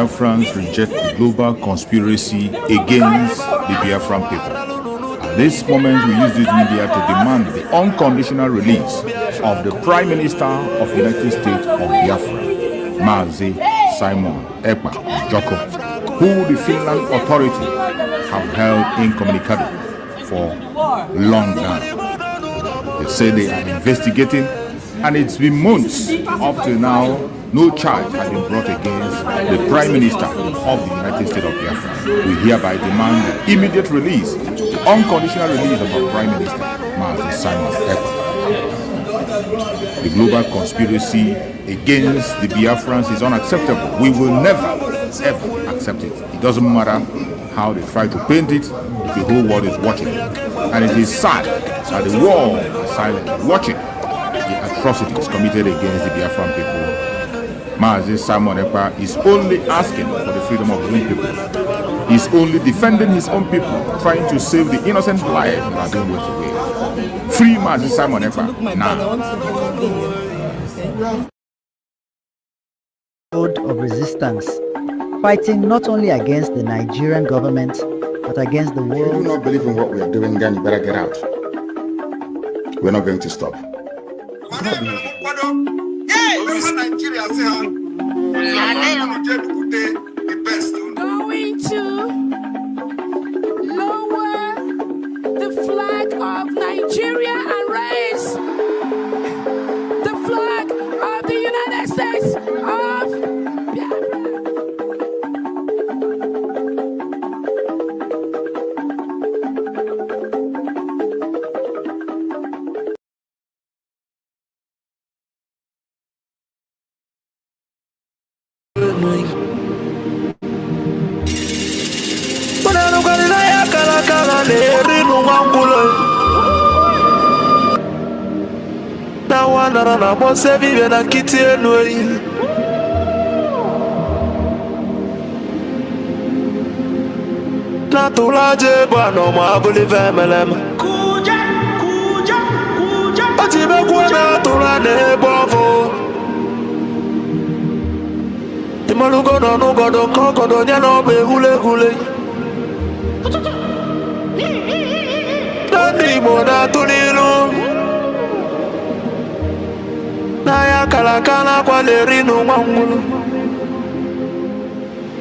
Biafrans reject the global conspiracy against the Biafran people. At this moment, we use this media to demand the unconditional release of the Prime Minister of the United States of Biafra, Mazi Simon Ekpa Joko, who the Finland authority have held incommunicado for long now. They say they are investigating, and it's been months up to now. No charge has been brought against the Prime Minister of the United States of Biafra. We hereby demand the immediate release, the unconditional release of our Prime Minister, Mazi Simon Ekpa. The global conspiracy against the Biafrans is unacceptable. We will never, ever accept it. It doesn't matter how they try to paint it, the whole world is watching. And it is sad that the world is silent, watching the atrocities committed against the Biafran people. Mazi Simon Ekpa is only asking for the freedom of his own people. He's only defending his own people, trying to save the innocent lives that are being wasted away. Free Mazi Simon Ekpa now. Of resistance, fighting not only against the Nigerian government, but against the world. If you do not believe in what we are doing, then you better get out. We're not going to stop. Going to lower the flag of Nigeria and raise the flag of the United States of Biafra. na mose vive na kiti enoi na tulaje bwana mabuli vemelem kuja atibe kuona tulane bovo timalugo no nugodo kokodo nya no be hule nani moda tulilu na ya kalakala kwa lerinu mwangulu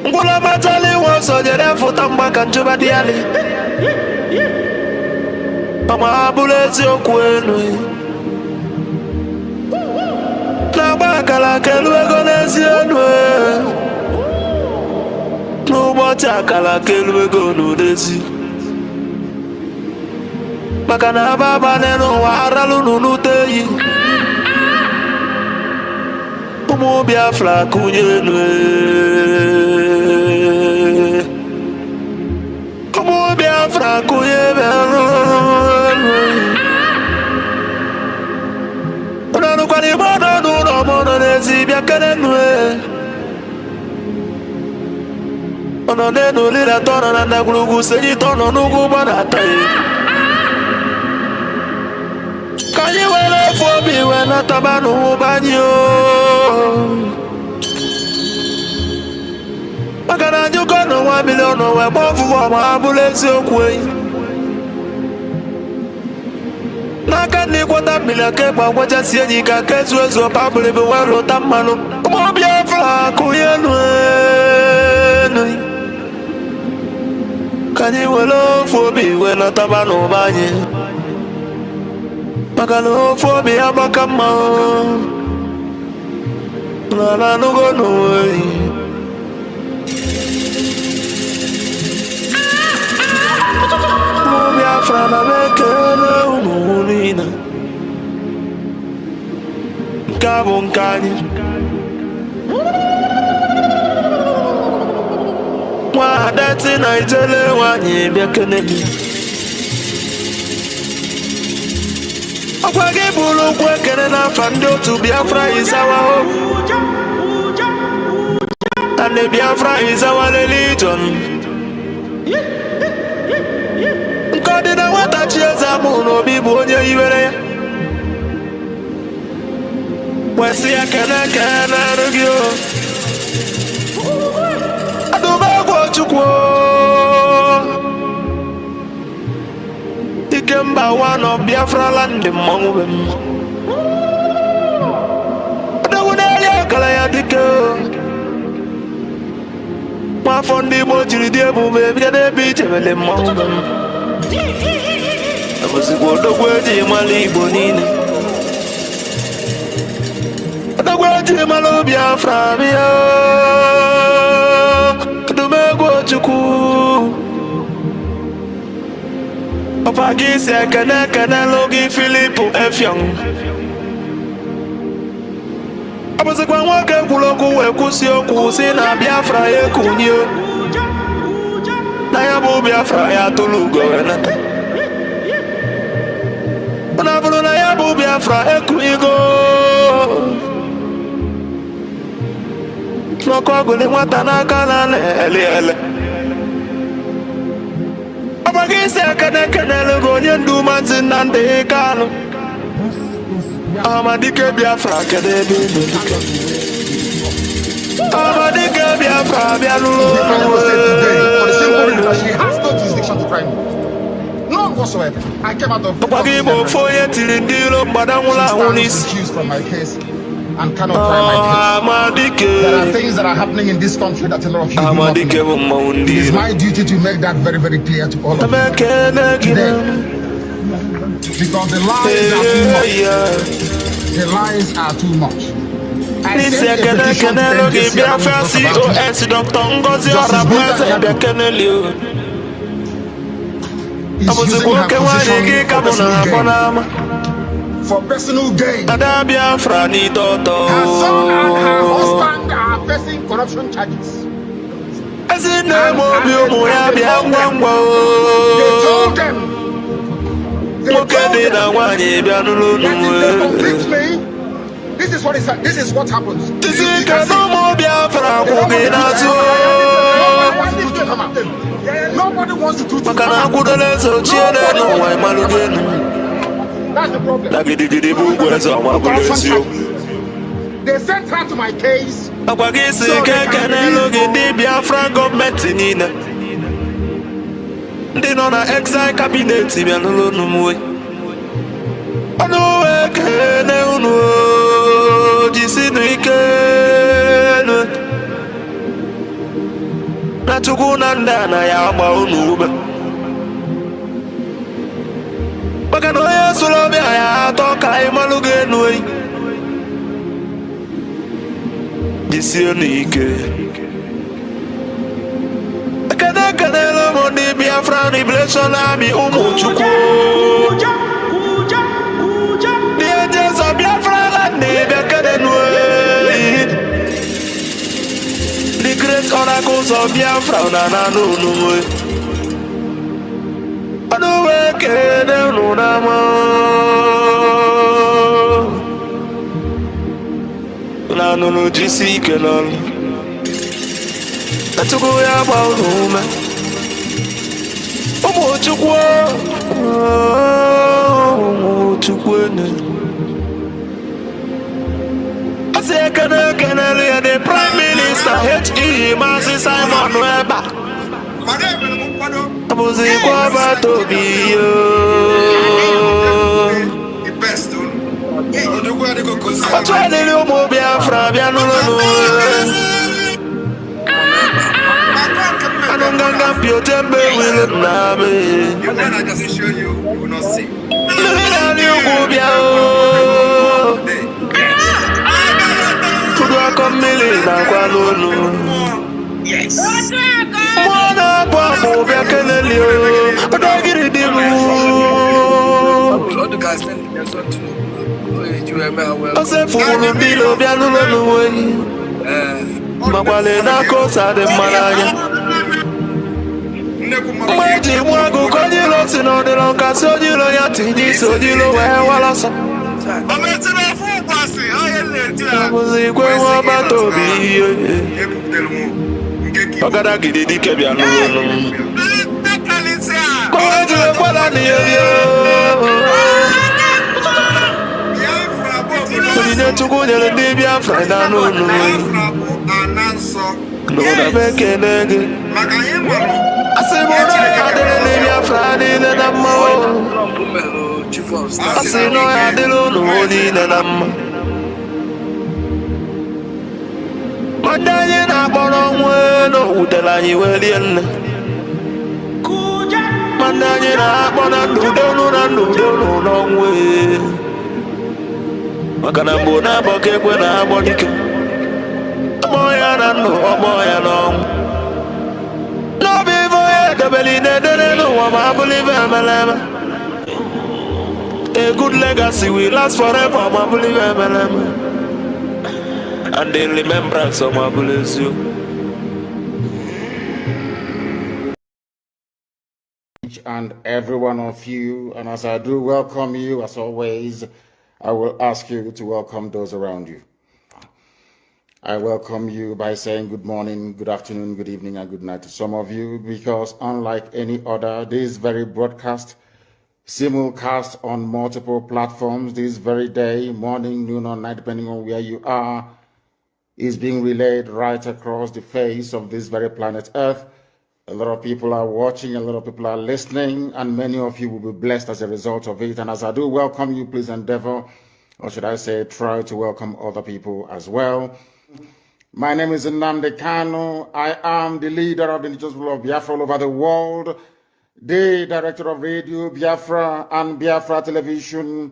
ngula matali woso jere futa mbaka njuba diali mama abulezi okwenu na bakala kelwego nezienwe n'ụbọchị akala kelwego n'odezi maka na ababane n'ụwa aralu n'unuteyi ụmụ Biafra kụnyenwe ụmụ Biafra kụnyenwe ọnọdụkwara igbe ọnọdụ ụlọ mọnọ n'ezi bịa kenenwe ọnọdụ n'olile tọnọ na ndagwurugwu senyi tọnọ n'ugwu ụgbọ na-ataghị ka anyị were efu obi wee nataba n'ụba anyị maka na anyị ụkọ n'ụwa milion wee gba ọfụfụ ma ha bụrụ eziokwu enyi n'aka ndị kwọta mmiri aka ịgba gwachasị enyi ka aka ezu ezu ọpa bụrịbụ wee lụta mmanụ ụmụ Biafra kụnye enu ka anyị were ofu obi wee nataba n'ụba anyị maka na ofu obi agbaka mma n'ala n'ugo n'onwe ụmụ Biafra na mekele ụmụ niile nke a bụ nke anyị nwa adeti na ijele nwanyị bịa kenemi ọkwa gị bụrụ okwu ekele n'afa ndị otu Biafra is our hope and the Biafra is our religion nke ọ dị na nwata chi eze amụ n'obi bụ onye iwere ya kwesị ya kene kene gị chukwu Ikemba one of Biafra land mmọnwụ be m Odogwu na-eli akara ya dike Nwafọ ndị Igbo jiri dị ebube bịa n'ebe ichebele mmọnwụ be m Abụzikwa odogwu eji mara Igbo niile Odogwu eji mara Biafra bịa Kedumegwu Chukwu Papa gị si ekene logi Filipu Effiong Abụzikwa nwoke kwuru okwu wee kwụsị okwu si na Biafra ya ekunye na ya bụ Biafra ya tụrụ ugo wenata na bụrụ na ya bụ Biafra ekunyego n'ọkụ ọgụlị nwata n'aka na ele Ọba gị isi ekene logo onye ndu Maazị Nnamdi Kanu Amadike Biafra kedu ebe dike Amadike Biafra bịa n'ụlọ She has no jurisdiction to try me. None whatsoever. I came out of Ọba gị bụ ofu onye tiri ndị iro mgbada nwụrụ anwụ n'isi accused from my case and cannot try my case. Amadike There are things that are happening in this country that a lot of you do not Amadike know. bụ mmanwụ ndị It is iro my duty to make that very, very clear to all of you. Emekene gị na Because the lies are too much. The lies are too much. I N'isi sent a petition to ekene the logi NJC Biafra COS DPMDrNgoziOrabueze bịa keneli o is using her Abụzikwa oke nwaanyị gị position ka for mụ na personal akpọ gain. n'ama For personal gain. Ada Biafra n'ịdọtọ Her son and her husband are facing corruption charges. Ezinne m obi ụmụ ya bịa ngwa ngwa They o told them. They Nwoke told dị them. na nwaanyị bịa n'ụlọ That if they unu convict me, this is what happens. Isi ike n'ụmụ Biafra kwụ gị n'azụ Nobody wants to do to maka na akwụdola eze ochie n'ụwa ịmalụ gị enu That's the problem. na gidigidi bụ ugwu eze ọma bụrụ eziokwu They sent her to my case. Akwa gị si ike ekenelu gị ndị Biafra gọọmenti niile ndị nọ na exile cabinet bịa n'ụlọ unu mwe ọnụ wee kene unu jisinu ike na Chukwu na ndị a na ya agba unu ube maka na onye sụrụ ọbịa ya atọ ka anyị malụ gị enu eyi jisienu ike ekenelu m ndị Biafra Liberation Army ụmụ Chukwu ndị ejezọ Biafra land bịa kenenu the great oracles of Biafra na n'unu ọnụ wee kene unu n'ama na nụnụ jisi ike n'ọrụ na Chukwu ya gba unu ume ụmụ Chukwu asị ekenelu ya the Prime Minister H.E. Maazị Simon Webber abụzikwa agbata obi otu adịrị ụmụ Biafra bịa n'ụlọ anụ nganga mpi otembe wile na be mmiri na-arị ugwu bịa fudu akọ mmiri na-akwa n'onu mmụọ na-abụ abụ bịa keneli ọdọgịrị dị m ose fụrụ ndị ilo bịa n'ụlọ n'uwe makwale n'aka ose adị mma n'anya mgbe eji mụ agụ ka onye ilo si n'ọdịrọ nkasị onye ilo ya tinye isi onye ilo wee walọsọ abụzikwa nwe ọgbata obi ihe ọgada gidi dike bịa n'ụlọ kọwa ejiri kwala n'ihe onyinye Chukwu nyere ndị Biafra na n'ụlọ N'ụda bekele gị asị mụ na ya adịrịla Biafra niile na mma asị na ya adịrị unu niile na mma ndị anyị na-akpọrọ nwa n'owutere anyị wee rie nne ndị anyị na-akpọ na n'udo n'ọnwụ maka na mgbe na-abọ ka ekwe na-agbọ dike ọgbọ ya na ndụ ọgbọ ya n'ọnwụ n'obi ife onye edobeli na-edere n'ụwa ma abụrụ ife emeleme a good legacy will last forever ma abụrụ ife emeleme and the remembrance of my bless you. Each and every one of you, and as I do welcome you, as always, I will ask you to welcome those around you. I welcome you by saying good morning, good afternoon, good evening, and good night to some of you, because unlike any other, this very broadcast, simulcast on multiple platforms, this very day, morning, noon, or night, depending on where you are, is being relayed right across the face of this very planet Earth. A lot of people are watching, a lot of people are listening, and many of you will be blessed as a result of it. And as I do welcome you, please endeavor, or should I say, try to welcome other people as well. My name is Nnamdi Kanu. I am the leader of the indigenous people of Biafra all over the world, the director of Radio Biafra and Biafra Television,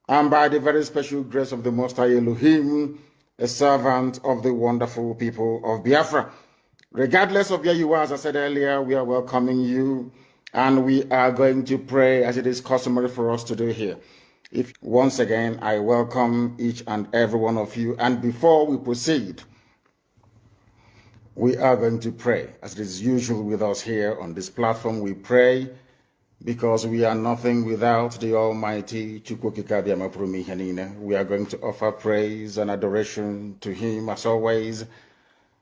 and by the very special grace of the Most High Elohim, a servant of the wonderful people of Biafra. Regardless of where you are, as I said earlier, we are welcoming you, and we are going to pray as it is customary for us to do here. Once again, I welcome each and every one of you, and before we proceed, we are going to pray. As it is usual with us here on this platform, we pray because we are nothing without the Almighty Chukwokika Biamapurumi Hanine. We are going to offer praise and adoration to Him as always,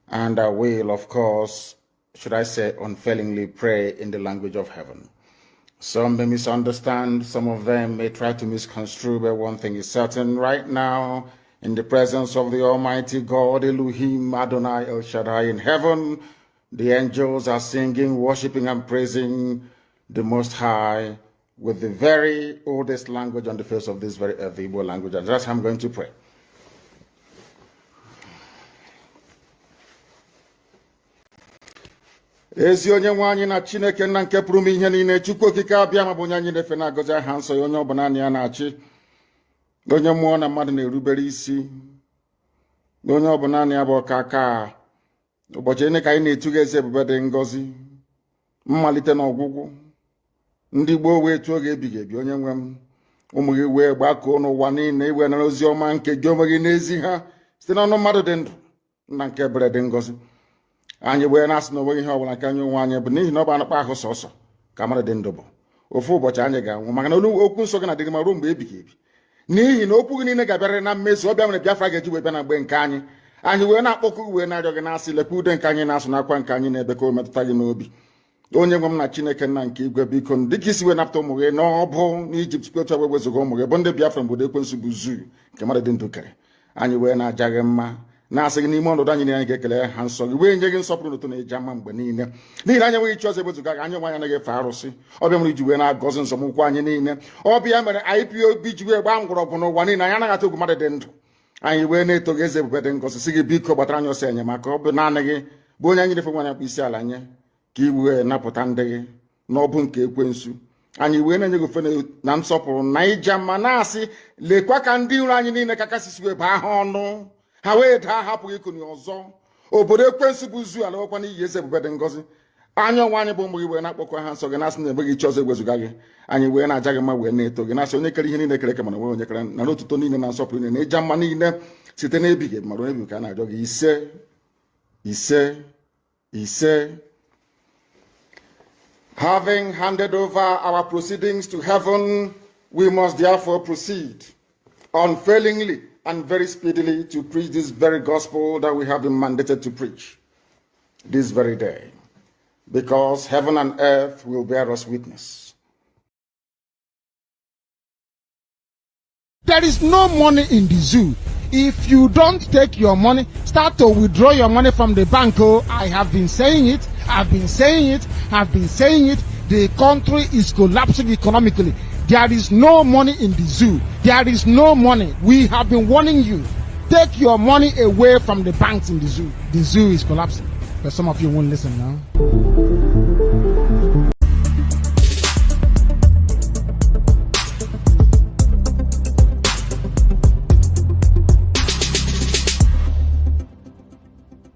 and I will, of course, should I say, unfailingly pray in the language of heaven. Some may misunderstand, some of them may try to misconstrue, but one thing is certain right now, in the presence of the Almighty God, Elohim, Adonai, El Shaddai in heaven, the angels are singing, worshiping, and praising the Most High with the very oldest language on the face of this very earth, the Igbo language. And that's how I'm going to pray. Ezi onye nwe anyị na Chineke nna nke pụrụ ihe niile, Chukwu okike abịa ma bụ onye anyị na-efe na-agọzi aha nsọ ya, onye ọ bụ naanị ya na-achị, onye mmụọ na mmadụ na-erubere isi, onye ọ bụ naanị ya bụ ọkaka. Ụbọchị ene ka anyị na-etu gị eze ebube dị ngọzi, mmalite na ọgwụgwụ, ndị gboo wee tuo gị ebighị ebi, onye nwe m, ụmụ gị wee gbakọọ n'ụwa niile iwe nara ozi ọma nke gị onwe gị n'ezi ha site n'ọnụ mmadụ dị ndụ nna nke ebere dị ngọzi. Anyị wee na-asị na onweghị ihe ọbụla nke anyị onwe anyị bụ n'ihi na ọ bụ anụkpa ahụ sọsọ ka mmadụ dị ndụ bụ. Ofu ụbọchị anyị ga-anwụ, maka na okwu nsọ gị na-adịghị ma ruo mgbe ebighị ebi, n'ihi na okwu gị niile ga-abịarịrị na mmezu. Ọ bịa mere Biafra ga-eji wee bịa na mgbe nke anyị. Anyị wee na-akpọkụ wee na-arịọ gị na-asị, lekwa ude nke anyị na-asụ n'akwa nke anyị na-ebe ka o metụta gị n'obi. Onye nwe m na Chineke nna nke igwe, biko dịka isi wee napụta ụmụ gị n'ọbụ n'Ijipt, kwetu wee wezuga ụmụ gị bụ ndị Biafra mgbodo ekwensu bụ zuu nke mmadụ dị ndụ kere. Anyị wee na-aja gị mma, na-asị gị n'ime ọnọdụ anyị niile anyị ga-ekele ha nsọ gị, wee nye gị nsọpụrụ n'ụtọ na eji ama mgbe niile, n'ihi na anyị enweghị chi ọzọ ewezuga gị. Anyị onwe anyị anaghị efe arụsị. Ọbịa mere iji wee na-agọzi nzọmụkwụ anyị niile. Ọbịa mere IPOB ji wee gbaa mgbọrọgwụ n'ụwa niile. Anyị anaghị atụ egwu mmadụ dị ndụ. Anyị wee na-eto gị eze ebube dị ngọzi, sị gị biko gbatara anyị ọsọ enyemaka. Ọ bụ naanị gị bụ onye anyị na-efe nwanyị akpụ isi ala nye, ka i wee napụta ndị gị n'ọbụ nke ekwensu. Anyị wee na-enye gị ofe na nsọpụrụ na ija mma, na-asị lekwa ka ndị iro anyị niile ka kasị wee baa ha ọnụ, ha wee daa hapụghị ikuni ọzọ. Obodo ekwensu bụ zu ala nwekwa n'iyi eze ebube dị ngọzi. Anya ọnwa anyị bụ ụmụ gị wee na-akpọkọ ha nsọ gị, na-asị na enweghị chi ọzọ ewezuga gị. Anyị wee na-aja gị mma, wee na-eto gị, na-asị onye kere ihe niile kere eke mana onwe onye kere, na n'otuto niile na nsọpụrụ niile na ịja mma niile site n'ebighị ebi mara ebi ka a na-arịọ gị. Ise ise ise. Having handed over our proceedings to heaven, we must therefore proceed unfailingly and very speedily to preach this very gospel that we have been mandated to preach this very day, because heaven and earth will bear us witness. There is no money in the zoo. If you don't take your money, start to withdraw your money from the bank. Oh, I have been saying it. The country is collapsing economically. There is no money in the zoo. There is no money. We have been warning you. Take your money away from the banks in the zoo. The zoo is collapsing. But some of you won't listen now.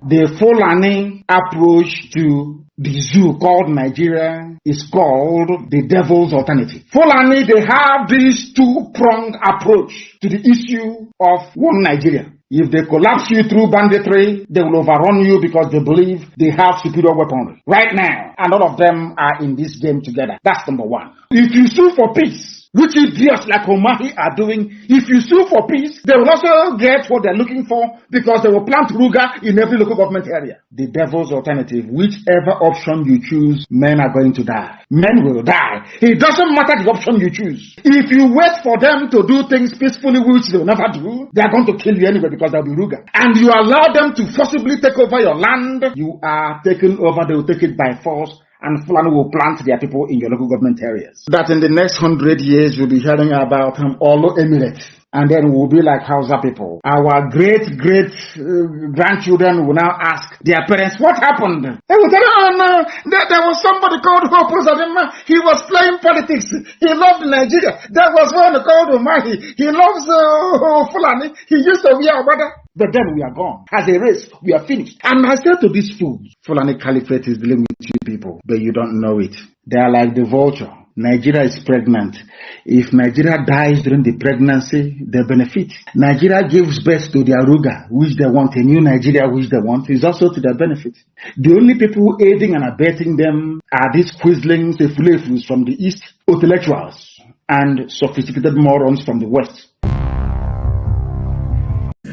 The Fulani approach to the zoo called Nigeria is called the devil's alternative. Fulani, they have this two-pronged approach to the issue of one Nigeria. If they collapse you through banditry, they will overrun you because they believe they have superior weaponry. Right now, and all of them are in this game together. That's number one. If you sue for peace, which idiots like Omahi are doing, if you sue for peace, they will also get what they're looking for because they will plant Ruga in every local government area. The devil's alternative, whichever option you choose, men are going to die. Men will die. It doesn't matter the option you choose. If you wait for them to do things peacefully, which they will never do, they are going to kill you anyway because they'll be Ruga. And you allow them to forcibly take over your land, you are taken over, they will take it by force. And Fulani will plant their people in your local government areas. That in the next 100 years, you'll be hearing about Olo Emirate. And then we'll be like Hausa people. Our great-grandchildren will now ask their parents, what happened? They will tell them, oh no, there was somebody called Hope Uzodimma. He was playing politics. He loved Nigeria. There was one called Umahi. He loves Fulani. He used to be our brother. But then we are gone. As a race, we are finished. And I said to these fools, Fulani Caliphate is dealing with you people, but you don't know it. They are like the vulture. Nigeria is pregnant. If Nigeria dies during the pregnancy, they benefit. Nigeria gives birth to their Ruga, which they want, a new Nigeria, which they want, is also to their benefit. The only people aiding and abetting them are these quislings, the fulefus from the East, intellectuals, and sophisticated morons from the West.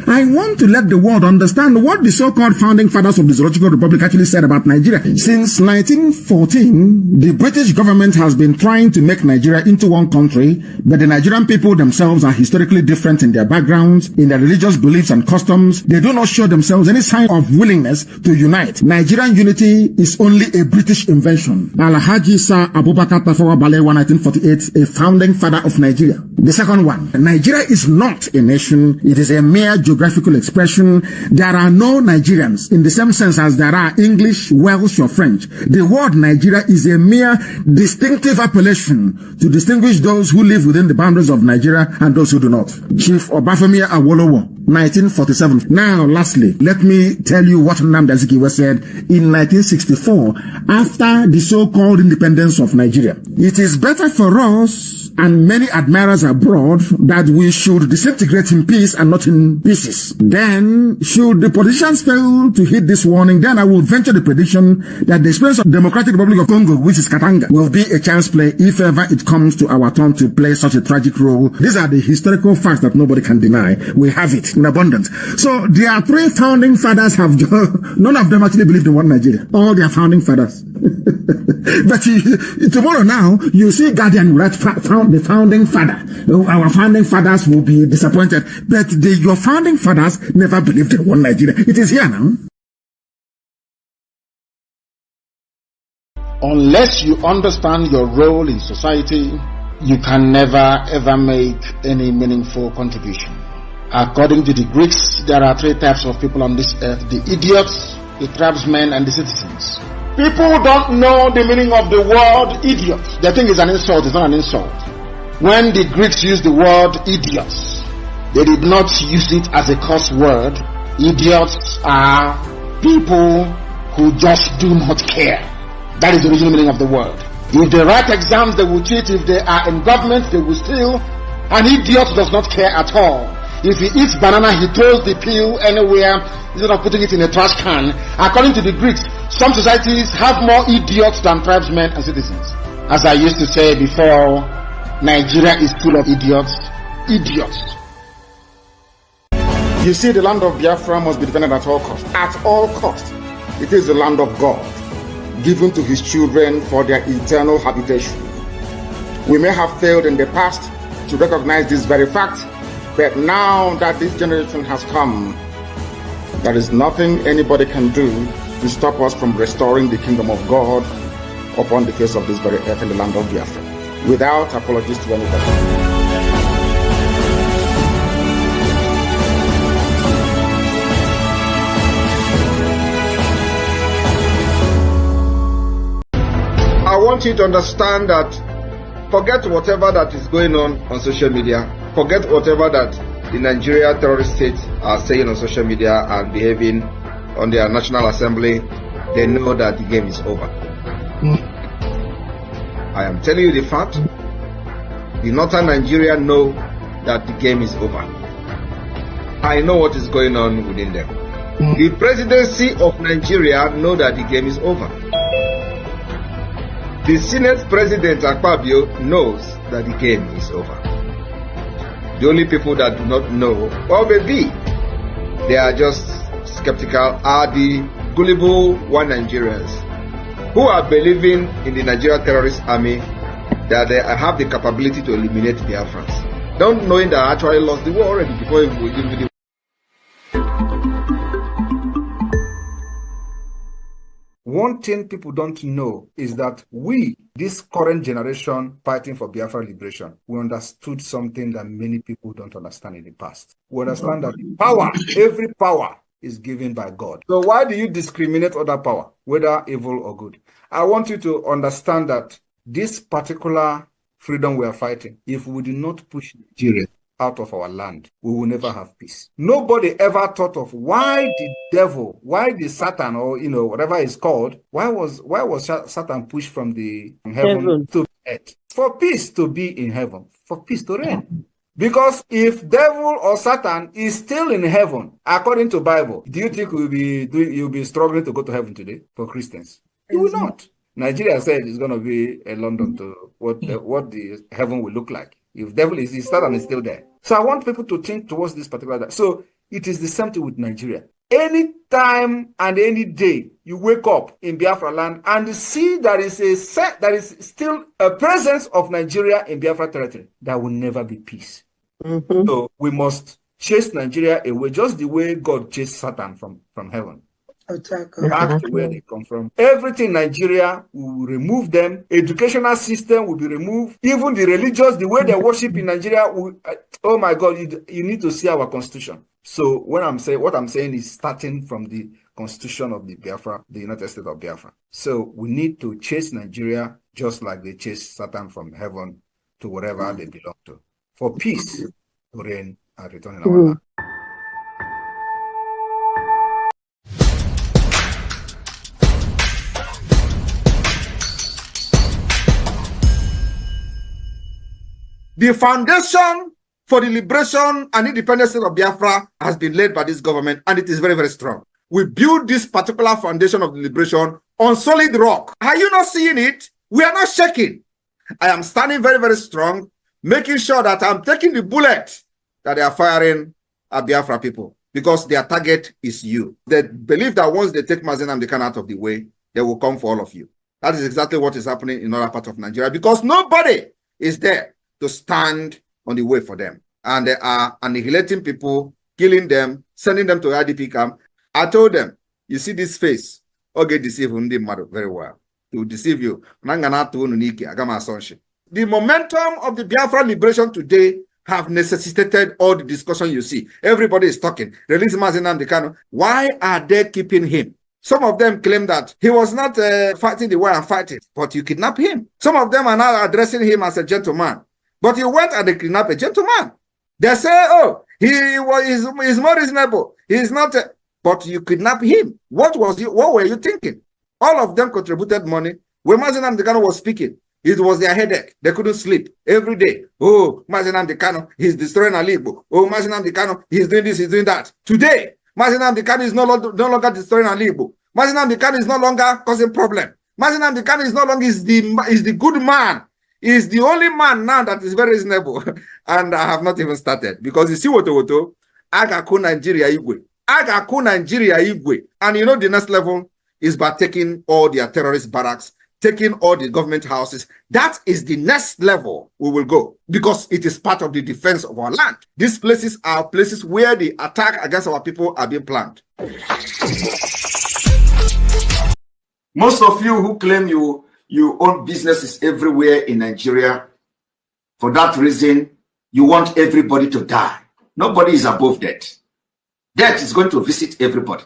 I want to let the world understand what the so-called founding fathers of the Zoological Republic actually said about Nigeria. Since 1914, the British government has been trying to make Nigeria into one country, but the Nigerian people themselves are historically different in their backgrounds, in their religious beliefs and customs. They do not show themselves any sign of willingness to unite. Nigerian unity is only a British invention. Alhaji Sir Abubakar Tafawa Balewa, 1948, a founding father of Nigeria. The second one, Nigeria is not a nation. It is a mere geographical expression. There are no Nigerians in the same sense as there are English, Welsh or French. The word Nigeria is a mere distinctive appellation to distinguish those who live within the boundaries of Nigeria and those who do not. Chief Obafemi Awolowo, 1947. Now, lastly, let me tell you what Nnamdi Azikiwe said in 1964 after the so-called independence of Nigeria. It is better for us and many admirers abroad that we should disintegrate in peace and not in pieces. Then, should the politicians fail to heed this warning, then I will venture the prediction that the experience of the Democratic Republic of Congo, which is Katanga, will be a chance play if ever it comes to our turn to play such a tragic role. These are the historical facts that nobody can deny. We have it in abundance. So, their three founding fathers have, none of them actually believed in one Nigeria. All their founding fathers. But tomorrow now, you see Guardian write the founding father. Our founding fathers will be disappointed. But your founding fathers never believed in one Nigeria. It is here now. Unless you understand your role in society, you can never ever make any meaningful contribution. According to the Greeks, there are three types of people on this earth: the idiots, the tribesmen, and the citizens. People don't know the meaning of the word idiot. They think it's an insult. It's not an insult. When the Greeks used the word idiots, they did not use it as a curse word. Idiots are people who just do not care. That is the original meaning of the word. If they write exams, they will cheat. If they are in government, they will steal. An idiot does not care at all. If he eats banana, he throws the peel anywhere instead of putting it in a trash can. According to the Greeks, some societies have more idiots than tribesmen and citizens. As I used to say before, Nigeria is full of idiots. Idiots. You see, the land of Biafra must be defended at all costs. At all costs. It is the land of God, given to his children for their eternal habitation. We may have failed in the past to recognize this very fact, But now that this generation has come, there is nothing anybody can do to stop us from restoring the kingdom of God upon the face of this very earth in the land of Biafra, without apologies to anybody. I want you to understand that forget whatever that is going on social media. Forget whatever that the Nigeria terrorist states are saying on social media and behaving on their National Assembly. They know that the game is over. I am telling you the fact. The northern Nigeria know that the game is over. I know what is going on within them. The presidency of Nigeria know that the game is over. The Senate President Akpabio knows that the game is over. The only people that do not know, or maybe they are just skeptical, are the gullible one Nigerians who are believing in the Nigeria terrorist army that they have the capability to eliminate Biafrans, don't knowing that I actually lost the war already before we did the. One thing people don't know is that we, this current generation fighting for Biafra liberation, we understood something that many people don't understand in the past. We understand that power, every power, is given by God. So why do you discriminate other power, whether evil or good? I want you to understand that this particular freedom we are fighting, if we do not push Nigeria out of our land, we will never have peace. Nobody ever thought of why the devil, why the Satan, or whatever it's called, why was Satan pushed from the heaven to earth? For peace to be in heaven, for peace to reign. Because if devil or Satan is still in heaven, according to Bible, do you think you'll be struggling to go to heaven today for Christians? You will not. Nigeria said it's going to be a London to what the heaven will look like. If devil is Satan is still there. So I want people to think towards this particular. So it is the same thing with Nigeria. Any time and any day you wake up in Biafra land and see there is still a presence of Nigeria in Biafra territory, there will never be peace. So we must chase Nigeria away, just the way God chased Satan from heaven. Back to where they come from. Everything in Nigeria, we will remove them. Educational system will be removed. Even the religious, the way they worship in Nigeria, oh my God, you need to see our constitution. So what I'm saying is starting from the constitution of the Biafra, the United States of Biafra. So we need to chase Nigeria just like they chase Satan from heaven to wherever they belong to, for peace to reign and return in our land. The foundation for the liberation and independence of Biafra has been laid by this government, and it is very, very strong. We build this particular foundation of the liberation on solid rock. Are you not seeing it? We are not shaking. I am standing very, very strong, making sure that I'm taking the bullet that they are firing at Biafra people, because their target is you. They believe that once they take Mazi Nnamdi Kanu out of the way, they will come for all of you. That is exactly what is happening in other parts of Nigeria, because nobody is there to stand on the way for them. And they are annihilating people, killing them, sending them to IDP camp. I told them, you see this face, okay, deceive very well. To deceive you. The momentum of the Biafra liberation today have necessitated all the discussion you see. Everybody is talking. Release Mazi Nnamdi Kanu. Why are they keeping him? Some of them claim that he was not fighting the way I'm fighting, but you kidnap him. Some of them are now addressing him as a gentleman. But you went and kidnapped a gentleman. They say, oh, he's more reasonable. He's not. But you kidnapped him. What were you thinking? All of them contributed money. When Mazi Nnamdi Kanu was speaking, it was their headache. They couldn't sleep every day. Oh, Mazi Nnamdi Kanu, he's destroying Ali Igbo. Oh, Mazi Nnamdi Kanu, he's doing this, he's doing that. Today, Mazi Nnamdi Kanu is no longer destroying Ali Igbo. Mazi Nnamdi Kanu is no longer causing problem. Mazi Nnamdi Kanu is no longer is the good man. Is the only man now that is very reasonable. And I have not even started. Because you see what Agaku Nigeria Igwe. Agaku Nigeria Igwe. And you know the next level is by taking all their terrorist barracks, taking all the government houses. That is the next level we will go, because it is part of the defense of our land. These places are places where the attack against our people are being planned. Most of you who claim you own businesses everywhere in Nigeria, for that reason, you want everybody to die. Nobody is above death. Death is going to visit everybody.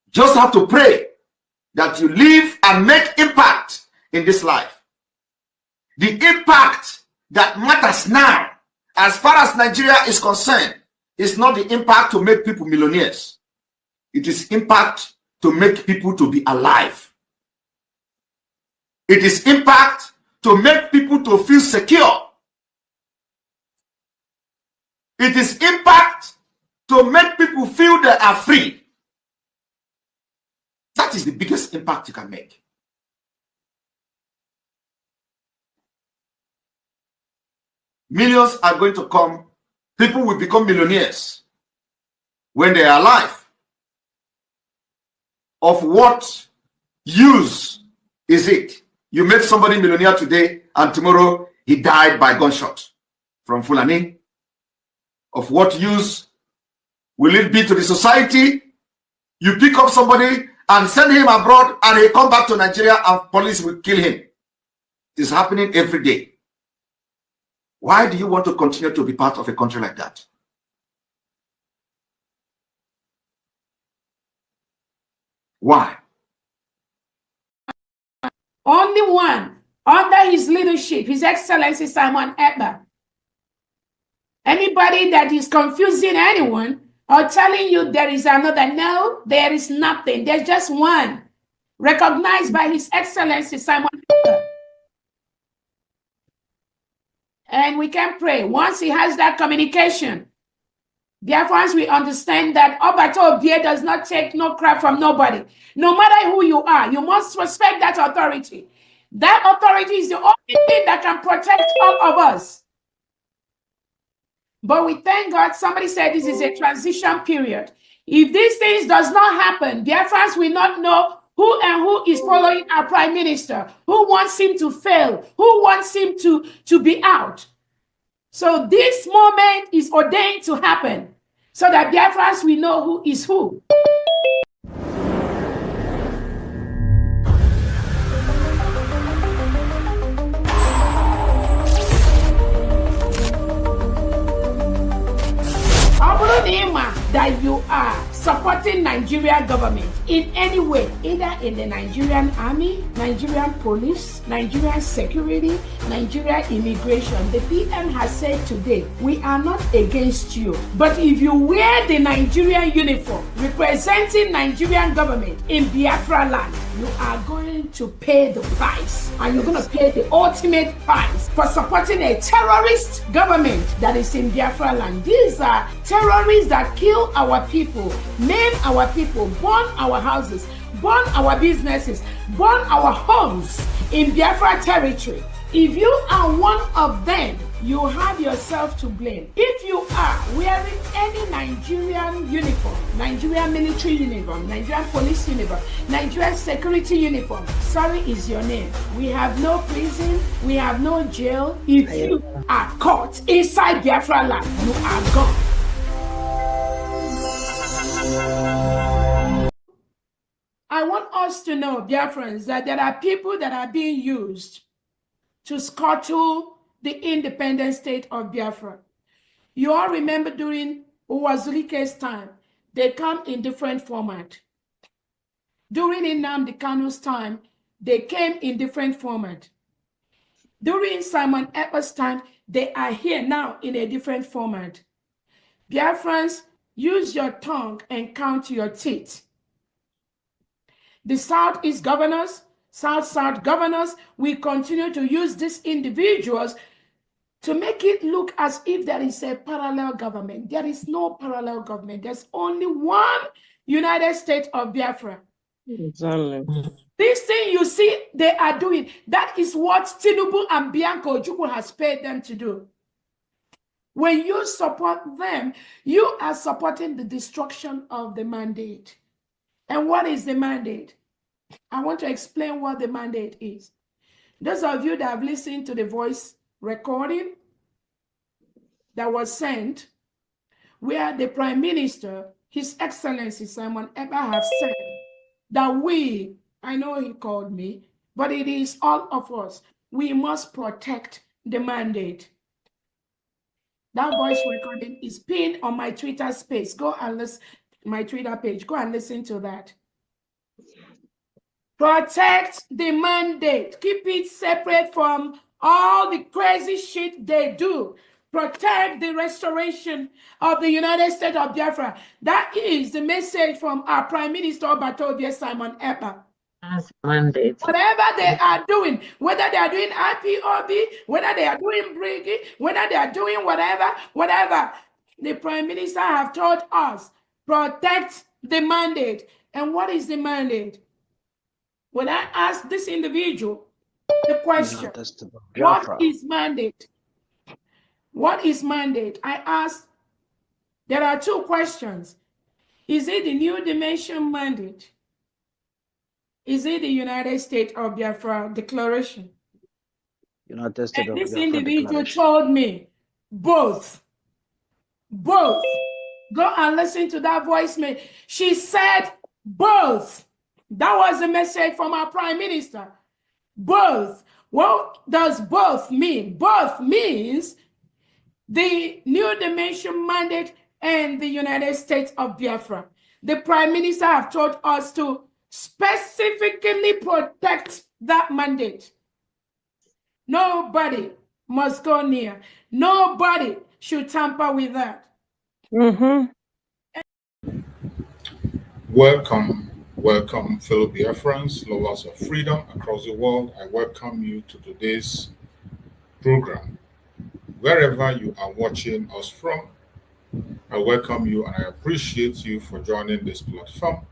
Just have to pray that you live and make impact in this life. The impact that matters now, as far as Nigeria is concerned, is not the impact to make people millionaires. It is impact to make people to be alive. It is impact to make people to feel secure. It is impact to make people feel they are free. That is the biggest impact you can make. Millions are going to come. People will become millionaires when they are alive. Of what use is it? You make somebody millionaire today and tomorrow he died by gunshot from Fulani. Of what use will it be to the society? You pick up somebody and send him abroad and he come back to Nigeria and police will kill him. It is happening every day. Why do you want to continue to be part of a country like that? Why? Only one, under his leadership, His Excellency Simon Ekpa. Anybody that is confusing anyone or telling you there is another, no, there is nothing. There's just one, recognized by His Excellency Simon Ekpa. And we can pray. Once he has that communication, Biafrans, we understand that Obato Obie does not take no crap from nobody. No matter who you are, you must respect that authority. That authority is the only thing that can protect all of us. But we thank God, somebody said this is a transition period. If these things does not happen, Biafrans will not know who is following our prime minister, who wants him to fail, who wants him to be out. So this moment is ordained to happen so that Biafrans will know who is who. That you are supporting Nigerian government in any way, either in the Nigerian army, Nigerian police, Nigerian security, Nigerian immigration. The PM has said today, we are not against you. But if you wear the Nigerian uniform representing Nigerian government in Biafra land, you are going to pay the price. And you're going to pay the ultimate price for supporting a terrorist government that is in Biafra land. These are terrorists that kill our people, maim our people, burn our houses, burn our businesses, burn our homes in Biafra territory. If you are one of them, you have yourself to blame. If you are wearing any Nigerian uniform, Nigerian military uniform, Nigerian police uniform, Nigerian security uniform, sorry is your name. We have no prison, we have no jail. If you are caught inside Biafra land, you are gone. I want us to know, Biafrans, that there are people that are being used to scuttle the independent state of Biafra. You all remember during Uwazulike's time, they come in different format. During Nnamdi Kanu's time, they came in different format. During Simon Ekpa's time, they are here now in a different format. Biafrans, use your tongue and count your teeth. The Southeast governors, South governors, we continue to use these individuals to make it look as if there is a parallel government. There is no parallel government. There's only one United States of Biafra. Exactly. This thing you see they are doing, that is what Tinubu and Bianco Ojukwu has paid them to do. When you support them, you are supporting the destruction of the mandate. And what is the mandate? I want to explain what the mandate is. Those of you that have listened to the voice recording that was sent, where the Prime Minister, His Excellency Simon Ekpa, have said that we, I know he called me, but it is all of us, we must protect the mandate. That voice recording is pinned on my Twitter space. Go and listen, my Twitter page. Go and listen to that. Protect the mandate. Keep it separate from all the crazy shit they do. Protect the restoration of the United States of Biafra. That is the message from our Prime Minister Obatobie Simon Ekpa. Mandate. Whatever they are doing, whether they are doing IPOB, whether they are doing Briggy, whether they are doing whatever, the Prime Minister have told us, protect the mandate. And what is the mandate? When I ask this individual the question, what is mandate? What is mandate? I ask, there are two questions. Is it the New Dimension mandate? Is it the United States of Biafra Declaration? United States of This Biafra individual Declaration. told me both. Both. Go and listen to that voicemail. She said both. That was the message from our Prime Minister. Both. What does both mean? Both means the New Dimension mandate and the United States of Biafra. The Prime Minister have told us to specifically protect that mandate. Nobody must go near. Nobody should tamper with that. Welcome, fellow Biafrans, lovers of freedom across the world. I welcome you to today's program. Wherever you are watching us from, I welcome you and I appreciate you for joining this platform.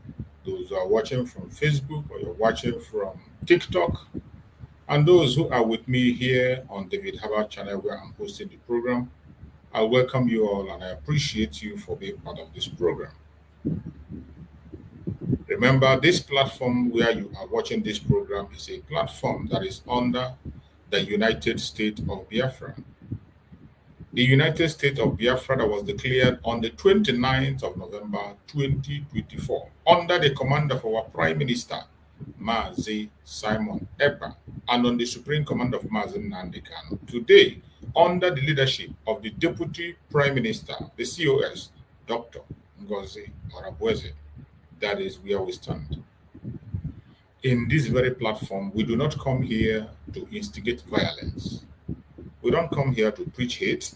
Those who are watching from Facebook or you're watching from TikTok, and those who are with me here on David Harbour channel where I'm hosting the program, I welcome you all and I appreciate you for being part of this program. Remember, this platform where you are watching this program is a platform that is under the United States of Biafra. The United States of Biafra that was declared on the 29th of November 2024 under the command of our Prime Minister, Mazi Simon Ekpa, and on the Supreme Command of Mazi Nnamdi Kanu. Today, under the leadership of the Deputy Prime Minister, the COS, Dr. DPMDrNgoziOrabueze, that is where we stand. In this very platform, we do not come here to instigate violence. We don't come here to preach hate.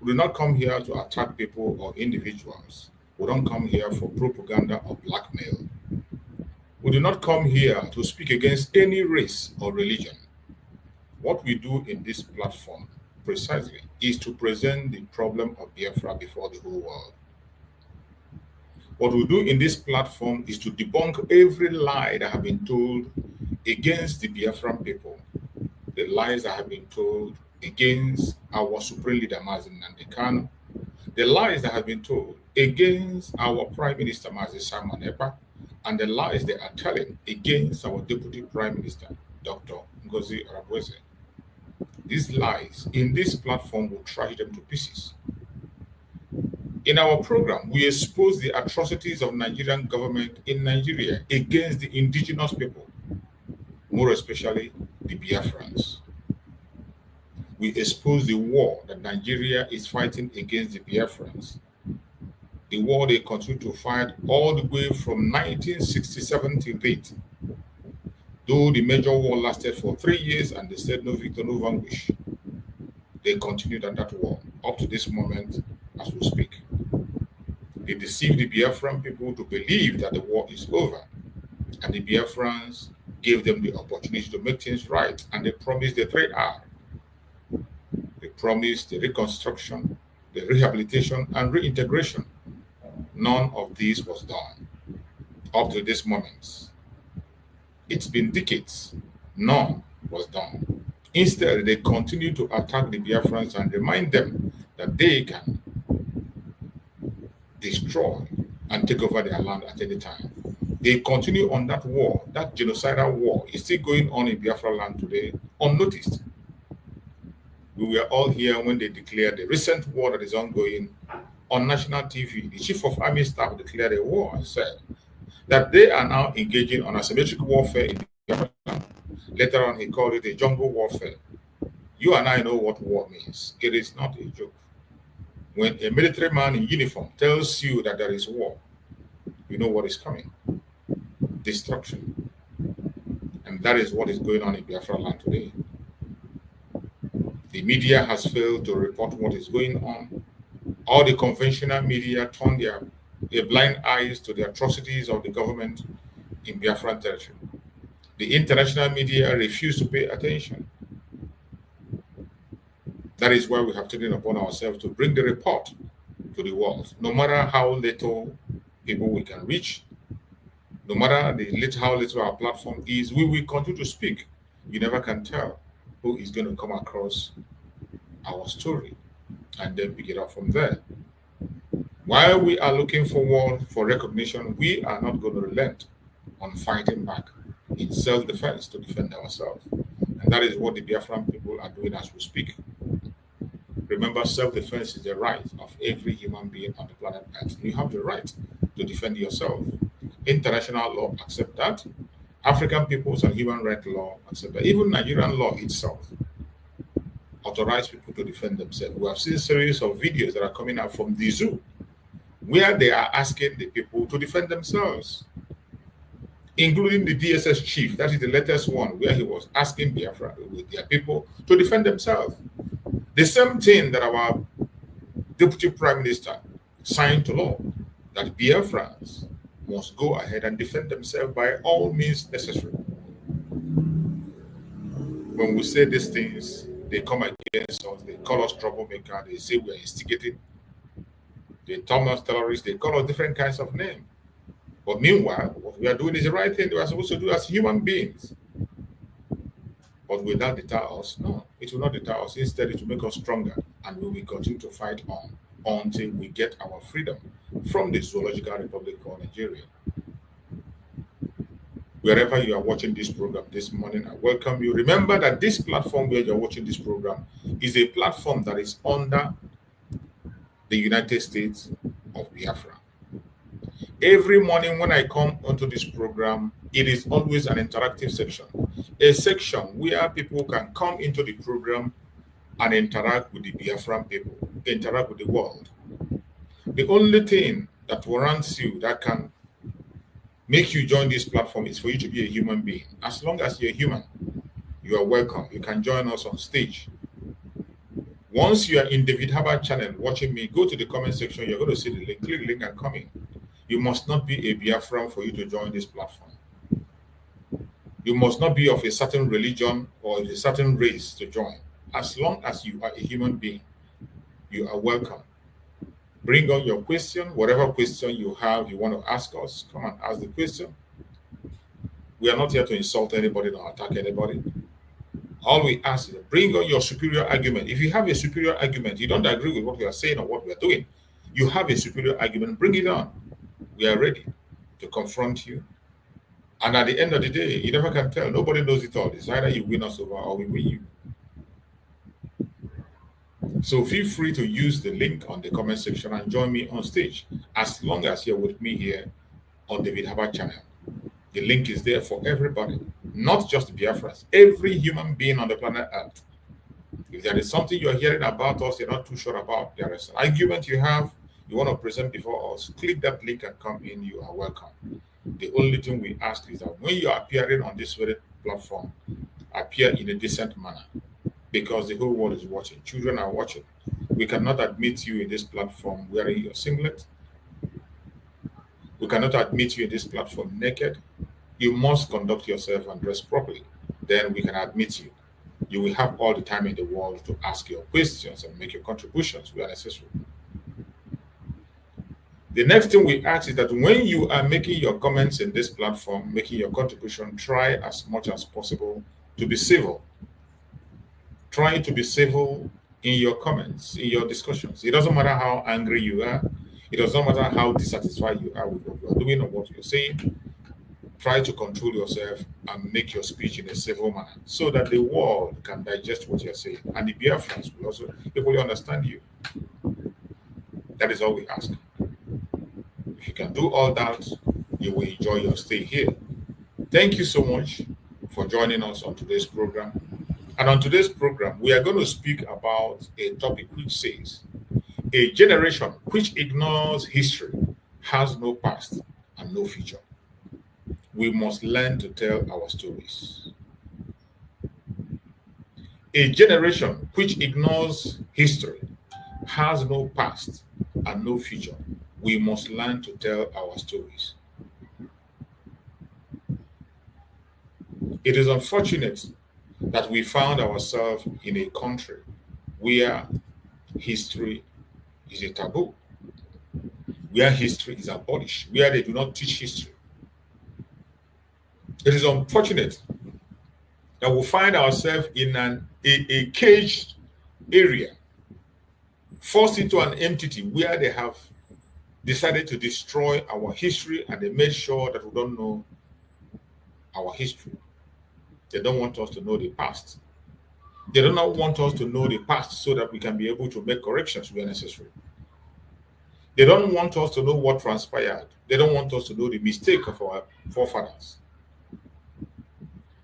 We do not come here to attack people or individuals. We don't come here for propaganda or blackmail. We do not come here to speak against any race or religion. What we do in this platform, precisely, is to present the problem of Biafra before the whole world. What we do in this platform is to debunk every lie that have been told against the Biafran people, the lies that have been told against our Supreme Leader Mazi Nnamdi Kanu, the lies that have been told against our Prime Minister Mazi Simon Ekpa, and the lies they are telling against our Deputy Prime Minister, Dr. DPMDrNgoziOrabueze. These lies in this platform will trash them to pieces. In our program, we expose the atrocities of Nigerian government in Nigeria against the indigenous people, more especially the Biafrans. We expose the war that Nigeria is fighting against the Biafrans. The war they continue to fight all the way from 1967 till date. Though the major war lasted for 3 years and they said no victor, no vanquish, they continued on that war up to this moment as we speak. They deceived the Biafran people to believe that the war is over, and the Biafrans gave them the opportunity to make things right, and they promised the 3R. They promised the reconstruction, the rehabilitation, and reintegration. None of this was done up to this moment. It's been decades. None was done. Instead, they continue to attack the Biafrans and remind them that they can destroy and take over their land at any time. They continue on that war. That genocidal war is still going on in Biafra land today, unnoticed. We were all here when they declared the recent war that is ongoing on national TV. The chief of army staff declared a war and said that they are now engaging on asymmetric warfare in Biafra land. Later on, he called it a jungle warfare. You and I know what war means. It is not a joke. When a military man in uniform tells you that there is war, you know what is coming. Destruction. And that is what is going on in Biafra land today. The media has failed to report what is going on. All the conventional media turn their blind eyes to the atrocities of the government in Biafran territory. The international media refuse to pay attention. That is why we have taken upon ourselves to bring the report to the world. No matter how little people we can reach, no matter how little our platform is, we will continue to speak. You never can tell who is going to come across our story and then pick it up from there. While we are looking forward for recognition, we are not going to relent on fighting back in self-defense to defend ourselves. And that is what the Biafran people are doing as we speak. Remember, self-defense is the right of every human being on the planet Earth. You have the right to defend yourself. International law accepts that. African peoples and human rights law accept that. Even Nigerian law itself authorizes people to defend themselves. We have seen a series of videos that are coming out from the zoo where they are asking the people to defend themselves, including the DSS chief. That is the latest one where he was asking Biafra with their people to defend themselves. The same thing that our deputy prime minister signed to law, that Biafrans must go ahead and defend themselves by all means necessary. When we say these things, they come against us, they call us troublemaker, they say we are instigating, they term us terrorists, they call us different kinds of names. But meanwhile, what we are doing is the right thing we are supposed to do as human beings. But will that deter us? No, it will not deter us. Instead, it will make us stronger, and we will continue to fight on until we get our freedom from the Zoological Republic called Nigeria. Wherever you are watching this program this morning, I welcome you. Remember that this platform where you're watching this program is a platform that is under the United States of Biafra. Every morning when I come onto this program, it is always an interactive section. A section where people can come into the program and interact with the Biafran people, interact with the world. The only thing that warrants you, that can make you join this platform, is for you to be a human being. As long as you're human, you are welcome. You can join us on stage. Once you are in David Hubbard channel watching me, go to the comment section. You're going to see the link. Click the link and come in. You must not be a Biafran for you to join this platform. You must not be of a certain religion or a certain race to join. As long as you are a human being, you are welcome. Bring on your question, whatever question you have, you want to ask us, come and ask the question. We are not here to insult anybody or attack anybody. All we ask is bring on your superior argument. If you have a superior argument, you don't agree with what we are saying or what we are doing, you have a superior argument, bring it on. We are ready to confront you. And at the end of the day, you never can tell. Nobody knows it all. It's either you win us over or we win you. So feel free to use the link on the comment section and join me on stage, as long as you're with me here on David Hubbard channel. The link is there for everybody, not just Biafrans, every human being on the planet Earth. If there is something you're hearing about us, you're not too sure about, there is an argument you have, you want to present before us, click that link and come in. You are welcome. The only thing we ask is that when you are appearing on this very platform, appear in a decent manner, because the whole world is watching. Children are watching. We cannot admit you in this platform wearing your singlet. We cannot admit you in this platform naked. You must conduct yourself and dress properly. Then we can admit you. You will have all the time in the world to ask your questions and make your contributions where necessary. The next thing we ask is that when you are making your comments in this platform, making your contribution, try as much as possible to be civil. Try to be civil in your comments, in your discussions. It doesn't matter how angry you are. It doesn't matter how dissatisfied you are with what you are doing or what you're saying. try to control yourself and make your speech in a civil manner so that the world can digest what you're saying. And the Biafrans will also equally understand you. That is all we ask. If you can do all that, you will enjoy your stay here. Thank you so much for joining us on today's program. And on today's program, we are going to speak about a topic which says, a generation which ignores history has no past and no future. We must learn to tell our stories. A generation which ignores history has no past and no future. We must learn to tell our stories. It is unfortunate that we found ourselves in a country where history is a taboo, where history is abolished, where they do not teach history. It is unfortunate that we find ourselves in a caged area, forced into an entity where they have decided to destroy our history, and they made sure that we don't know our history. They don't want us to know the past. They do not want us to know the past so that we can be able to make corrections where necessary. They don't want us to know what transpired. They don't want us to know the mistake of our forefathers.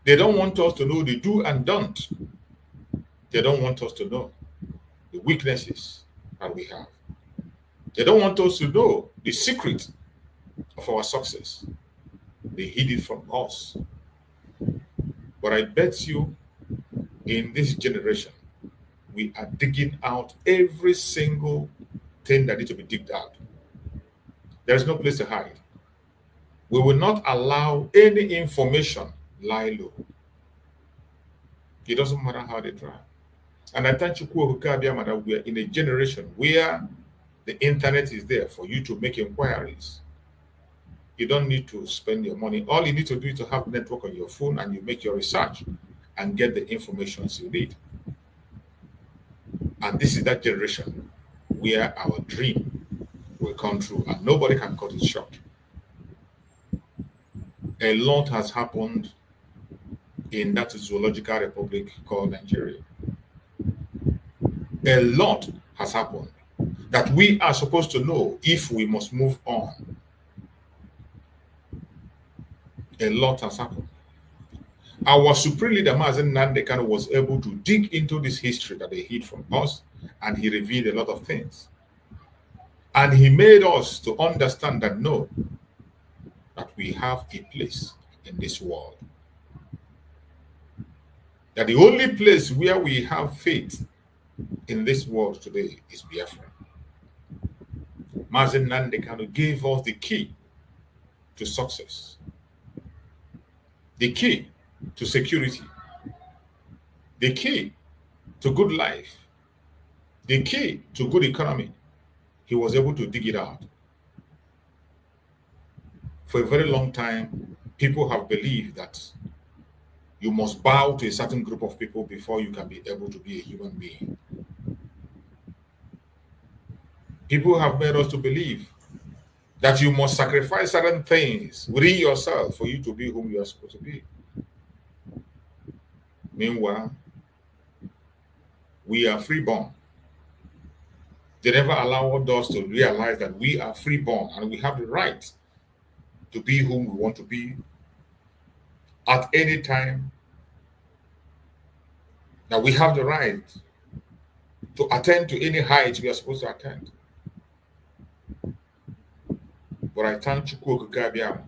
They don't want us to know the do and don't. They don't want us to know the weaknesses that we have. They don't want us to know the secret of our success. They hid it from us. But I bet you, in this generation, we are digging out every single thing that needs to be digged out. There is no place to hide. We will not allow any information lie low. It doesn't matter how they try. And I thank you that we are in a generation where the internet is there for you to make inquiries. You don't need to spend your money. All you need to do is to have a network on your phone, and you make your research and get the information you need. And this is that generation where our dream will come true, and nobody can cut it short. A lot has happened in that zoological republic called Nigeria. A lot has happened that we are supposed to know if we must move on. A lot has happened. Our supreme leader, Mazen Nandekano, was able to dig into this history that they hid from us, and he revealed a lot of things. And he made us to understand that no, that we have a place in this world. That the only place where we have faith in this world today is Biafra. Mazen Nandekano gave us the key to success, the key to security, the key to good life, the key to good economy. He was able to dig it out. For a very long time, people have believed that you must bow to a certain group of people before you can be able to be a human being. People have made us to believe that you must sacrifice certain things within yourself for you to be whom you are supposed to be. Meanwhile, we are freeborn. They never allowed us to realize that we are freeborn and we have the right to be whom we want to be at any time, that we have the right to attain to any height we are supposed to attain. But I thank Chukwu Okike.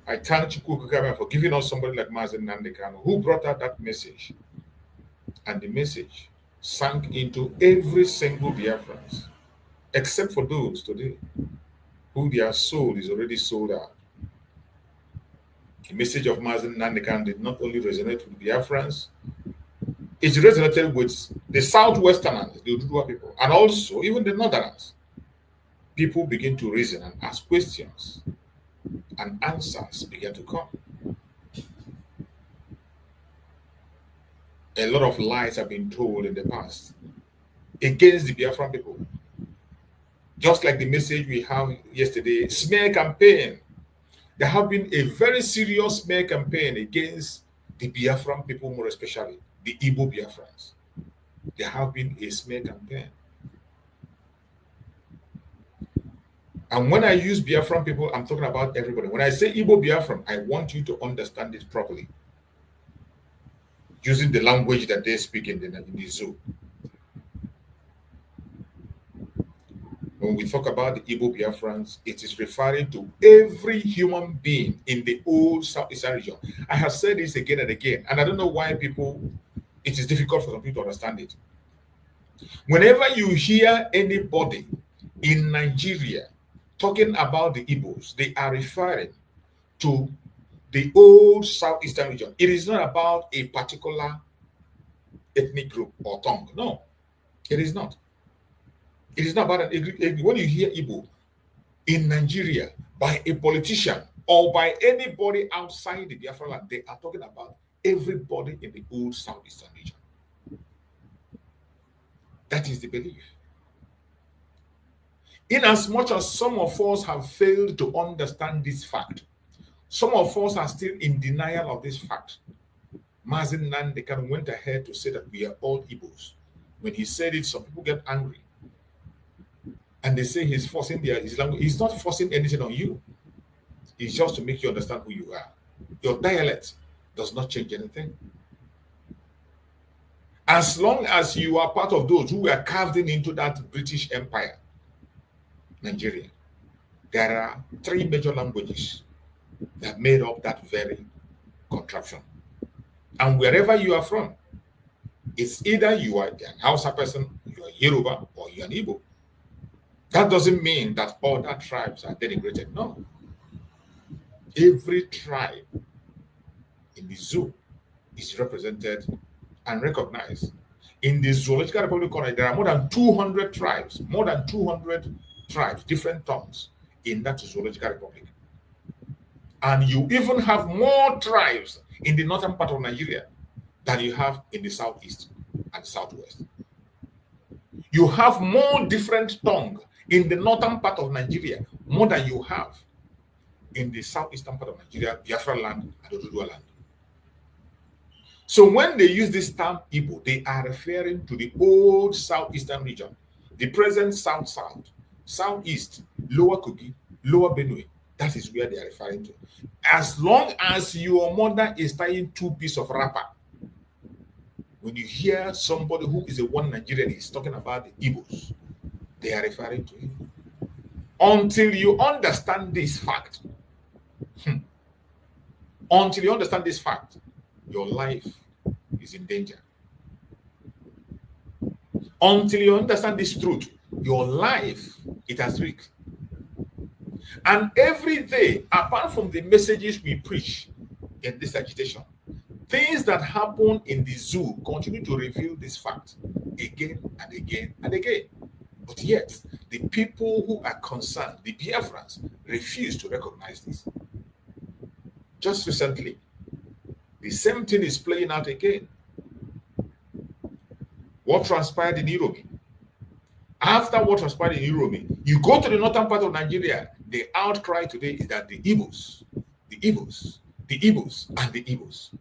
I thank Chukwu Okike for giving us somebody like Mazen Nandekano, who brought out that message. And the message sank into every single Biafrans, except for those today who their soul is already sold out. The message of Mazen Nandekano did not only resonate with Biafrans, it resonated with the Southwesterners, the Ududua people, and also even the Northerners. People begin to reason and ask questions, and answers began to come. A lot of lies have been told in the past against the Biafran people. Just like the message we have yesterday, smear campaign There have been a very serious smear campaign against the Biafran people, more especially the Igbo Biafrans. There have been a smear campaign. And when I use Biafran people, I'm talking about everybody. When I say Igbo Biafran, I want you to understand it properly, using the language that they speak in the zoo. When we talk about the Igbo Biafrans, it is referring to every human being in the old Southeastern region. I have said this again and again, and I don't know why it is difficult for some people to understand it. Whenever you hear anybody in Nigeria talking about the Igbos, they are referring to the old Southeastern region. It is not about a particular ethnic group or tongue. No, it is not. It is not about when you hear Igbo in Nigeria by a politician or by anybody outside the Biafra land, they are talking about everybody in the old Southeastern region. That is the belief. In as much as some of us have failed to understand this fact, some of us are still in denial of this fact. Mazin Nandekan went ahead to say that we are all Igbos. When he said it, some people get angry. And they say he's forcing his language. He's not forcing anything on you. It's just to make you understand who you are. Your dialect does not change anything. As long as you are part of those who were carved into that British Empire, Nigeria, there are 3 major languages that made up that very contraption. And wherever you are from, it's either you are an Hausa person, you are Yoruba, or you are an Igbo. That doesn't mean that all that tribes are denigrated. No. Every tribe in the zoo is represented and recognized. In the Zoological Republic of Congo, there are more than 200 tribes, different tongues in that Zoological Republic. And you even have more tribes in the northern part of Nigeria than you have in the southeast and southwest. You have more different tongues in the northern part of Nigeria, more than you have in the southeastern part of Nigeria, Biafra land, and Oduduwa land. So when they use this term Igbo, they are referring to the old southeastern region, the present south-south, southeast, lower Kogi, lower Benue. That is where they are referring to. As long as your mother is tying 2 pieces of wrapper, when you hear somebody who is a one Nigerian is talking about the Igbos, they are referring to it. Until you understand this fact, your life is in danger. Until you understand this truth, your life is at risk. And every day, apart from the messages we preach in this agitation, things that happen in the zoo continue to reveal this fact again and again and again. But yet, the people who are concerned, the Biafrans, refuse to recognize this. Just recently, the same thing is playing out again. What transpired in Iromi? After what transpired in Iromi, you go to the northern part of Nigeria, the outcry today is that the Igbos, and the Igbos.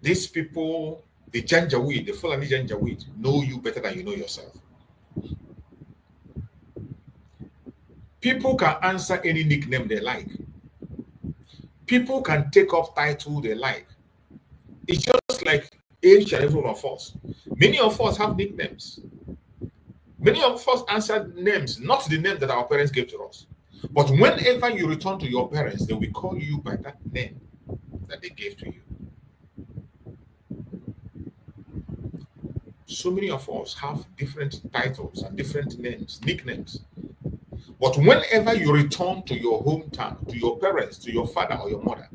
These people, the Janjaweed, the Fulani Janjaweed, know you better than you know yourself. People can answer any nickname they like. People can take up title they like. It's just like each and every one of us. Many of us have nicknames. Many of us answer names, not the name that our parents gave to us. But whenever you return to your parents, they will call you by that name that they gave to you. So many of us have different titles and different names, nicknames. But whenever you return to your hometown, to your parents, to your father or your mother,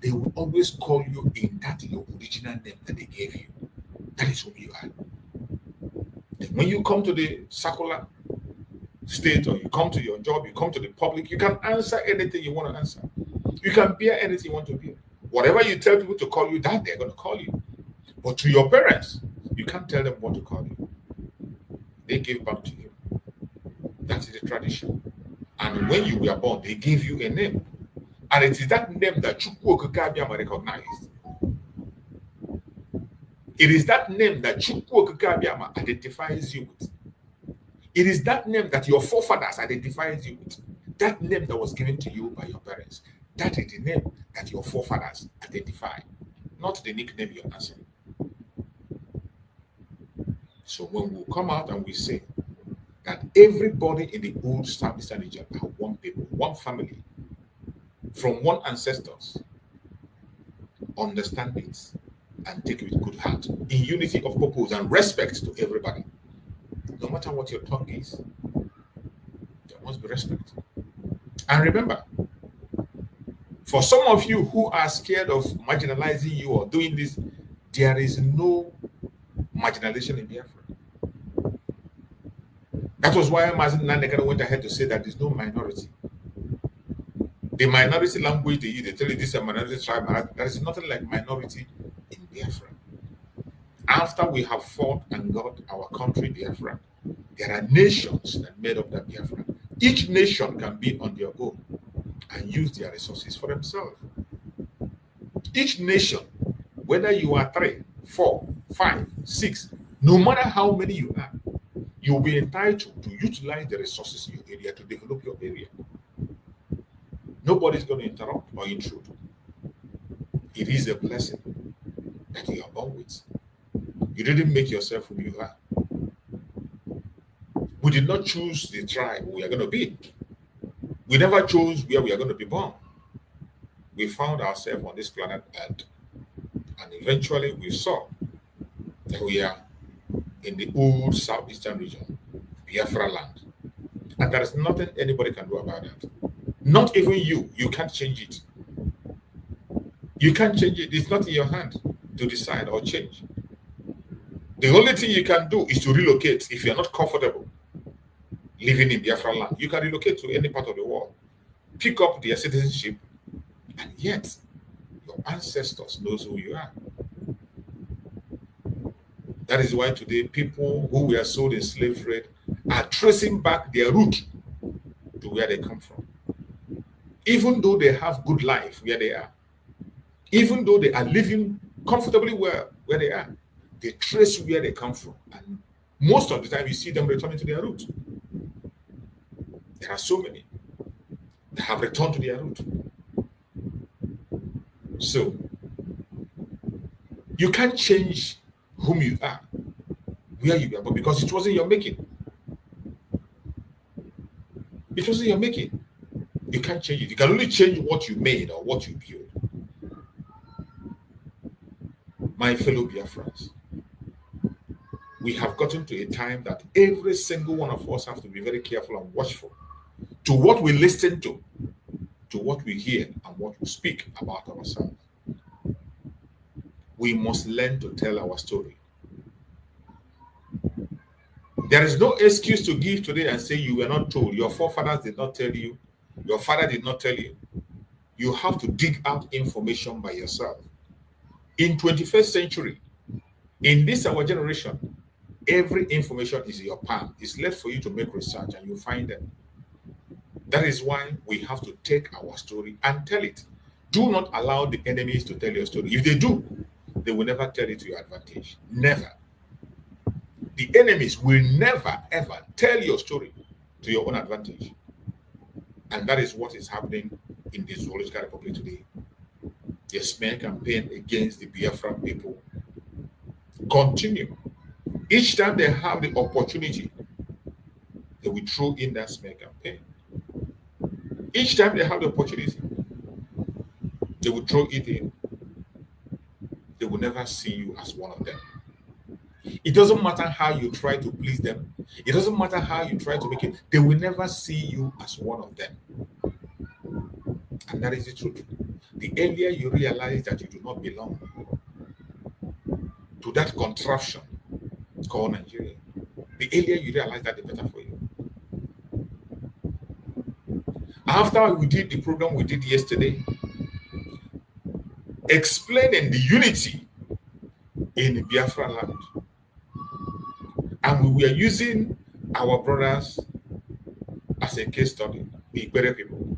they will always call you in that your original name that they gave you. That is who you are. And when you come to the secular state, or you come to your job, you come to the public, you can answer anything you want to answer. You can bear anything you want to bear. Whatever you tell people to call you, that they're going to call you. But to your parents, you can't tell them what to call you. They give back to you. That is the tradition. And when you were born, they gave you a name. And it is that name that Chukwu Okike Abiama recognized. It is that name that Chukwu Okike Abiama identifies you with. It is that name that your forefathers identifies you with. That name that was given to you by your parents. That is the name that your forefathers identify, not the nickname you're answering. So when we come out and we say that everybody in the old Southeastern region are one people, one family, from one ancestors, understand it and take it with good heart, in unity of purpose and respect to everybody. No matter what your tongue is, there must be respect. And remember, for some of you who are scared of marginalizing you or doing this, there is no marginalization in Biafra. That was why Mazin Nanekana went ahead to say that there's no minority. The minority language they use, they tell you this is a minority tribe. There is nothing like minority in Biafra. After we have fought and got our country Biafra, there are nations that made up that Biafra. Each nation can be on their own and use their resources for themselves. Each nation, whether you are 3, 4, 5, 6, no matter how many you are, you will be entitled to utilize the resources in your area to develop your area. Nobody's going to interrupt or intrude. It is a blessing that you are born with. You didn't make yourself who you are. We did not choose the tribe we are going to be. We never chose where we are going to be born. We found ourselves on this planet Earth. And eventually we saw that we are in the old Southeastern region, Biafra land. And there is nothing anybody can do about that. Not even you. You can't change it. You can't change it. It's not in your hand to decide or change. The only thing you can do is to relocate if you're not comfortable living in Biafra land. You can relocate to any part of the world, pick up their citizenship, and yet your ancestors knows who you are. That is why today people who were sold in slave trade are tracing back their root to where they come from. Even though they have good life where they are, even though they are living comfortably where they are, they trace where they come from. And most of the time you see them returning to their root. There are so many that have returned to their root. So you can't change whom you are, where you are, but because it wasn't your making. It wasn't your making. You can't change it. You can only change what you made or what you built. My fellow Biafrans, we have gotten to a time that every single one of us have to be very careful and watchful to what we listen to what we hear, and what we speak about ourselves. We must learn to tell our story. There is no excuse to give today and say you were not told. Your forefathers did not tell you. Your father did not tell you. You have to dig out information by yourself. In 21st century, in this our generation, every information is in your palm. It's left for you to make research and you find them. That is why we have to take our story and tell it. Do not allow the enemies to tell your story. If they do, they will never tell it to your advantage. Never. The enemies will never, ever tell your story to your own advantage. And that is what is happening in the Zoological Republic today. The smear campaign against the Biafran people continue. Each time they have the opportunity, they will throw in that smear campaign. Each time they have the opportunity, they will throw it in. They will never see you as one of them. It doesn't matter how you try to please them. It doesn't matter how you try to make it. They will never see you as one of them. And that is the truth. The earlier you realize that you do not belong to that contraption called Nigeria, the earlier you realize that, the better for you. After we did the program we did yesterday, explaining the unity in the Biafra land, and we were using our brothers as a case study, the Igbere people.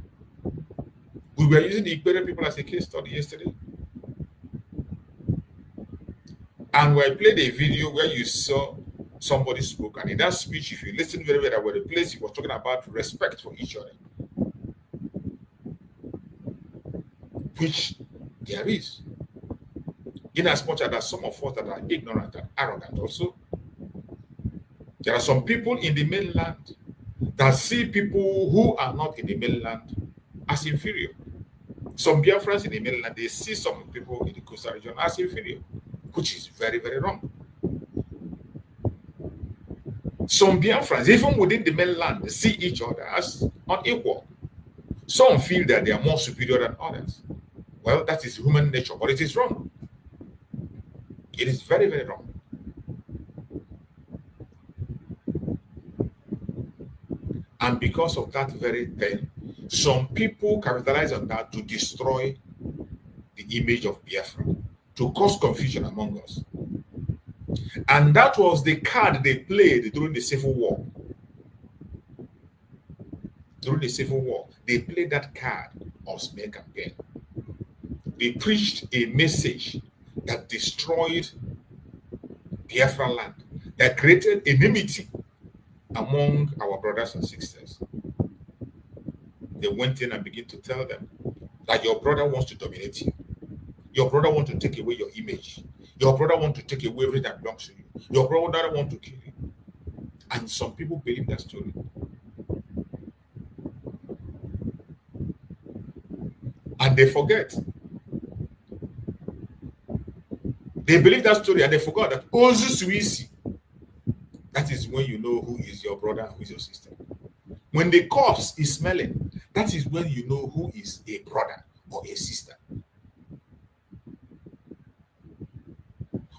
We were using the Igbere people as a case study yesterday. And we played a video where you saw somebody spoke. And in that speech, if you listen very well, that was the place he was talking about respect for each other. Which there is. In as much as there are some of us that are ignorant and arrogant also, there are some people in the mainland that see people who are not in the mainland as inferior. Some Biafrans in the mainland, they see some people in the coastal region as inferior, which is very, very wrong. Some Biafrans, even within the mainland, see each other as unequal. Some feel that they are more superior than others. Well, that is human nature, but it is wrong. It is very, very wrong. And because of that very thing, some people capitalize on that to destroy the image of Biafra, to cause confusion among us. And that was the card they played during the Civil War. During the Civil War, they played that card of smear campaign. They preached a message that destroyed Biafra land, that created enmity among our brothers and sisters. They went in and began to tell them that your brother wants to dominate you. Your brother wants to take away your image. Your brother wants to take away everything that belongs to you. Your brother wants to kill you. And some people believe that story. And they forget. They believe that story and they forgot that Ozu Suisi. That is when you know who is your brother and who is your sister. When the corpse is smelling, that is when you know who is a brother or a sister.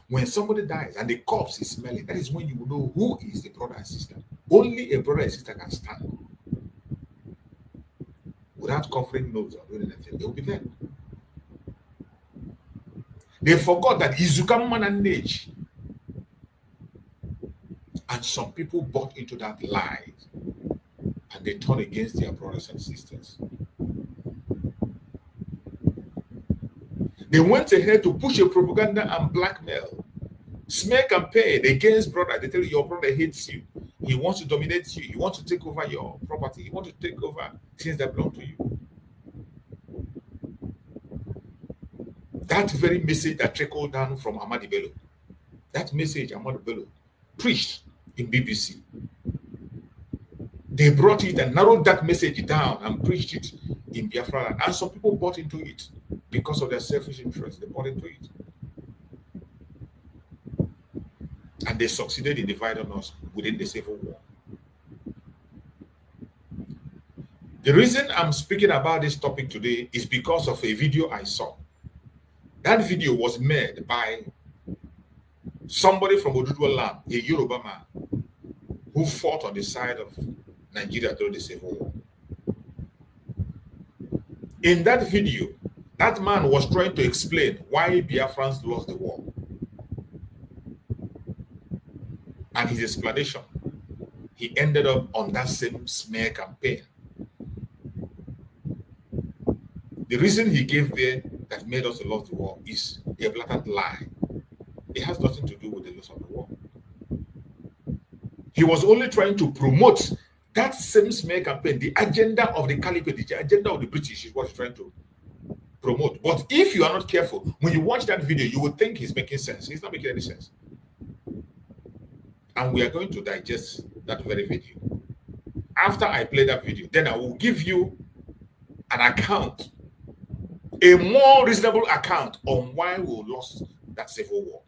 When somebody dies and the corpse is smelling, that is when you will know who is the brother and sister. Only a brother and sister can stand. Without covering nose or doing anything, they will be there. They forgot that Izuka man and age. And some people bought into that lie and they turned against their brothers and sisters. They went ahead to push a propaganda and blackmail, smear campaign against brother. They tell you your brother hates you. He wants to dominate you. He wants to take over your property. He wants to take over things that belong to you. That very message that trickled down from Ahmadi Bello, that message Ahmadi Bello preached in BBC. They brought it and narrowed that message down and preached it in Biafra. And some people bought into it because of their selfish interest. They bought into it. And they succeeded in dividing us within the Civil War. The reason I'm speaking about this topic today is because of a video I saw. That video was made by somebody from Oduduwa land, a Yoruba man, who fought on the side of Nigeria during the Civil War. In that video, that man was trying to explain why Biafrans lost the war. And his explanation, he ended up on that same smear campaign. The reason he gave there that made us lose the war is a blatant lie. It has nothing to do with the loss of the war. He was only trying to promote that same smear campaign. The agenda of the caliphate, the agenda of the British is what he's trying to promote. But if you are not careful, when you watch that video, you will think he's making sense. He's not making any sense. And we are going to digest that very video. After I play that video, then I will give you an account, a more reasonable account on why we lost that Civil War.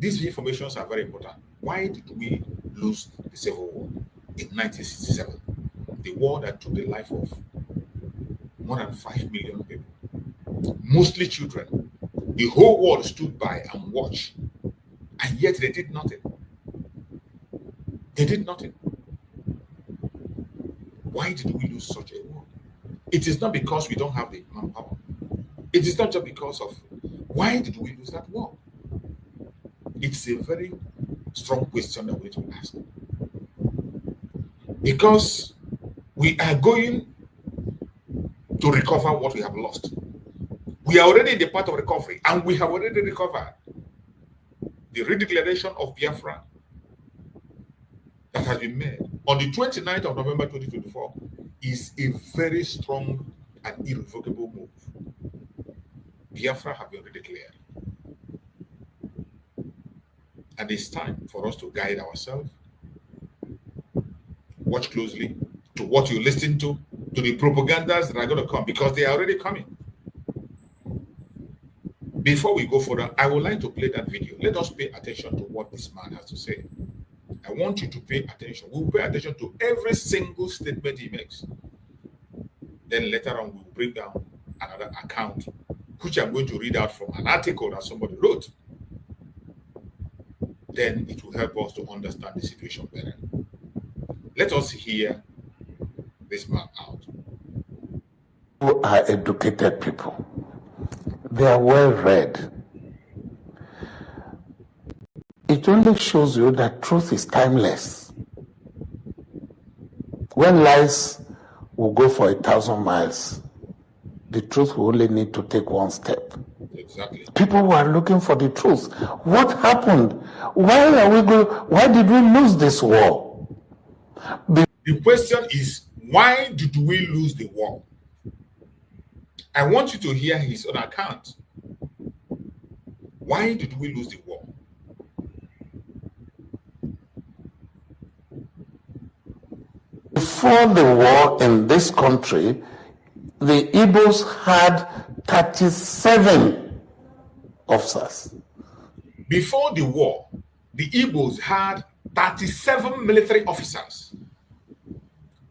These informations are very important. Why did we lose the Civil War in 1967? The war that took the life of more than 5 million people, mostly children. The whole world stood by and watched, and yet they did nothing. They did nothing. Why did we lose such a war? It is not because we don't have the manpower. It is not just because of why did we lose that war? It's a very strong question that we need to ask. because we are going to recover what we have lost. We are already in the part of recovery, and we have already recovered. The redeclaration of Biafra that has been made on the 29th of November 2024 is a very strong and irrevocable move. Biafra have been redeclared. And it's time for us to guide ourselves, watch closely to what you listen to the propagandas that are going to come, because they are already coming. Before we go further, I would like to play that video. Let us pay attention to what this man has to say. I want you to pay attention. We'll pay attention to every single statement he makes. Then later on, we'll bring down another account, which I'm going to read out from an article that somebody wrote. Then it will help us to understand the situation better. Let us hear this man out. Who are educated people. They are well read. It only shows you that truth is timeless. When lies will go for 1,000 miles, the truth will only need to take one step. Exactly. People who are looking for the truth. What happened? Why did we lose this war? The question is, why did we lose the war? I want you to hear his own account. Why did we lose the war? Before the war in this country, the Igbos had 37 officers. Before the war, the Igbos had 37 military officers.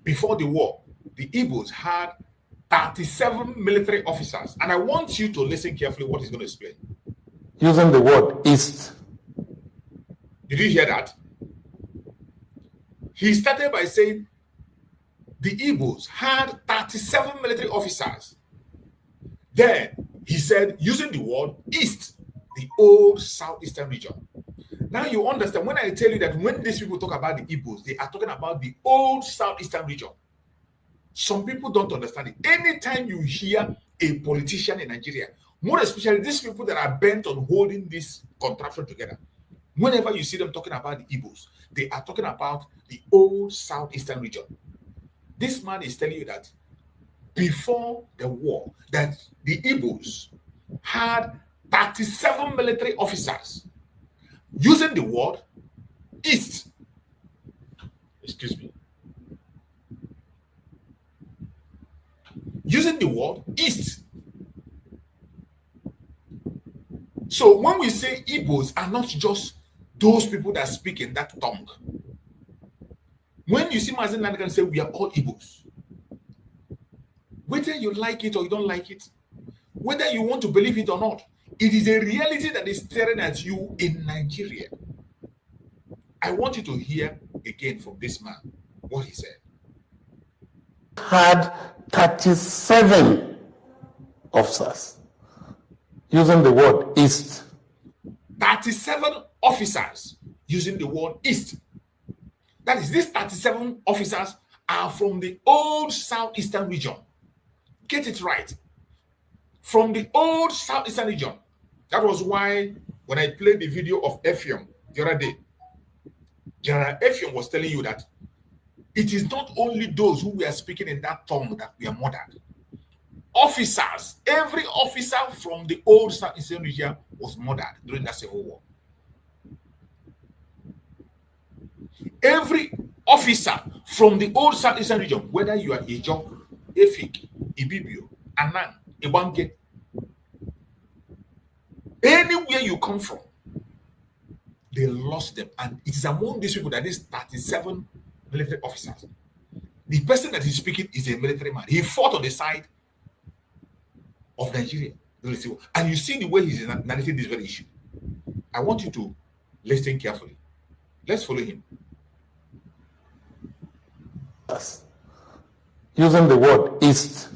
Before the war, the Igbos had 37 military officers. And I want you to listen carefully what he's going to explain. Using the word east. Did you hear that? He started by saying the Igbos had 37 military officers. Then he said, using the word east, the old southeastern region. Now you understand when I tell you that when these people talk about the Igbos, they are talking about the old southeastern region. Some people don't understand it. Anytime you hear a politician in Nigeria, more especially these people that are bent on holding this contraption together, whenever you see them talking about the Igbos, they are talking about the old southeastern region. This man is telling you that before the war, that the Igbos had 37 military officers. Using the word east. Excuse me. Using the word east. So when we say Igbos are not just those people that speak in that tongue. When you see Mazen Lankan say we are all Igbos, whether you like it or you don't like it, whether you want to believe it or not, it is a reality that is staring at you in Nigeria. I want you to hear again from this man what he said. Had 37 officers. Using the word east. 37 officers using the word east. That is, these 37 officers are from the old southeastern region. Get it right. From the old southeastern region. That was why when I played the video of Effiong the other day, General Effiong was telling you that it is not only those who were speaking in that tongue that were murdered. Officers, every officer from the old southeastern region was murdered during that civil war. Every officer from the old southeastern region, whether you are Ijo, Efik, Ibibio, Anang, Ibange, anywhere you come from, they lost them. And it is among these people that is 37 military officers. The person that is speaking is a military man. He fought on the side of Nigeria. And you see the way he's narrating this very issue. I want you to listen carefully. Let's follow him. Using the word east.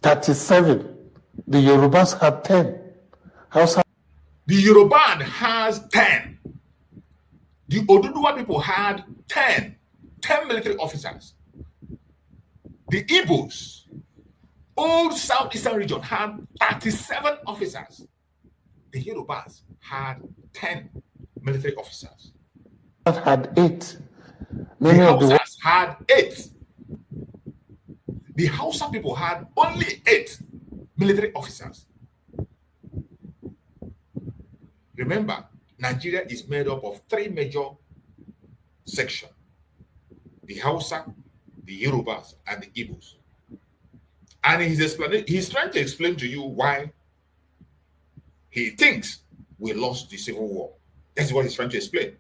37. The Yorubas have 10. The Yoruban has 10. The The Oduduwa people had 10 military officers. The Igbos, old southeastern region, had 37 officers. The Yorubas had 10 military officers. Had 8. Many of the Hausas had 8. The Hausa people had only 8 military officers. Remember, Nigeria is made up of 3 major sections: the Hausa, the Yorubas, and the Igbos. And he's trying to explain to you why he thinks we lost the civil war. That's what he's trying to explain.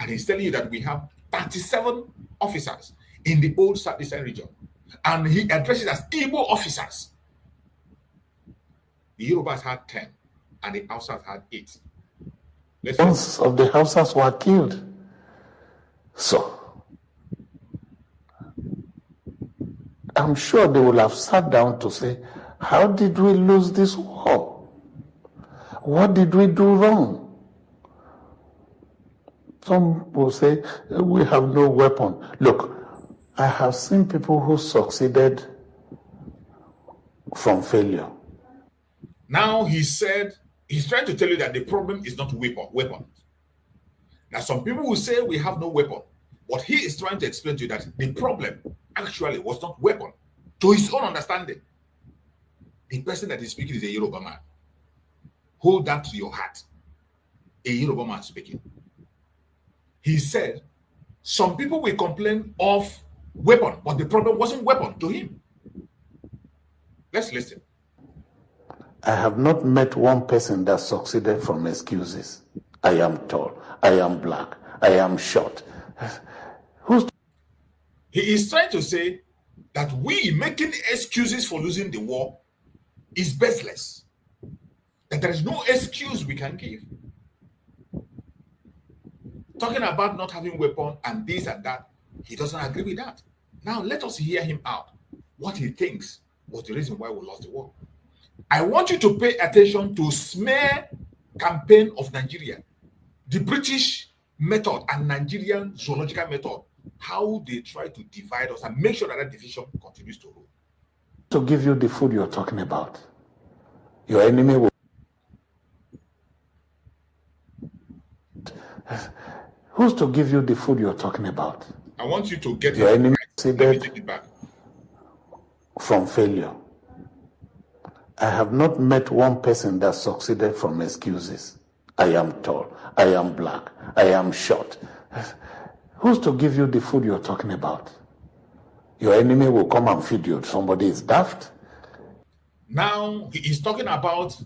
And he's telling you that we have 37 officers in the old southeastern region. And he addresses as Igbo officers. The Yorubas had 10, and the Hausas had 8. Most of the Hausas were killed. So, I'm sure they will have sat down to say, how did we lose this war? What did we do wrong? Some will say, we have no weapon. Look, I have seen people who succeeded from failure. Now he said, he's trying to tell you that the problem is not weapons. Now some people will say we have no weapon. But he is trying to explain to you that the problem actually was not weapon. To his own understanding. The person that is speaking is a Yoruba man. Hold that to your heart. A Yoruba man speaking. He said, some people will complain of weapon, but the problem wasn't weapon to him. Let's listen. I have not met one person that succeeded from excuses. I am tall, I am black, I am short. He is trying to say that we making excuses for losing the war is baseless. That there is no excuse we can give. Talking about not having weapon and this and that, he doesn't agree with that. Now let us hear him out. What he thinks was the reason why we lost the war. I want you to pay attention to smear campaign of Nigeria, the British method and Nigerian zoological method, how they try to divide us and make sure that division continues to rule. To give you the food you're talking about, your enemy will. Who's to give you the food you're talking about? I want you to get your enemy succeeded from failure. I have not met one person that succeeded from excuses. I am tall, I am black, I am short. Who's to give you the food you're talking about? Your enemy will come and feed you. Somebody is daft. Now he is talking about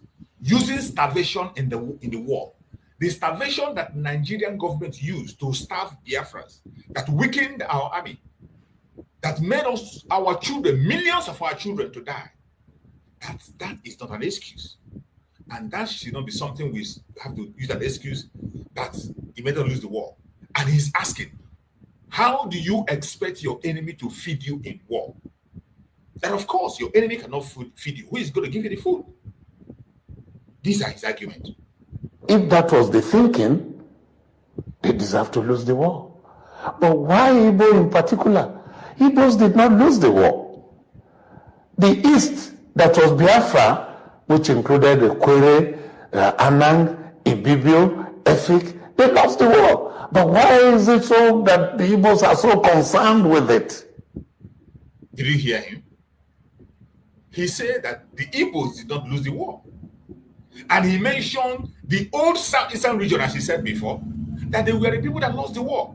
using starvation in the war. The starvation that Nigerian government used to starve Biafrans, that weakened our army, that made us, our children, millions of our children to die. That is not an excuse. And that should not be something we have to use as an excuse that he made us lose the war. And he's asking, how do you expect your enemy to feed you in war? That of course your enemy cannot feed you. Who is going to give you the food? These are his arguments. If that was the thinking, they deserve to lose the war. But why Igbo in particular? Igbos did not lose the war. The East, that was Biafra, which included Ekwere, Anang, Ibibio, Efik, they lost the war. But why is it so that the Igbos are so concerned with it? Did you hear him? He said that the Igbos did not lose the war. And he mentioned the old southeastern region, as he said before, that they were the people that lost the war.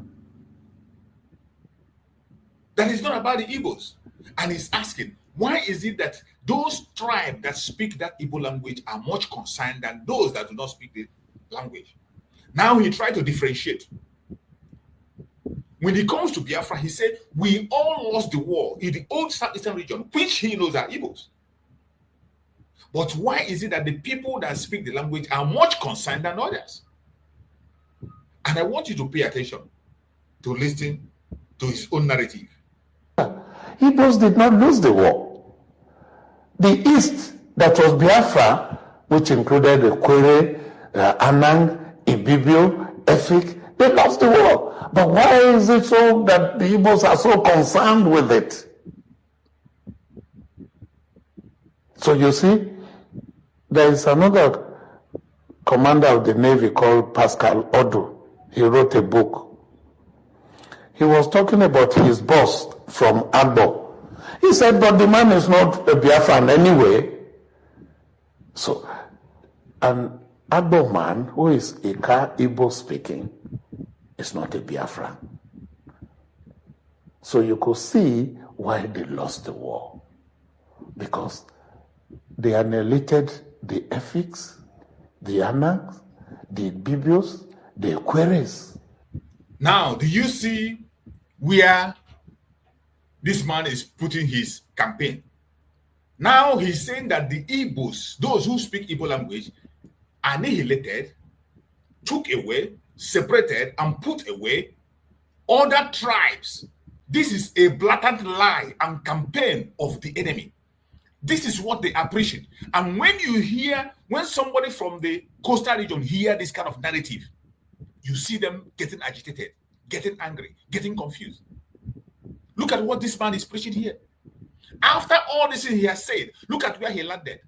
That is not about the Igbos. And he's asking, why is it that those tribes that speak that Igbo language are much concerned than those that do not speak the language? Now he tried to differentiate. When it comes to Biafra, he said, we all lost the war in the old southeastern region, which he knows are Igbos. But why is it that the people that speak the language are much concerned than others? And I want you to pay attention to listen to his own narrative. Igbos did not lose the war. The East, that was Biafra, which included Ekwere, Anang, Ibibio, Efik, They lost the war. But why is it so that the Igbos are so concerned with it? So you see, there is another commander of the Navy called Pascal Odu. He wrote a book. He was talking about his boss from Agbo. He said, but the man is not a Biafran anyway. So, an Agbo man who is Ika Igbo speaking is not a Biafran. So you could see why they lost the war. Because they annihilated the ethics, the anarchs, the bibios, the queries. Now, do you see where this man is putting his campaign? Now he's saying that the Igbos, those who speak Igbo language, annihilated, took away, separated, and put away other tribes. This is a blatant lie and campaign of the enemy. This is what they appreciate. And when somebody from the coastal region hear this kind of narrative, you see them getting agitated, getting angry, getting confused. Look at what this man is preaching here. After all this he has said, look at where he landed.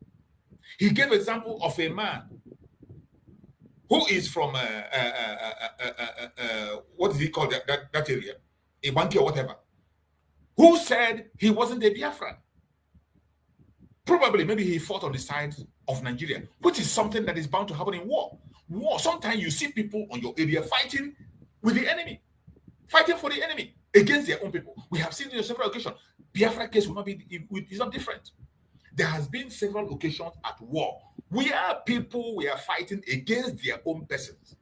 He gave example of a man who is from what is he called that area, a Banki or whatever, who said he wasn't a Biafran. Probably, maybe he fought on the side of Nigeria, which is something that is bound to happen in war. Sometimes you see people on your area fighting with the enemy, fighting for the enemy against their own people. We have seen it on several occasions. Biafra case will not be, it's not different. There has been several occasions at war where people were fighting against their own persons,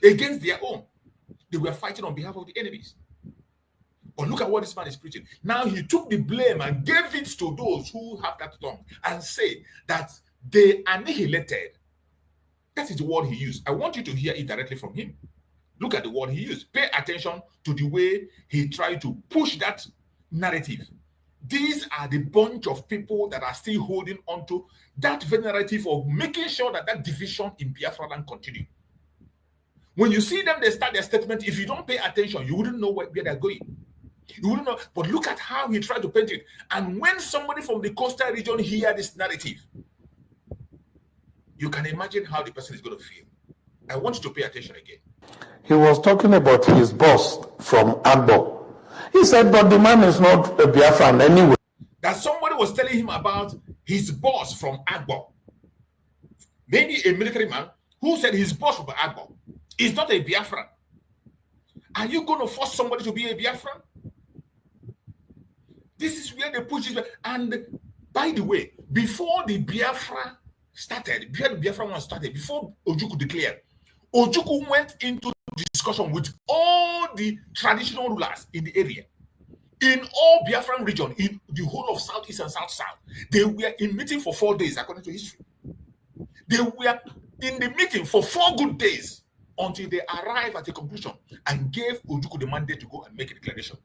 against their own. They were fighting on behalf of the enemies. But look at what this man is preaching. Now he took the blame and gave it to those who have that tongue and say that they annihilated. That is the word he used. I want you to hear it directly from him. Look at the word he used. Pay attention to the way he tried to push that narrative. These are the bunch of people that are still holding on to that very narrative of making sure that that division in Biafra land continue. When you see them, they start their statement. If you don't pay attention, you wouldn't know where they're going. You wouldn't know. But look at how he tried to paint it. And when somebody from the coastal region hear this narrative, you can imagine how the person is going to feel. I want you to pay attention again. He was talking about his boss from Agbo. He said, but the man is not a Biafran anyway. That somebody was telling him about his boss from Agbo. Maybe a military man who said his boss from Agbo is not a Biafran. Are you going to force somebody to be a Biafran? This is where they push this. And by the way, before the Biafra started, before Ojukwu declared, Ojukwu went into discussion with all the traditional rulers in the area. In all Biafran region, in the whole of Southeast and South-South, they were in meeting for 4 days, according to history. They were in the meeting for 4 good days until they arrived at a conclusion and gave Ojukwu the mandate to go and make a declaration.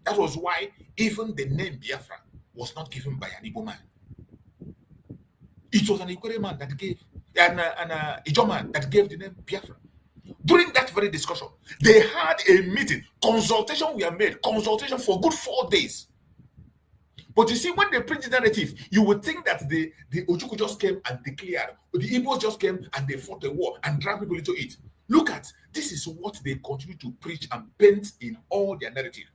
That was why even the name Biafra was not given by an Igbo man. It was an Ikwere man that gave, an Ijo man that gave the name Biafra. During that very discussion, they had a meeting, consultation were made, consultation for good 4 days. But you see, when they print the narrative, you would think that the Ojukwu just came and declared, the Igbos just came and they fought a war and dragged people into it. Look at, this is what they continue to preach and paint in all their narrative.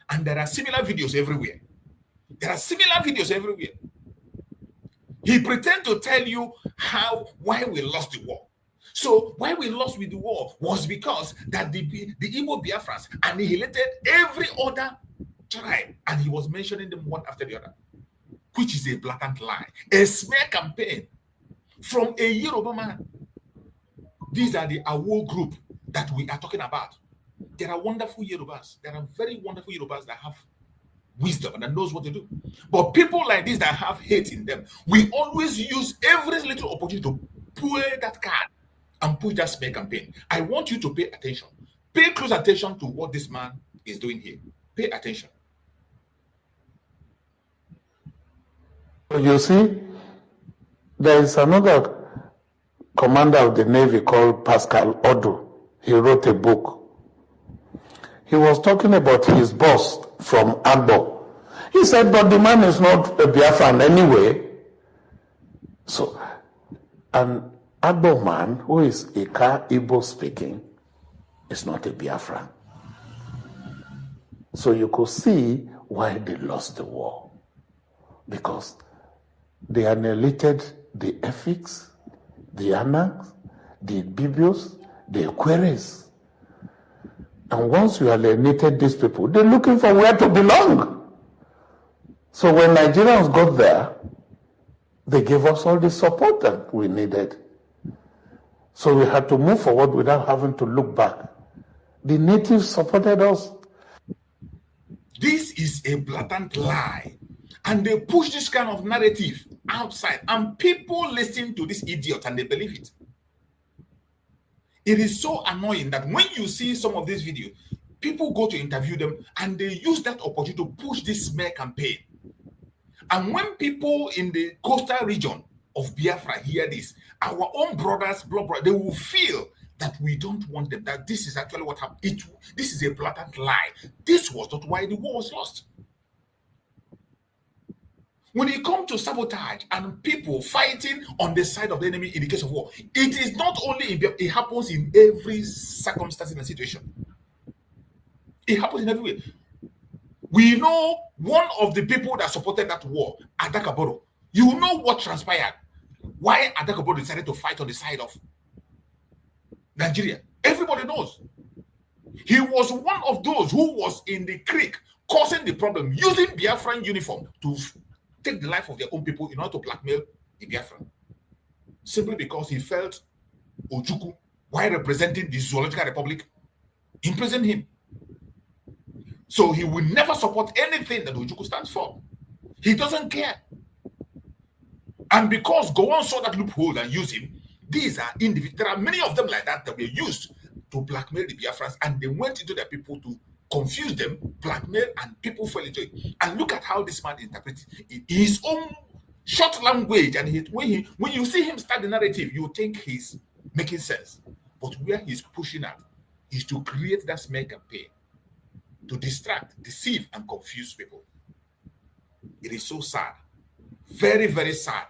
And there are similar videos everywhere. He pretends to tell you why we lost the war. So why we lost with the war was because that the Igbo Biafrans annihilated every other tribe, and he was mentioning them one after the other, which is a blatant lie, a smear campaign from a Yoruba man. These are the Awo group that we are talking about. There are wonderful Yorubas. There are very wonderful Yorubas that have wisdom and that knows what to do. But people like this that have hate in them, we always use every little opportunity to play that card and push that smear campaign. I want you to pay attention. Pay close attention to what this man is doing here. Pay attention. You see, there is another commander of the Navy called Pascal Odu. he wrote a book. He was talking about his boss from Agbo. He said, but the man is not a Biafran anyway. So, an Agbo man who is Ika Igbo speaking is not a Biafran. So you could see why they lost the war. Because they annihilated the Efiks, the Anaks, the Bibios, the Aquarius. And once you alienated these people, they're looking for where to belong. So when Nigerians got there, they gave us all the support that we needed. So we had to move forward without having to look back. The natives supported us. This is a blatant lie. And they push this kind of narrative outside. And people listen to this idiot and they believe it. It is so annoying that when you see some of these videos, people go to interview them and they use that opportunity to push this smear campaign. And when people in the coastal region of Biafra hear this, our own brothers, they will feel that we don't want them, that this is actually what happened. This is a blatant lie. This was not why the war was lost. When it comes to sabotage and people fighting on the side of the enemy in the case of war, it is not only in Biafra, it happens in every circumstance and situation. It happens in every way. We know one of the people that supported that war, Adakaboro. You know what transpired. Why Adakaboro decided to fight on the side of Nigeria. Everybody knows. He was one of those who was in the creek causing the problem, using Biafran uniform to take the life of their own people in order to blackmail the Biafran. Simply because he felt Ojukwu, while representing the Zoological Republic, imprisoned him. So he will never support anything that Ojukwu stands for. He doesn't care. And because Gowon saw that loophole and used him, these are individuals. There are many of them like that that were used to blackmail the Biafrans, and they went into their people to confuse them, blackmail, and people fell into it. And look at how this man interprets his own short language. And when you see him start the narrative, you think he's making sense. But where he's pushing at is to create that smear campaign, to distract, deceive, and confuse people. It is so sad, very, very sad,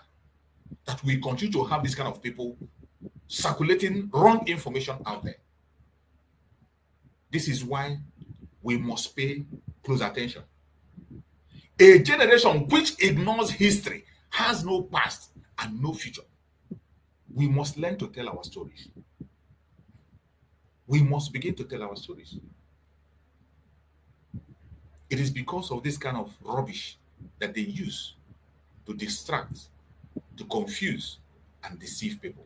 that we continue to have this kind of people circulating wrong information out there. This is why we must pay close attention. A generation which ignores history has no past and no future. We must learn to tell our stories. We must begin to tell our stories. It is because of this kind of rubbish that they use to distract, to confuse, and deceive people.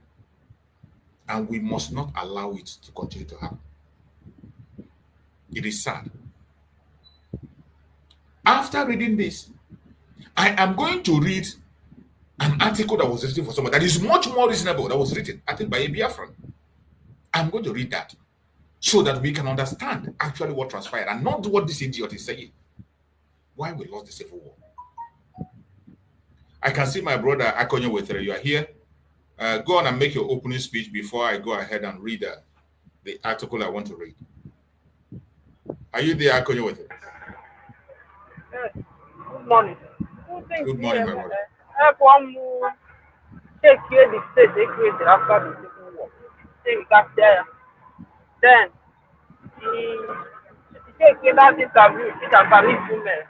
And we must not allow it to continue to happen. It is sad. After reading this, I am going to read an article that was written for someone that is much more reasonable, that was written, I think, by a Biafran. I'm going to read that so that we can understand actually what transpired and not what this idiot is saying. Why we lost the Civil War. I can see my brother Akonyo Wetere, you are here. Go on and make your opening speech before I go ahead and read the article I want to read. Are you there, Akonyo Wetere? Good morning. Good morning, my brother. Take care the state they created after the Civil War. Then we got there. Then he take care that interview with a Paris woman.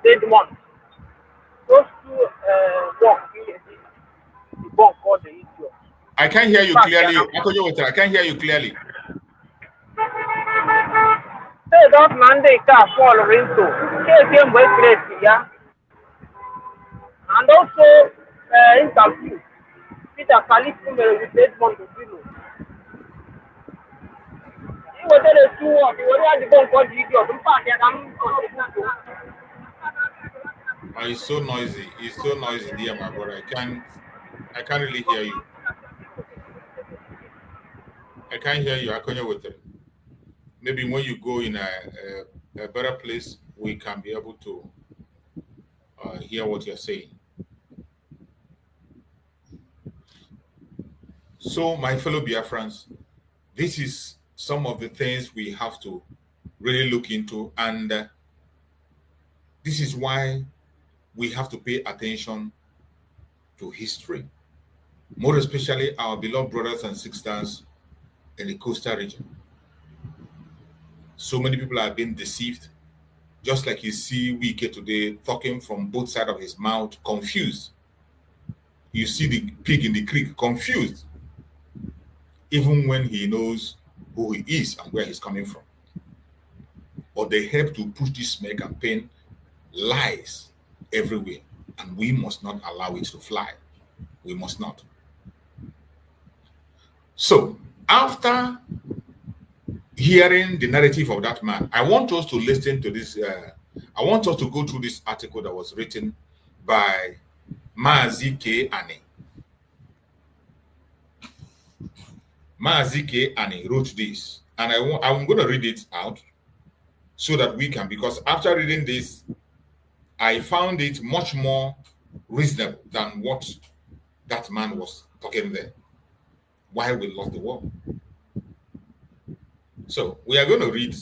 Did one. Those two work the bomb called the idiot. I can't hear you clearly. Akonyo Wetere, I can't hear you clearly. Say that Monday car fall into. Take him with crazy, yeah. And also interview Peter Kalifumere with Edmond Obino. He was there to work. He was there to go for the idiot. In fact, It's so noisy. It's so noisy, dear my brother. I can't really hear you. I can't hear you. Akonyo Wetere. Maybe when you go in a better place, we can be able to hear what you're saying. So, my fellow Biafrans, this is some of the things we have to really look into, and this is why we have to pay attention to history, more especially our beloved brothers and sisters in the coastal region. So many people are being deceived, just like you see Wike today talking from both sides of his mouth, confused. You see the pig in the creek, confused, even when he knows who he is and where he's coming from. But they help to push this smear campaign, lies everywhere, and we must not allow it to fly. We must not. So, after hearing the narrative of that man, I want us to listen to this. I want us to go through this article that was written by Mazi K. Ani. Mazi K. Ani wrote this, and I'm going to read it out so that we can, because after reading this, I found it much more reasonable than what that man was talking there. Why we lost the war. So we are going to read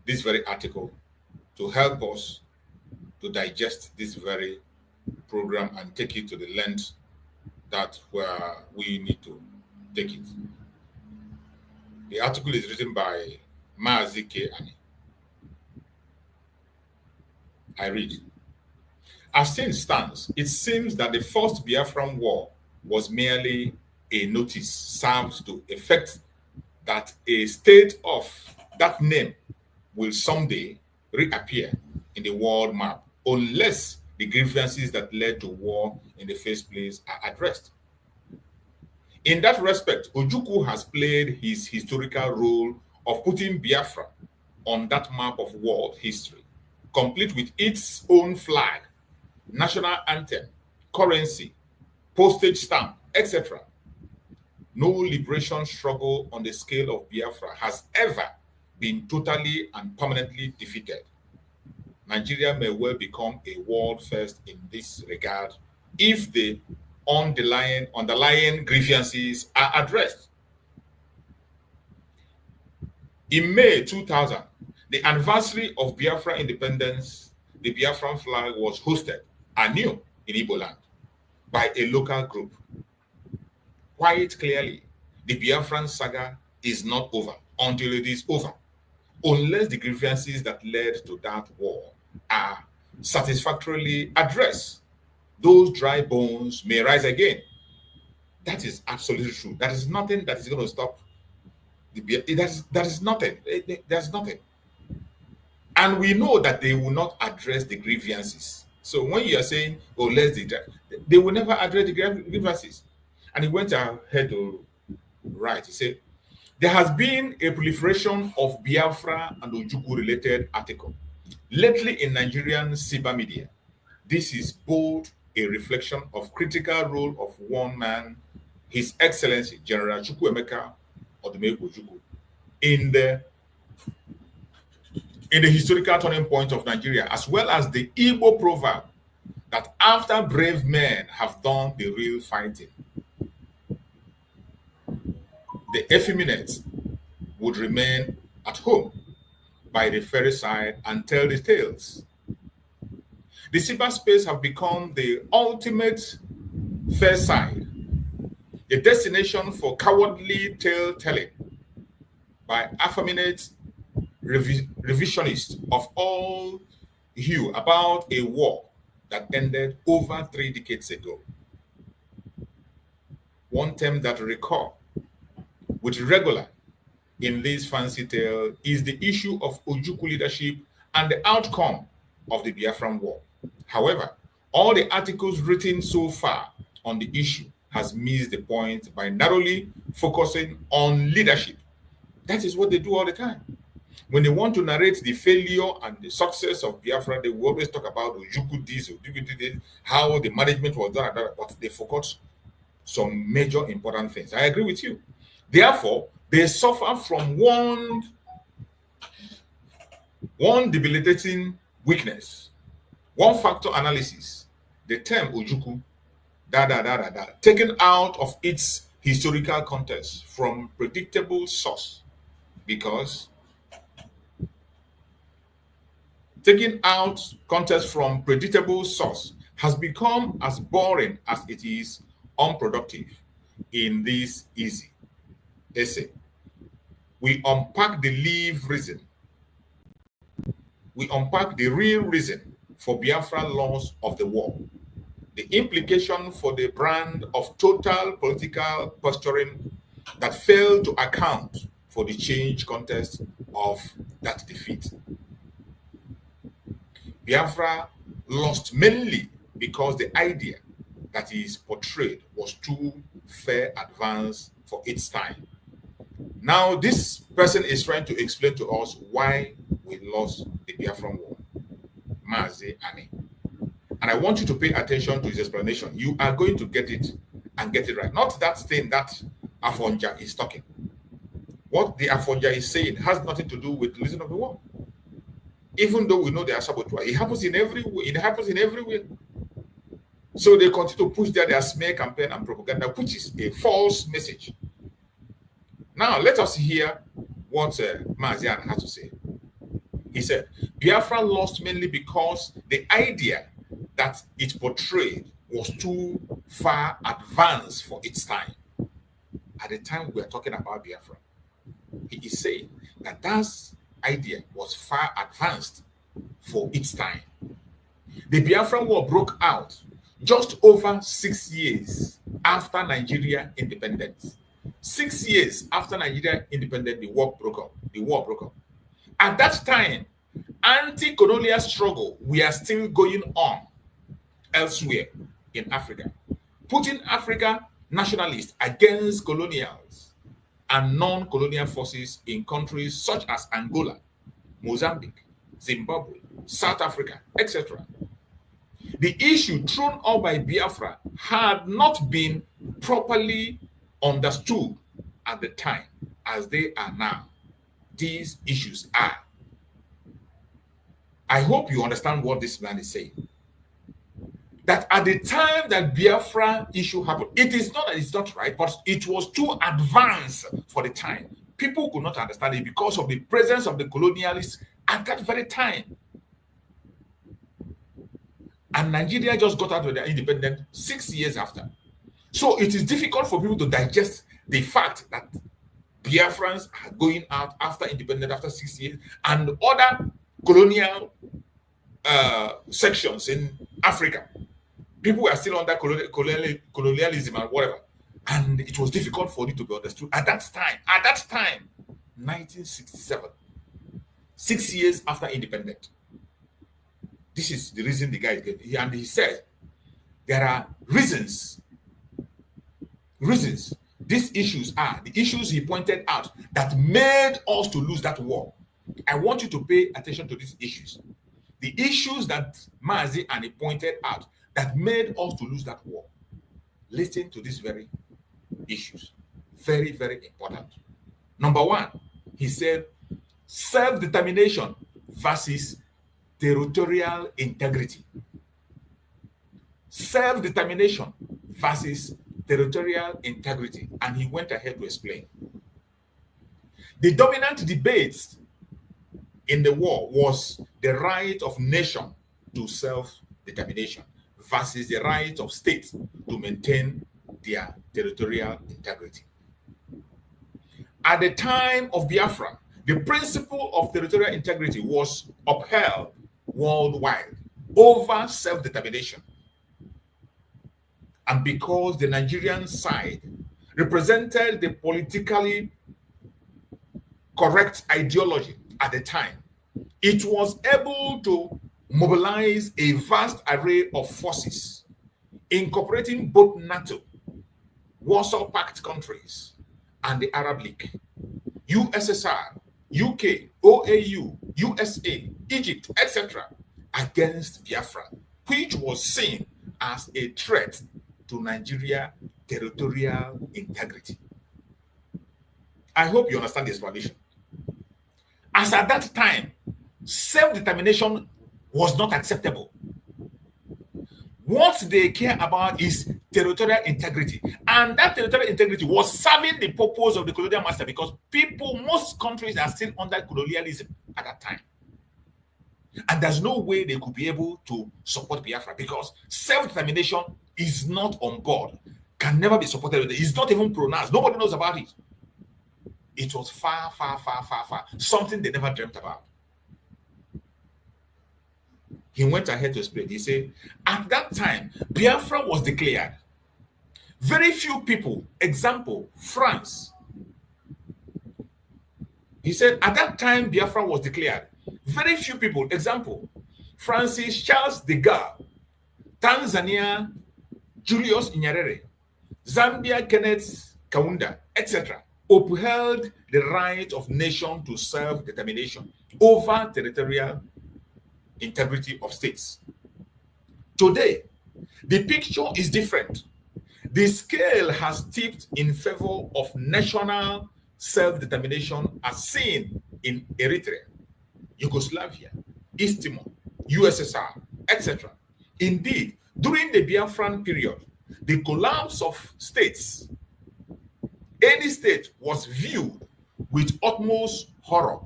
this very article to help us to digest this very program and take it to the length that where we need to take it. The article is written by Mazi K. Ani. I read. As things stands, it seems that the first Biafran war was merely a notice served to effect that a state of that name will someday reappear in the world map unless the grievances that led to war in the first place are addressed. In that respect, Ojukwu has played his historical role of putting Biafra on that map of world history, complete with its own flag, national anthem, currency, postage stamp, etc. No liberation struggle on the scale of Biafra has ever been totally and permanently defeated. Nigeria may well become a world first in this regard if the underlying grievances are addressed. In May 2000, the anniversary of Biafra independence, the Biafran flag was hosted anew in Igbo land by a local group. Quite clearly, the Biafran saga is not over until it is over, unless the grievances that led to that war are satisfactorily addressed. Those dry bones may rise again. That is absolutely true. That is nothing that is going to stop. That is nothing. There's nothing. And we know that they will not address the grievances. So when you are saying, oh, they will never address the grievances. And he went ahead to write. He said, there has been a proliferation of Biafra and Ojukwu related articles lately in Nigerian cyber media. This is both a reflection of critical role of one man, His Excellency General Chukwuemeka Odumegwu Ojukwu, in the historical turning point of Nigeria, as well as the Igbo proverb that after brave men have done the real fighting, the effeminate would remain at home by the ferry side and tell the tales. The cyberspace have become the ultimate fair side, a destination for cowardly tale-telling by effeminate revisionists of all hue about a war that ended over 3 decades ago. One term that recur with regular in this fancy tale is the issue of Ojukwu leadership and the outcome of the Biafran war. However, all the articles written so far on the issue has missed the point by narrowly focusing on leadership. That is what they do all the time. When they want to narrate the failure and the success of Biafra, they will always talk about Ojukwu this, Ojukwu this, how the management was done, but they forgot some major important things. I agree with you. Therefore, they suffer from one debilitating weakness, one factor analysis, the term Ojukwu, taken out of its historical context from predictable source, because taking out context from predictable source has become as boring as it is unproductive in this easy essay. We unpack the live reason. We unpack the real reason for Biafra loss of the war, the implication for the brand of total political posturing that failed to account for the change context of that defeat. Biafra lost mainly because the idea that is portrayed was too far advanced for its time. Now, this person is trying to explain to us why we lost the Biafran war. Mazi Ani. And I want you to pay attention to his explanation. You are going to get it and get it right. Not that thing that Afonja is talking. What the Afonja is saying has nothing to do with the reason of the war. Even though we know they are saboteur, it happens in every way. It happens in every way. So they continue to push their smear campaign and propaganda, which is a false message. Now, let us hear what Mazian has to say. He said, Biafra lost mainly because the idea that it portrayed was too far advanced for its time. At the time we are talking about Biafra, he is saying that that idea was far advanced for its time. The Biafran War broke out just over 6 years after Nigeria independence. 6 years after Nigeria independence, the war broke up. At that time, anti-colonial struggle were still going on elsewhere in Africa, putting Africa nationalists against colonials and non-colonial forces in countries such as Angola, Mozambique, Zimbabwe, South Africa, etc. The issue thrown up by Biafra had not been properly understood at the time as they are now. These issues are. I hope you understand what this man is saying. That at the time that Biafra issue happened, it is not that it's not right, but it was too advanced for the time. People could not understand it because of the presence of the colonialists at that very time. And Nigeria just got out of their independence 6 years after. So it is difficult for people to digest the fact that Biafrans are going out after independence after 6 years, and other colonial sections in Africa. People were still under colonialism and whatever. And it was difficult for it to be understood at that time, 1967, 6 years after independence. This is the reason the guy is getting. And he said, there are reasons. These issues are the issues he pointed out that made us to lose that war. I want you to pay attention to these issues. The issues that Mazi and he pointed out that made us to lose that war. Listen to these very issues. Very, very important. Number one, he said, self-determination versus territorial integrity. Self-determination versus territorial integrity. And he went ahead to explain. The dominant debate in the war was the right of nation to self-determination versus the right of states to maintain their territorial integrity. At the time of Biafra, the principle of territorial integrity was upheld worldwide over self-determination. And because the Nigerian side represented the politically correct ideology at the time, it was able to mobilize a vast array of forces, incorporating both NATO, Warsaw Pact countries, and the Arab League, USSR, UK, OAU, USA, Egypt, etc., against Biafra, which was seen as a threat to Nigeria's territorial integrity. I hope you understand the explanation. As at that time, self-determination was not acceptable. What they care about is territorial integrity. And that territorial integrity was serving the purpose of the colonial master, because most countries are still under colonialism at that time. And there's no way they could be able to support Biafra, because self-determination is not on board, can never be supported. It's not even pronounced. Nobody knows about it. It was far, far, far, far, far. Something they never dreamt about. He went ahead to explain. He said, at that time, Biafra was declared. Very few people, example, France. He said, at that time, Biafra was declared. Very few people, example, Francis Charles de Gaulle, Tanzania, Julius Nyerere, Zambia, Kenneth Kaunda, etc., upheld the right of nation to self-determination over territorial integrity of states. Today, the picture is different. The scale has tipped in favor of national self-determination as seen in Eritrea, Yugoslavia, East Timor, USSR, etc. Indeed, during the Biafran period, the collapse of states, any state was viewed with utmost horror.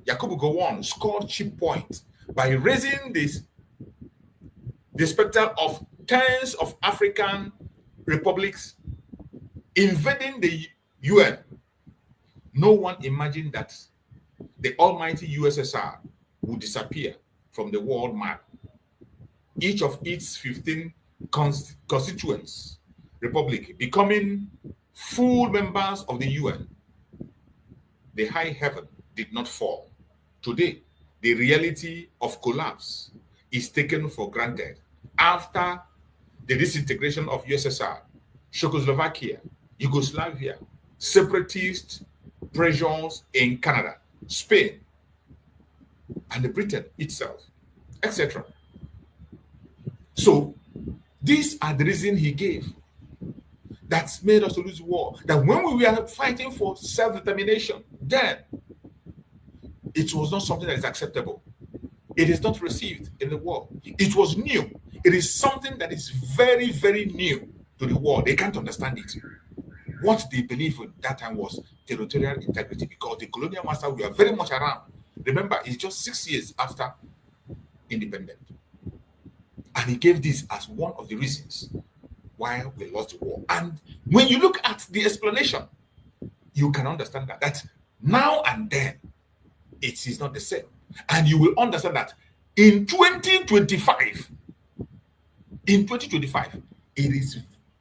Yakubu Gowon scored cheap points by raising the specter of tens of African republics invading the UN. No one imagined that the almighty USSR would disappear from the world map. Each of its 15 constituents republic becoming full members of the UN. The high heaven did not fall. Today, the reality of collapse is taken for granted after the disintegration of USSR, Czechoslovakia, Yugoslavia, separatist pressures in Canada, Spain, and Britain itself, etc. So, these are the reasons he gave that's made us to lose war. That when we were fighting for self-determination, then it was not something that is acceptable. It is not received in the world. It was new. It is something that is very, very new to the world. They can't understand it. What they believed at that time was territorial integrity, because the colonial master were very much around. Remember, it's just 6 years after independence. And he gave this as one of the reasons why we lost the war. And when you look at the explanation, you can understand that now and then, it is not the same. And you will understand that in 2025,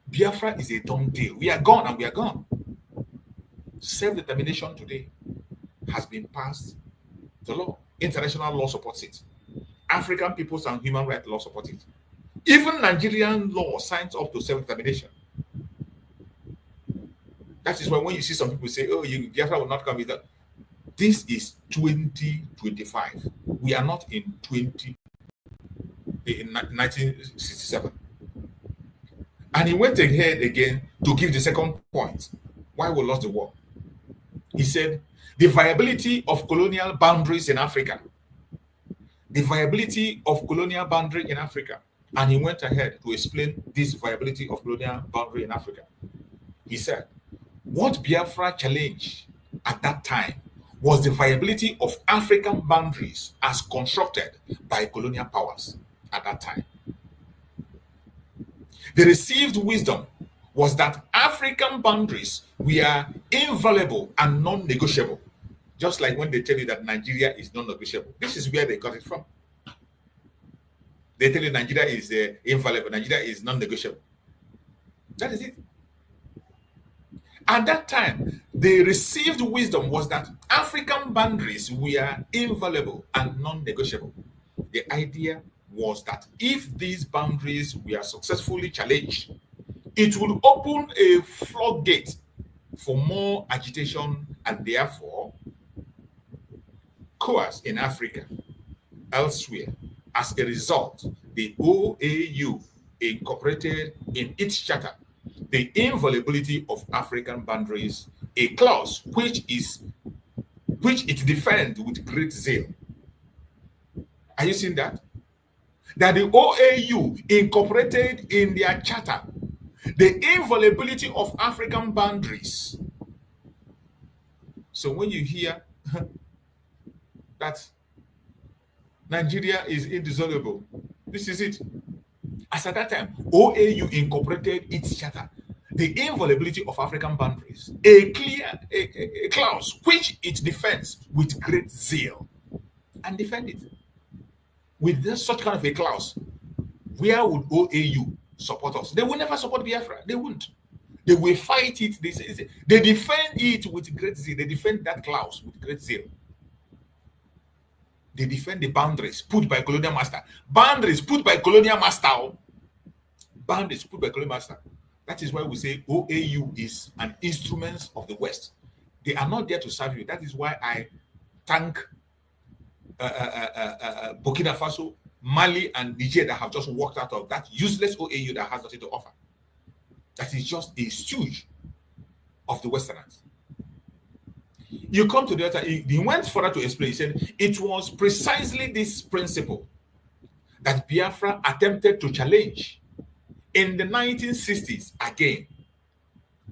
Biafra is a done deal. We are gone and we are gone. Self-determination today has been passed the law. International law supports it. African peoples and human rights law support it. Even Nigerian law signs up to self-determination. That is why when you see some people say, oh, Biafra will not come with that. This is 2025. We are not in 1967. And he went ahead again to give the second point why we lost the war. He said, the viability of colonial boundaries in Africa. The viability of colonial boundary in Africa. And he went ahead to explain this viability of colonial boundary in Africa. He said, what Biafra challenged at that time was the viability of African boundaries as constructed by colonial powers at that time. The received wisdom was that African boundaries were inviolable and non-negotiable. Just like when they tell you that Nigeria is non-negotiable. This is where they got it from. They tell you Nigeria is inviolable, Nigeria is non-negotiable. That is it. At that time, the received wisdom was that African boundaries were inviolable and non-negotiable. The idea was that if these boundaries were successfully challenged, it would open a floodgate for more agitation and therefore chaos in Africa, elsewhere. As a result, the OAU incorporated in its charter the inviolability of African boundaries, a clause which it defends with great zeal. Are you seeing that? That the OAU incorporated in their charter the inviolability of African boundaries. So when you hear that Nigeria is indissoluble, this is it. As at that time, OAU incorporated its charter, the inviolability of African boundaries, a clause which it defends with great zeal, and defend it. With such kind of a clause, where would OAU support us? They will never support Biafra. They won't. They will fight it. They defend it with great zeal. They defend that clause with great zeal. They defend the boundaries put by colonial master. Boundaries put by colonial master. Boundaries put by colonial master. That is why we say OAU is an instrument of the West. They are not there to serve you. That is why I thank Burkina Faso, Mali, and Niger that have just walked out of that useless OAU that has nothing to offer. That is just a stooge of the Westerners. You come to the other, he went further to explain. He said it was precisely this principle that Biafra attempted to challenge in the 1960s again.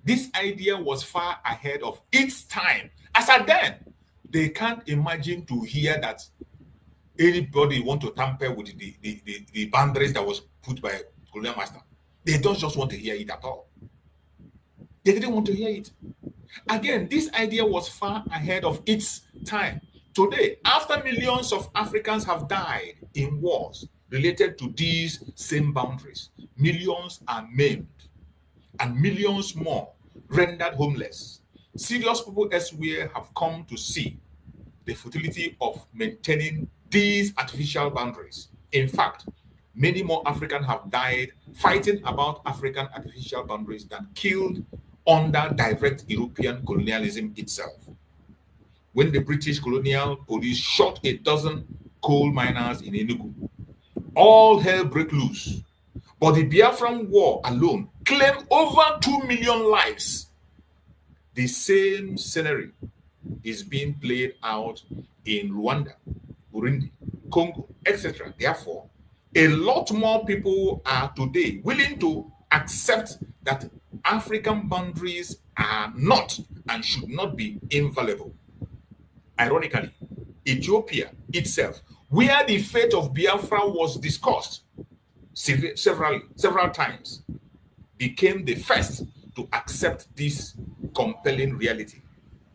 This idea was far ahead of its time. As at then, they can't imagine to hear that anybody want to tamper with the boundaries that was put by colonial master. They don't just want to hear it at all. They didn't want to hear it. Again, this idea was far ahead of its time. Today, after millions of Africans have died in wars related to these same boundaries, millions are maimed and millions more rendered homeless. Serious people elsewhere have come to see the futility of maintaining these artificial boundaries. In fact, many more Africans have died fighting about African artificial boundaries than killed under direct European colonialism itself. When the British colonial police shot a dozen coal miners in Enugu, all hell broke loose. But the Biafran War alone claimed over 2 million lives. The same scenario is being played out in Rwanda, Burundi, Congo, etc. Therefore, a lot more people are today willing to accept that African boundaries are not and should not be inviolable. Ironically, Ethiopia itself, where the fate of Biafra was discussed several times, became the first to accept this compelling reality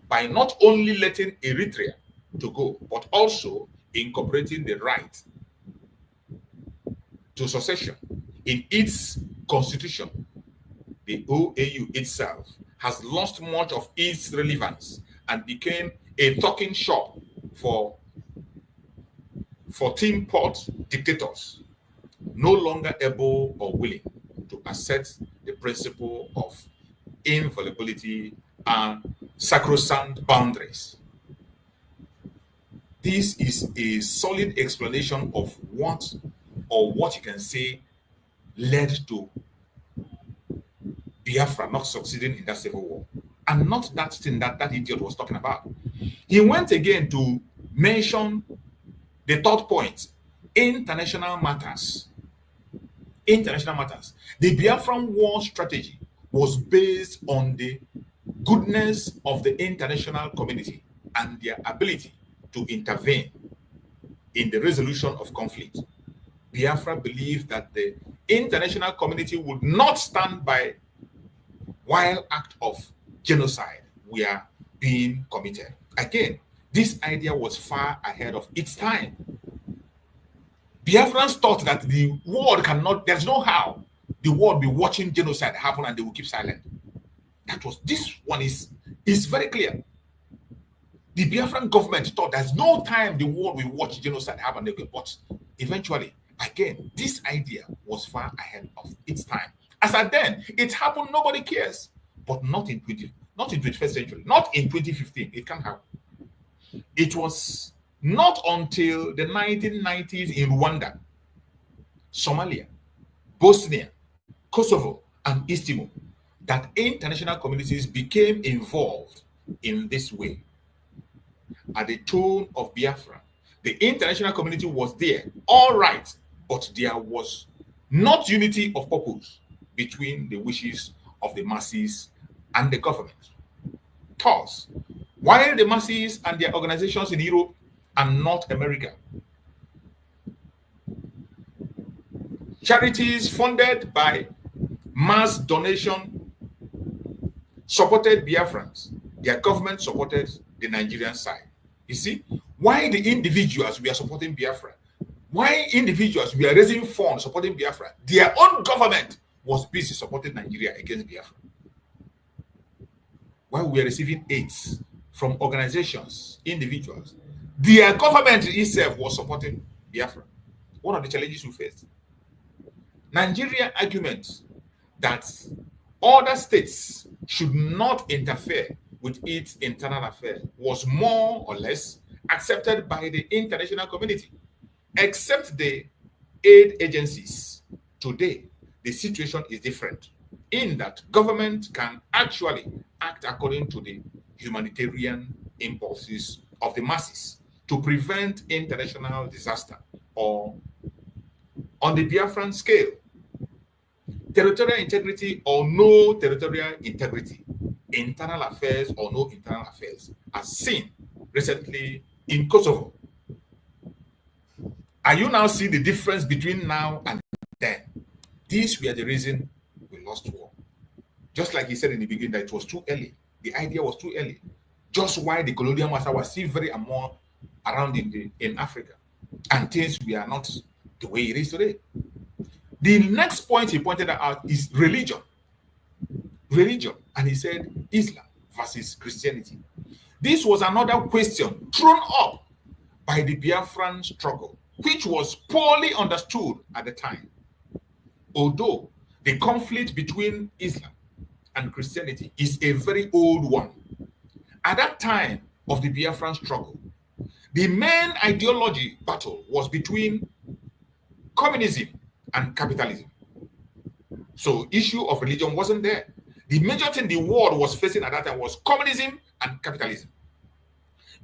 by not only letting Eritrea to go, but also incorporating the right to secession in its constitution. The OAU itself has lost much of its relevance and became a talking shop for tin pot dictators, no longer able or willing to assert the principle of inviolability and sacrosanct boundaries. This is a solid explanation of what you can say led to Biafra not succeeding in that civil war, and not that thing that idiot was talking about. He went again to mention the third point, international matters. International matters. The Biafran war strategy was based on the goodness of the international community and their ability to intervene in the resolution of conflict. Biafra believed that the international community would not stand by while acts of genocide were being committed. Again, this idea was far ahead of its time. Biafrans thought that the world cannot, there's no how the world be watching genocide happen and they will keep silent. This one is very clear. The Biafran government thought there's no time the world will watch genocide happen, but eventually, again, this idea was far ahead of its time. As at then, it happened, nobody cares. But not in 21st century, not in 2015. It can't happen. It was not until the 1990s in Rwanda, Somalia, Bosnia, Kosovo, and East Timor that international communities became involved in this way. At the tone of Biafra, the international community was there, all right, but there was not unity of purpose. between the wishes of the masses and the government. Thus, while the masses and their organizations in Europe and North America, charities funded by mass donation supported Biafrans, their government supported the Nigerian side. You see, why the individuals we are supporting Biafra, why individuals we are raising funds supporting Biafra, their own government was busy supporting Nigeria against Biafra. While we are receiving aids from organizations, individuals, their government itself was supporting Biafra. One of the challenges we faced. Nigeria argument that other states should not interfere with its internal affairs was more or less accepted by the international community, except the aid agencies. Today, the situation is different in that government can actually act according to the humanitarian impulses of the masses to prevent international disaster, or on the Biafran scale, territorial integrity or no territorial integrity, internal affairs or no internal affairs, as seen recently in Kosovo. Are you now seeing the difference between now and then? These were the reason we lost war. Just like he said in the beginning that it was too early. The idea was too early. Just why the colonial master was still very more around in Africa. And things were not the way it is today. The next point he pointed out is religion. Religion. And he said Islam versus Christianity. This was another question thrown up by the Biafran struggle, which was poorly understood at the time. Although the conflict between Islam and Christianity is a very old one. At that time of the Biafran struggle, the main ideology battle was between communism and capitalism. So issue of religion wasn't there. The major thing the world was facing at that time was communism and capitalism.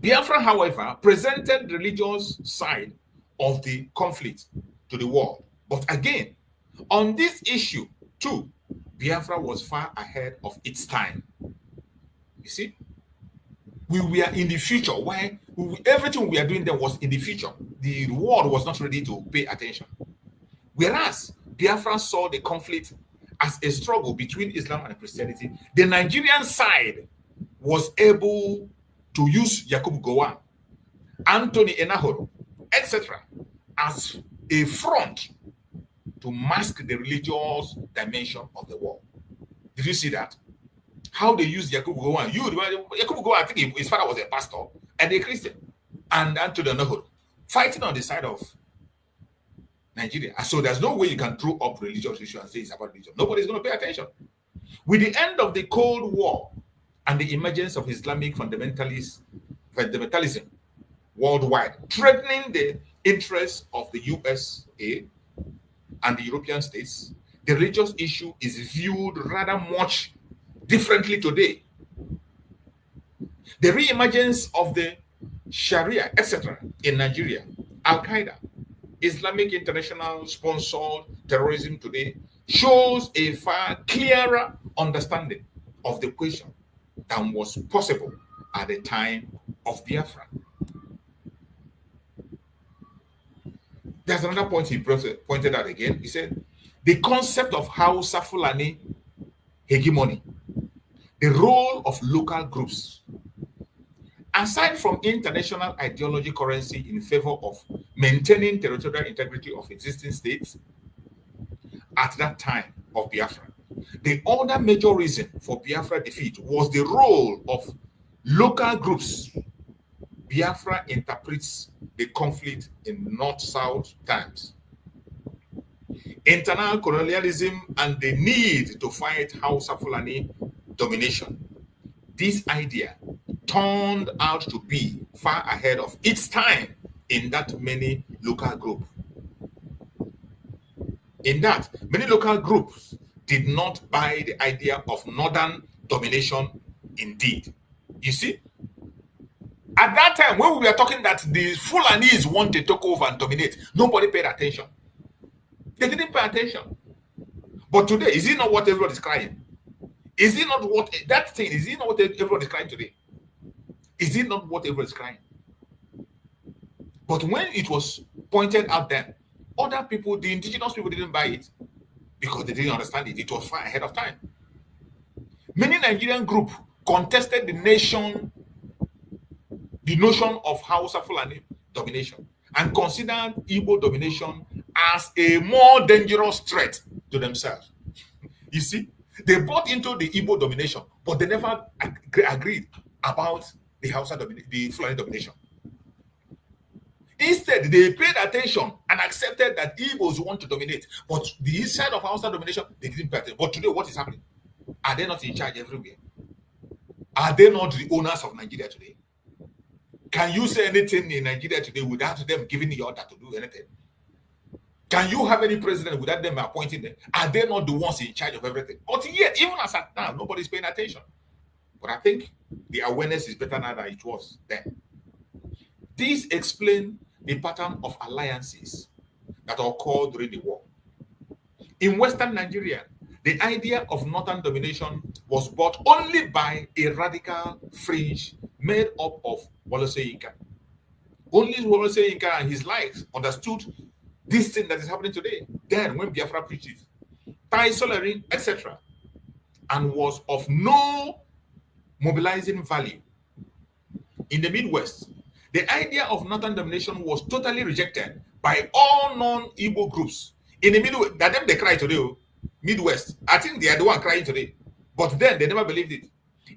Biafra, however, presented the religious side of the conflict to the world. But again, on this issue too, Biafra was far ahead of its time. You see, we were in the future. Why? Everything we are doing then was in the future. The world was not ready to pay attention. Whereas Biafra saw the conflict as a struggle between Islam and Christianity, the Nigerian side was able to use Yakubu Gowon, Anthony Enahoro, etc. as a front to mask the religious dimension of the war. Did you see that? How they used Yakubu Gowon. Yakubu Gowon, I think his father was a pastor and a Christian, and Anthony Enahoro fighting on the side of Nigeria. So there's no way you can throw up religious issue and say it's about religion. Nobody's going to pay attention. With the end of the Cold War and the emergence of Islamic fundamentalism worldwide, threatening the interests of the USA and the European states, the religious issue is viewed rather much differently today. The re-emergence of the Sharia, etc. in Nigeria, Al-Qaeda, Islamic international sponsored terrorism today shows a far clearer understanding of the question than was possible at the time of Biafra. There's another point he pointed out again. He said, the concept of Hausa Fulani hegemony, the role of local groups. Aside from international ideology currency in favor of maintaining territorial integrity of existing states at that time of Biafra, the other major reason for Biafra defeat was the role of local groups. Biafra interprets the conflict in North-South terms. Internal colonialism and the need to fight Hausa Fulani domination. This idea turned out to be far ahead of its time in that many local groups. In that, many local groups did not buy the idea of northern domination indeed. You see? At that time, when we were talking that the Fulanis want to take over and dominate, nobody paid attention. They didn't pay attention. But today, is it not what everyone is crying? Is it not what that thing? Is it not what everyone is crying today? Is it not what everyone is crying? But when it was pointed out then, other people, the indigenous people, didn't buy it because they didn't understand it. It was far ahead of time. Many Nigerian groups contested the notion of Hausa Fulani domination and considered Igbo domination as a more dangerous threat to themselves. You see, they bought into the Igbo domination, but they never agreed about the the Fulani domination. Instead, they paid attention and accepted that Igbos want to dominate, but the inside of Hausa domination, they didn't pay attention. But today, what is happening? Are they not in charge everywhere? Are they not the owners of Nigeria today? Can you say anything in Nigeria today without them giving the order to do anything? Can you have any president without them appointing them? Are they not the ones in charge of everything? But yet, even as at now, nobody's paying attention. But I think the awareness is better now than it was then. These explain the pattern of alliances that occurred during the war. In Western Nigeria, the idea of northern domination was bought only by a radical fringe made up of Wolose Inca. Only Wolose Inca and his likes understood this thing that is happening today. Then, when Biafra preached it, Tai Solerin, etc., and was of no mobilizing value. In the Midwest, the idea of northern domination was totally rejected by all non-Igbo groups. In the Midwest, that them they cry today, Midwest. I think they are the one crying today. But then they never believed it.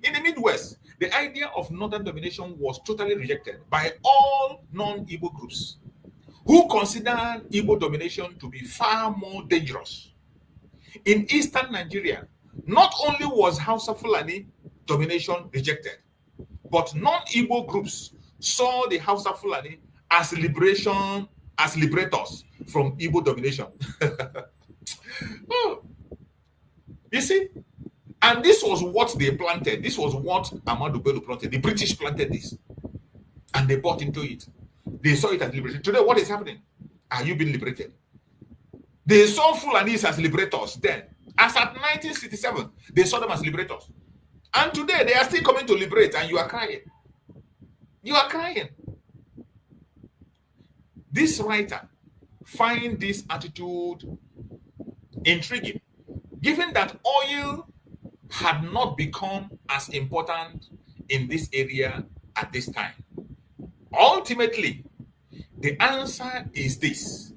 In the Midwest, the idea of northern domination was totally rejected by all non-Igbo groups who considered Igbo domination to be far more dangerous. In Eastern Nigeria, not only was Hausa Fulani domination rejected, but non-Igbo groups saw the Hausa Fulani as liberators from Igbo domination. Oh. You see? And this was what they planted. This was what Ahmadu Bello planted. The British planted this. And they bought into it. They saw it as liberation. Today, what is happening? Are you being liberated? They saw Fulanis as liberators then. As at 1967, they saw them as liberators. And today, they are still coming to liberate, and you are crying. You are crying. This writer finds this attitude intriguing, given that oil had not become as important in this area at this time. Ultimately, the answer is this: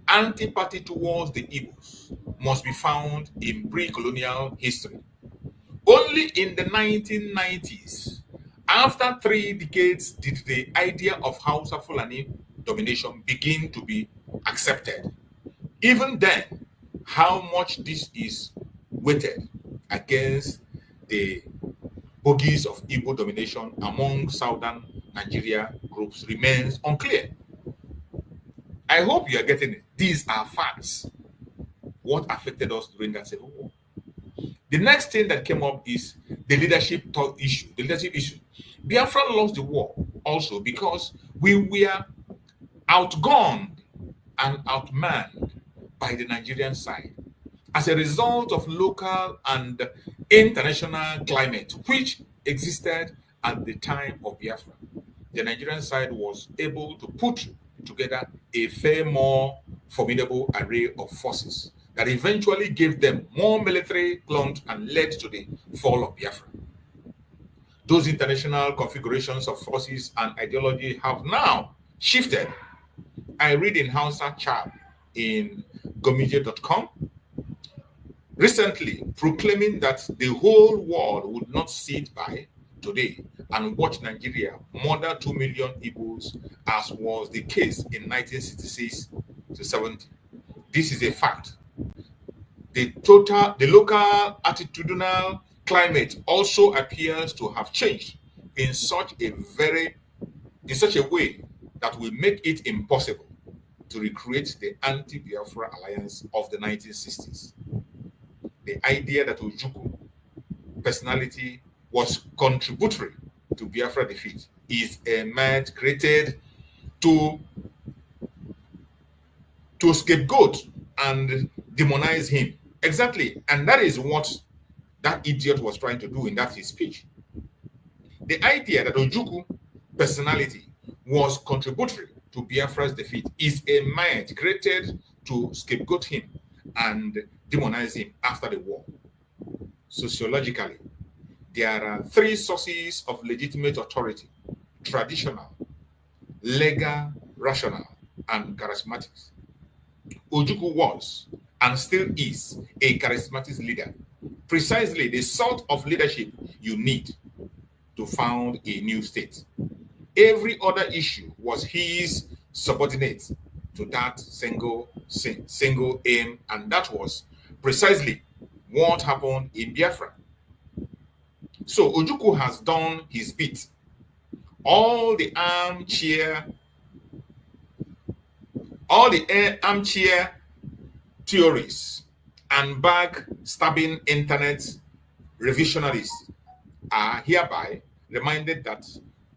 antipathy towards the Igbos must be found in pre-colonial history. Only in the 1990s, after 3 decades, did the idea of Hausa Fulani domination begin to be accepted. Even then, how much this is weighted against the bogies of Igbo domination among southern Nigeria groups remains unclear. I hope you are getting it. These are facts. What affected us during that civil war? The next thing that came up is the leadership issue. The leadership issue. Biafra lost the war also because we were outgunned and outmanned by the Nigerian side as a result of local and international climate which existed at the time of Biafra. The Nigerian side was able to put together a far more formidable array of forces that eventually gave them more military clunge and led to the fall of Biafra. Those international configurations of forces and ideology have now shifted. I read in Hausa chat in gomije.com recently proclaiming that the whole world would not sit by today and watch Nigeria murder 2 million Igbos as was the case in 1966 to 70. This is a fact. The local attitudinal climate also appears to have changed in such a way that will make it impossible to recreate the anti-Biafra alliance of the 1960s. The idea that Ojukwu personality was contributory to Biafra defeat is a myth created to scapegoat and demonize him. Exactly. And that is what that idiot was trying to do in that his speech. The idea that Ojukwu personality was contributory to Biafra's defeat is a mind created to scapegoat him and demonize him after the war. Sociologically, there are three sources of legitimate authority: traditional, legal, rational, and charismatic. Ojukwu was and still is a charismatic leader, precisely the sort of leadership you need to found a new state. Every other issue was his subordinate to that single aim, and that was precisely what happened in Biafra. So Ojukwu has done his bit. All the armchair theories and backstabbing internet revisionarists are hereby reminded that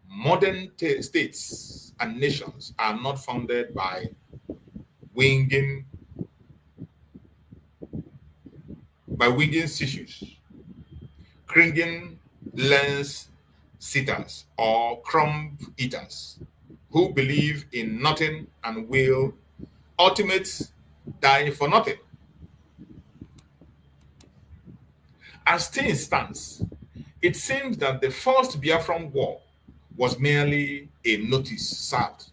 modern states and nations are not founded by winging issues, cringing lens sitters, or crumb eaters who believe in nothing and will ultimately die for nothing. As things stands, it seems that the first Biafran war was merely a notice served.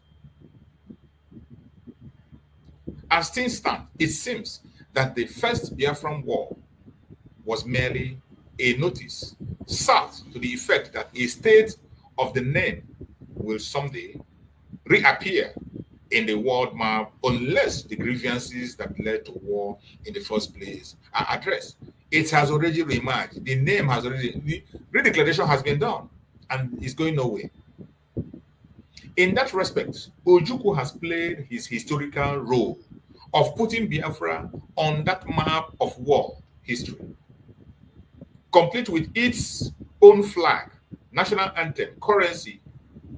As things stand, it seems that the first Biafran war was merely a notice served to the effect that a state of the name will someday reappear in the world map unless the grievances that led to war in the first place are addressed. It has already reemerged. The name has already, the redeclaration has been done and is going nowhere. In that respect, Ojukwu has played his historical role of putting Biafra on that map of war history, complete with its own flag, national anthem, currency,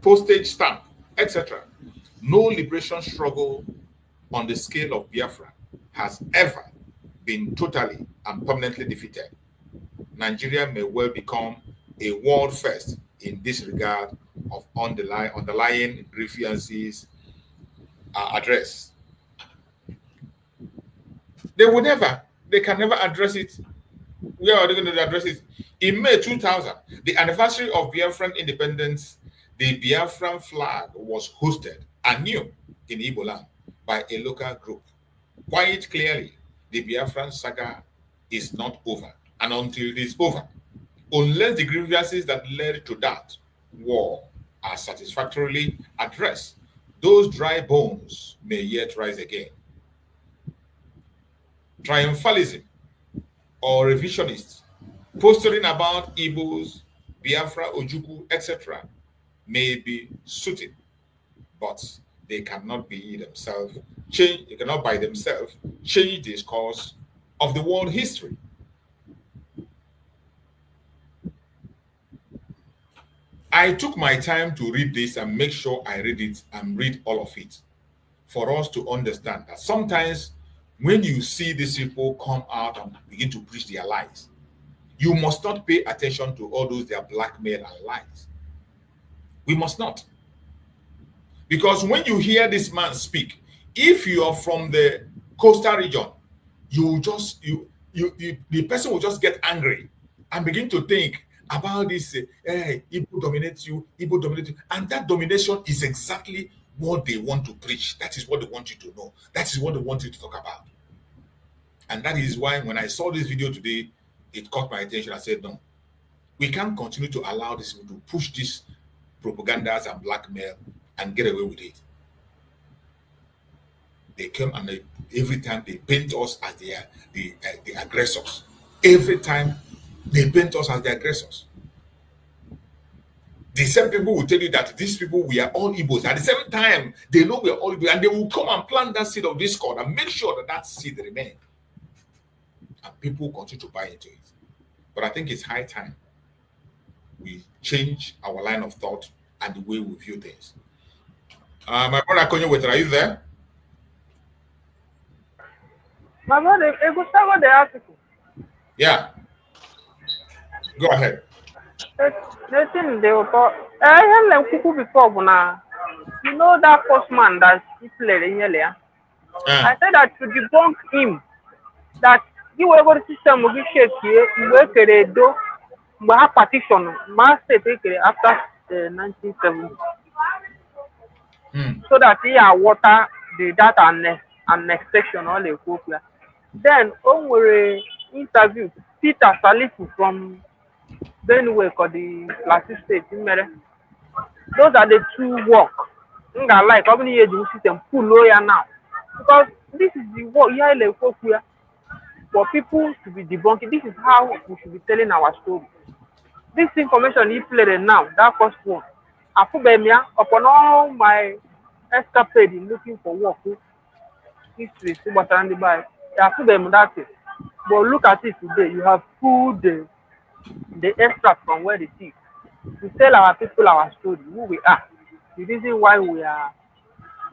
postage stamp, etc. No liberation struggle on the scale of Biafra has ever been totally and permanently defeated. Nigeria may well become a world first in this regard of underlying grievances addressed. They can never address it. Where are they going to address it? In May 2000, the anniversary of Biafran independence, the Biafran flag was hosted anew in Igbo land by a local group. Quite clearly, the Biafran saga is not over, and until it is over, unless the grievances that led to that war are satisfactorily addressed, those dry bones may yet rise again. Triumphalism or revisionists posturing about Igbos, Biafra, Ojukwu, etc. may be suited, but they cannot be themselves change. They cannot by themselves change the course of the world history. I took my time to read this and make sure I read it and read all of it for us to understand that sometimes when you see these people come out and begin to preach their lies, you must not pay attention to all those their blackmail and lies. We must not. Because when you hear this man speak, if you are from the coastal region, the person will just get angry and begin to think about this, Igbo dominates you, and that domination is exactly what they want to preach. That is what they want you to know. That is what they want you to talk about. And that is why when I saw this video today, it caught my attention. I said, no, we can't continue to allow this to push this propagandas and blackmail and get away with it. They come and every time they paint us as the aggressors. Every time they paint us as the aggressors. The same people will tell you that these people, we are all Igbos. At the same time, they know we are all Igbos, and they will come and plant that seed of discord and make sure that that seed remains. And people continue to buy into it. But I think it's high time we change our line of thought and the way we view things. My brother Konyo, are you there? My brother, I go start the article. Yeah. Go ahead. The thing they were talk. I heard them cuckoo before, now. You know that first man that he played in here. I said that to debunk him, that you were going to system will be shaped here, you were to do, but have partition, mass state after the 1970. So that he are water, the data and next section all the copia. Then, on we interview Peter Salifu from Benue for the Plateau State in Mere. Those are the two work. I like how many years the system full lawyer now. Because this is the work here for people to be debunking. This is how we should be telling our story. This information he played now, that first one. Upon all my escapade in looking for work, history, but that thing. But look at it today. You have pulled the extract from where they see to tell our people our story, who we are, the reason why we are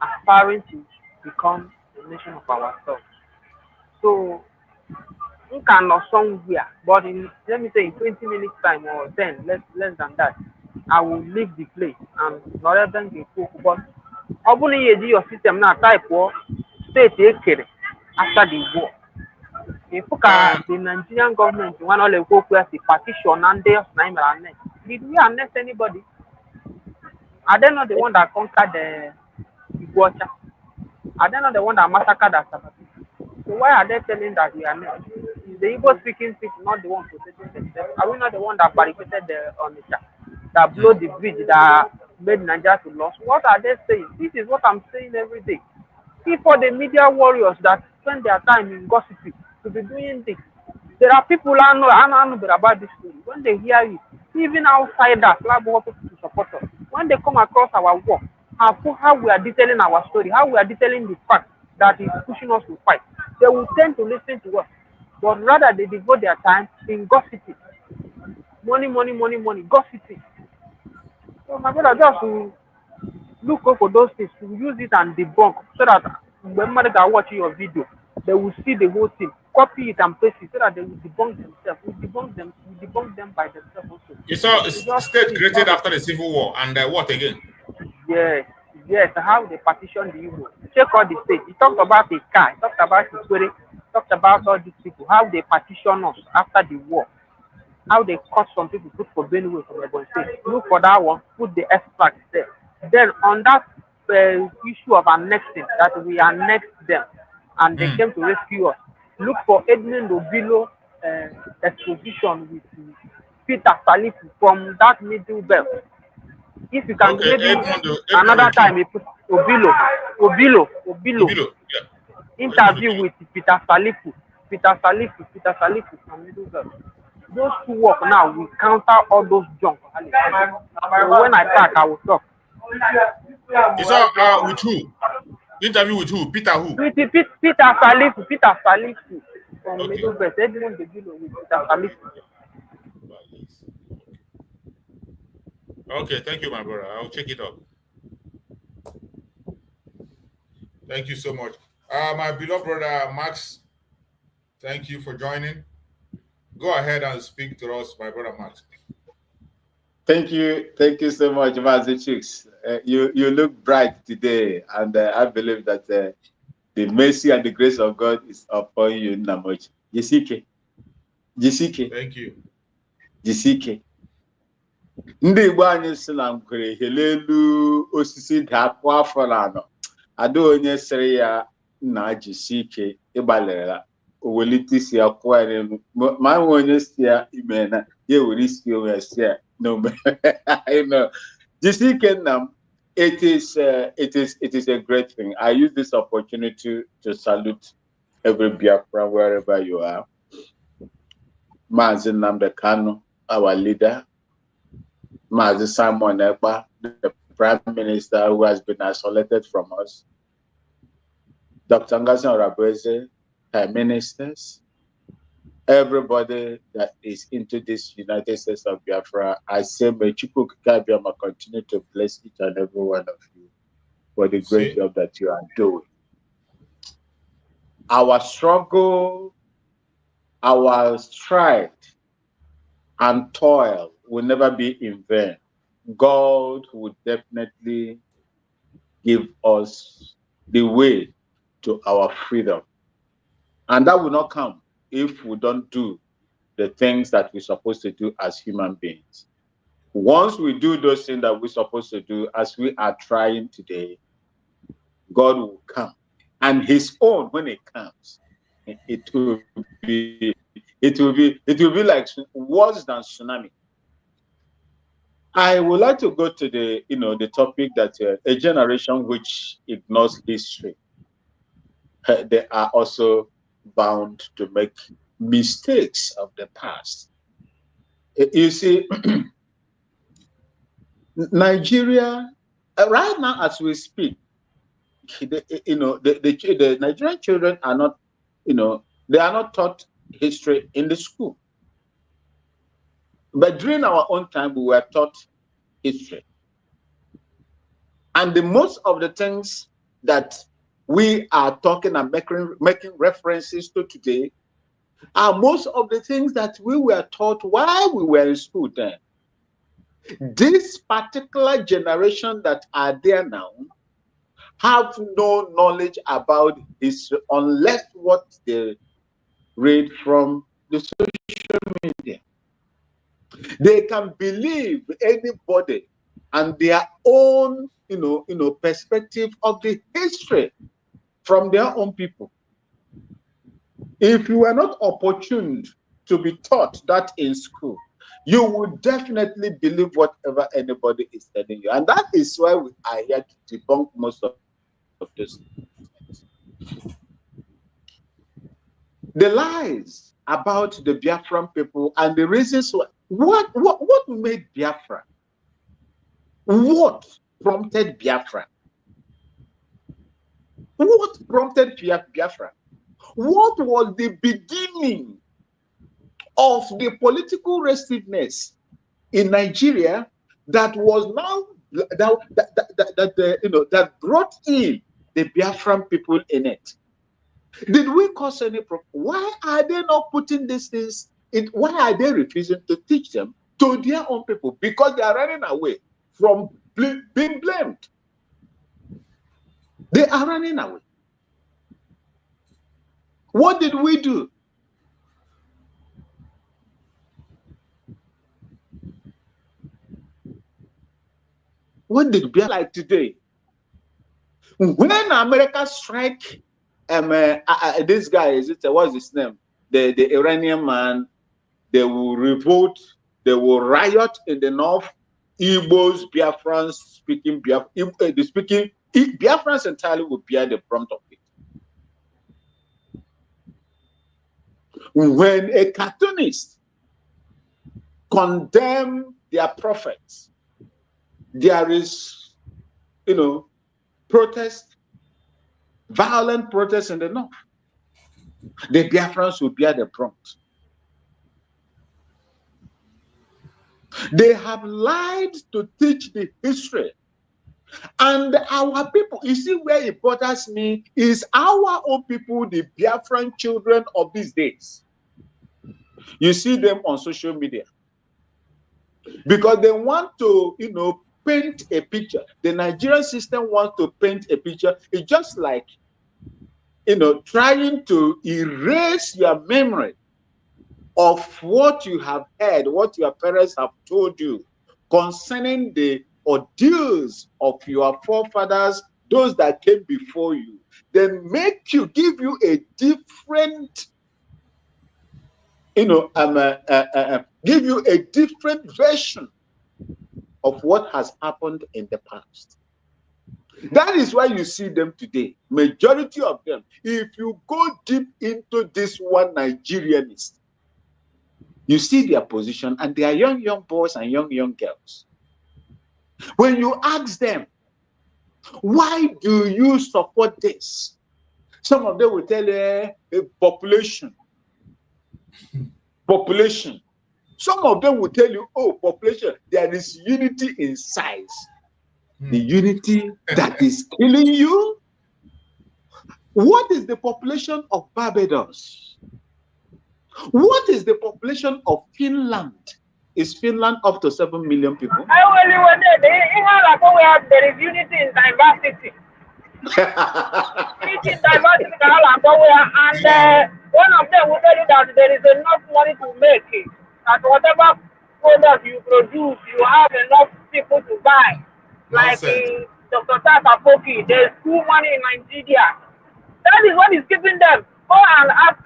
aspiring to become a nation of ourselves. So, we cannot somewhere, but let me say in 20 minutes time or 10, less than that, I will leave the place and not even get cook. But opening your system now type war state after the war. If the Nigerian government want all the work where the partition and they did we annex anybody? Are they not the one that conquered the Iguacha? Are they not the one that massacred the Sabbath? So why are they telling that we are not? Is the Igbo speaking people not the one protecting themselves? Are we not the one that barricaded the Onitsha, that blew the bridge, that made Nigeria to lose? What are they saying? This is what I'm saying every day. For the media warriors that spend their time in gossiping to be doing this, there are people who know about this story. When they hear it, even outsiders, people to support us. When they come across our work, how we are detailing our story, how we are detailing the fact that is pushing us to fight, they will tend to listen to us. But rather they devote their time in gossiping. Money, gossiping. So my brother, just to look up for those things, to use it and debunk, so that when they are watching your video, they will see the whole thing, copy it and paste it, so that they will debunk themselves. We debunk them by themselves also. You saw a state created after the Civil War, and what again? Yes, how they partition the Igbo. Check all the states. He talked about the car, he talked about the Kwere, talked about all these people, how they partition us after the war, how they cut some people, put for Benue from Ebonyi State. Look for that one, put the extract there. Then on that issue of annexing, that we annexed them and they came to rescue us, look for Edmund Obilo exposition with Peter Salifu from that middle belt. If you can maybe another time, you put Obilo. Yeah. Interview with Peter Salifu from middle belt. Those two work now will counter all those junk. So when I talk, I will talk. You saw with who? Interview with who? Peter who? With Peter Salifu from middle belt. Edmund Obilo with Peter Salifu. Okay, thank you, my brother. I'll check it out. Thank you so much. My beloved brother Max, thank you for joining. Go ahead and speak to us, my brother Max. Thank you so much, Mazichix. You look bright today, and I believe that the mercy and the grace of God is upon you, Namoch. Jisike. Thank you. Jisike. Ndị Igbo anyị si na nkwere helelu osisi dapụ afọ na anọ. Ada onye sịrị ya nna jisi ike ịgbalịrịla owelite isi ya kwụọ ya n'elu. Ma nwe onye si ya ime na ya ewere isi onwe ya si ya n'ome. I know. Jisi ike nna m, it is a great thing. I use this opportunity to salute every Biafran wherever you are. Mazi Nnamdi Kanu, our leader. Mazi Simon Ekpa, the Prime Minister who has been isolated from us. Dr. DPMDrNgoziOrabueze, Prime Ministers, everybody that is into this United States of Biafra, I say may Chukwu Kikabiyama continue to bless each and every one of you for the great job that you are doing. our struggle, our strife, and toil will never be in vain. God will definitely give us the way to our freedom. And that will not come if we don't do the things that we're supposed to do as human beings. Once we do those things that we're supposed to do, as we are trying today, God will come. And his own, when it comes, it will be like worse than tsunami. I would like to go to the topic that a generation which ignores history, they are also bound to make mistakes of the past. You see, Nigeria, right now as we speak, the Nigerian children are not, they are not taught history in the school. But during our own time, we were taught history. And most of the things that we are talking and making references to today are most of the things that we were taught while we were in school then. This particular generation that are there now have no knowledge about history unless what they read from the social media. They can believe anybody and their own, perspective of the history from their own people. If you are not opportune to be taught that in school, you will definitely believe whatever anybody is telling you. And that is why we are here to debunk most of this. The lies about the Biafran people and the reasons what made Biafra? What prompted Biafra? What prompted Biafra? What was the beginning of the political restiveness in Nigeria that was now that brought in the Biafran people in it? Did we cause any problem? Why are they not putting these things in? Why are they refusing to teach them to their own people? Because they are running away from being blamed. They are running away. What did we do? What did Biafra like today? When America strike, this guy, what's his name? The Iranian man, they will revolt, they will riot in the north. Igbos, Biafrans speaking Biafrans entirely will bear the brunt of it. When a cartoonist condemn their prophets, there is, protest, violent protest in the north. The Biafrans will bear the brunt. They have lied to teach the history. And our people, you see where it bothers me, is our own people, the Biafran children of these days. You see them on social media. Because they want to, paint a picture. The Nigerian system wants to paint a picture. It's just like, trying to erase your memory of what you have heard, what your parents have told you concerning the ordeals of your forefathers, those that came before you, then give you a different, give you a different version of what has happened in the past. That is why you see them today. Majority of them, if you go deep into this one Nigerianist, you see their position, and they are young boys and young girls. When you ask them, why do you support this? Some of them will tell you, population. Population. Some of them will tell you, oh, population, there is unity in size. The unity that is killing you. What is the population of Barbados? What is the population of Finland? Is Finland up to 7 million people? There is unity in diversity. Unity in diversity, and one of them will tell you that there is enough money to make it. That whatever product you produce, you have enough people to buy. Like in Dr. Tata Poki, there's too money in Nigeria. That is what is keeping them. Go and ask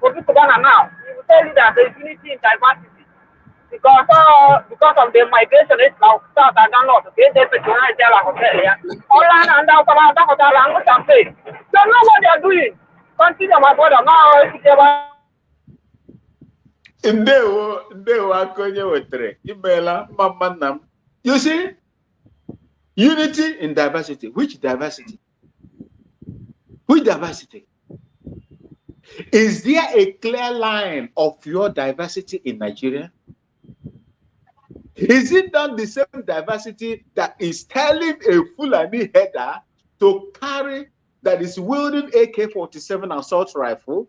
Kofi Kubana now. He will tell you that there is unity in diversity. Because of the migration, it's now start and not okay. There's a United hotel here. All and down hotel and campaign. So know what they are doing. Continue, my brother. Now you see, unity in diversity. Which diversity? Which diversity? Is there a clear line of your diversity in Nigeria? Is it not the same diversity that is telling a Fulani header to carry, that is wielding AK-47 assault rifle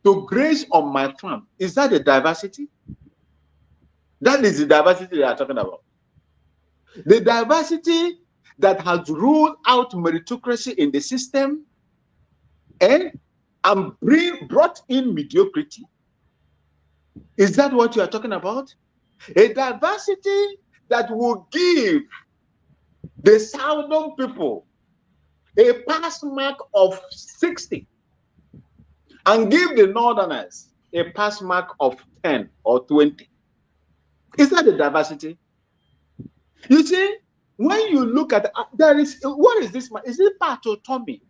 to graze on my farm? Is that the diversity? That is the diversity they are talking about. The diversity that has ruled out meritocracy in the system and brought in mediocrity. Is that what you are talking about? A diversity that will give the southern people a pass mark of 60 and give the northerners a pass mark of 10 or 20. Is that the diversity? You see, when you look at there is, what is this? Is it Pato Tommy?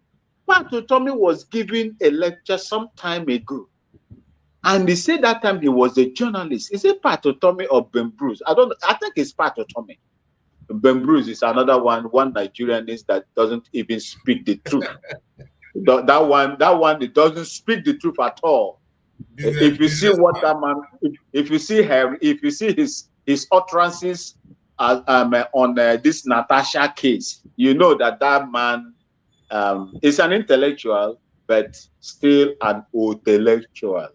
Pato Tommy was giving a lecture some time ago. And he said that time he was a journalist. Is it Pato Tommy or Ben Bruce? I don't know. I think it's Pato Tommy. Ben Bruce is another one Nigerian is that doesn't even speak the truth. that one it doesn't speak the truth at all. If you see what that man, if you see his utterances on this Natasha case, you know that man is an intellectual, but still an intellectual.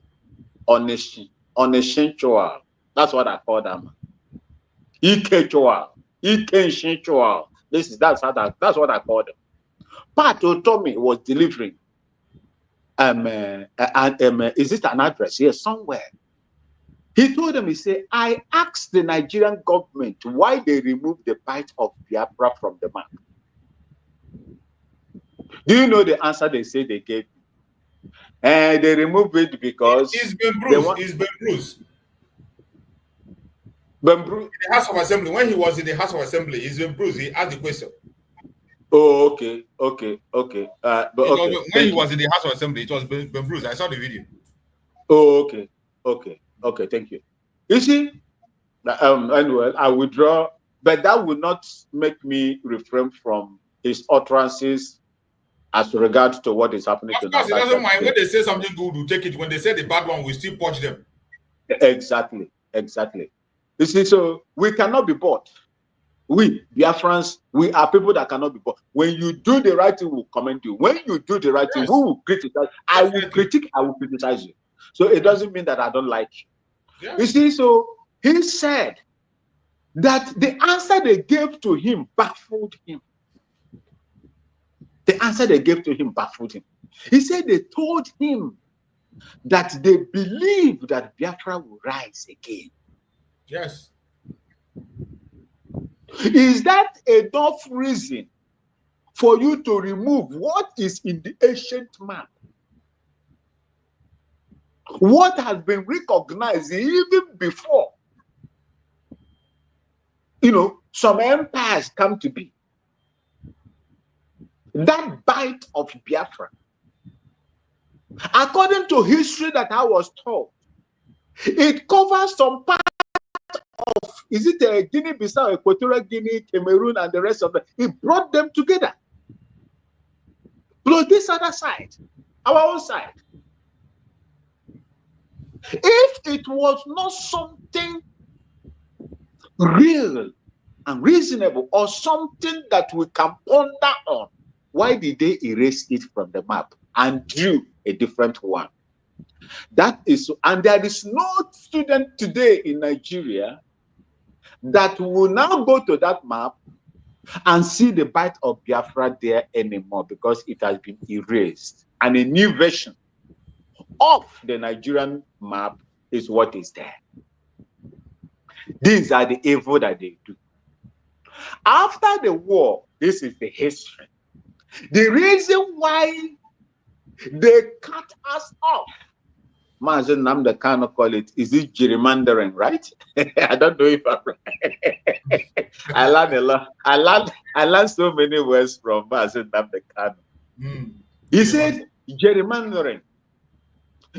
Unessentual. That's what I call them. Ikechual. That's what I call them. Pato Tommy was delivering. Is it an address here somewhere? He told them, he said, I asked the Nigerian government why they removed the bite of Biafra from the map. Do you know the answer they say they gave? And they removed it because it's Ben Bruce. Ben Bruce. In the House of Assembly, when he was in the House of Assembly, it's Ben Bruce. He asked the question. Oh, okay. But when he was in the House of Assembly, it was Ben Bruce. I saw the video. Oh, okay. Thank you. You see, anyway, I withdraw, but that would not make me refrain from his utterances as regards to what is happening. Of course, it doesn't mind when they say something good, we'll take it. When they say the bad one, we still punch them. Exactly. You see, so we cannot be bought. We, Biafrans, we are people that cannot be bought. When you do the right thing, we'll commend you. When you do the right thing, we will criticize. I will criticize you. So it doesn't mean that I don't like you. Yes. You see, so he said that the answer they gave to him baffled him. The answer they gave to him baffled him. He said they told him that they believe that Biafra will rise again. Yes. Is that enough reason for you to remove what is in the ancient map? What has been recognized even before, some empires come to be. That bite of Biafra, according to history that I was told, it covers some part of, is it Guinea-Bissau, Equatorial Guinea, Cameroon, and the rest of it. It brought them together. Plus this other side, our own side. If it was not something real and reasonable, or something that we can ponder on, why did they erase it from the map and drew a different one? That is, and there is no student today in Nigeria that will now go to that map and see the bite of Biafra there anymore, because it has been erased. And a new version of the Nigerian map is what is there. These are the evil that they do. After the war, this is the history. The reason why they cut us off, Mazen Namda kind of call it, is it gerrymandering, right? I don't know if I'm right. I learned a lot. I learned so many words from Mazen Namda Kano. He said gerrymandering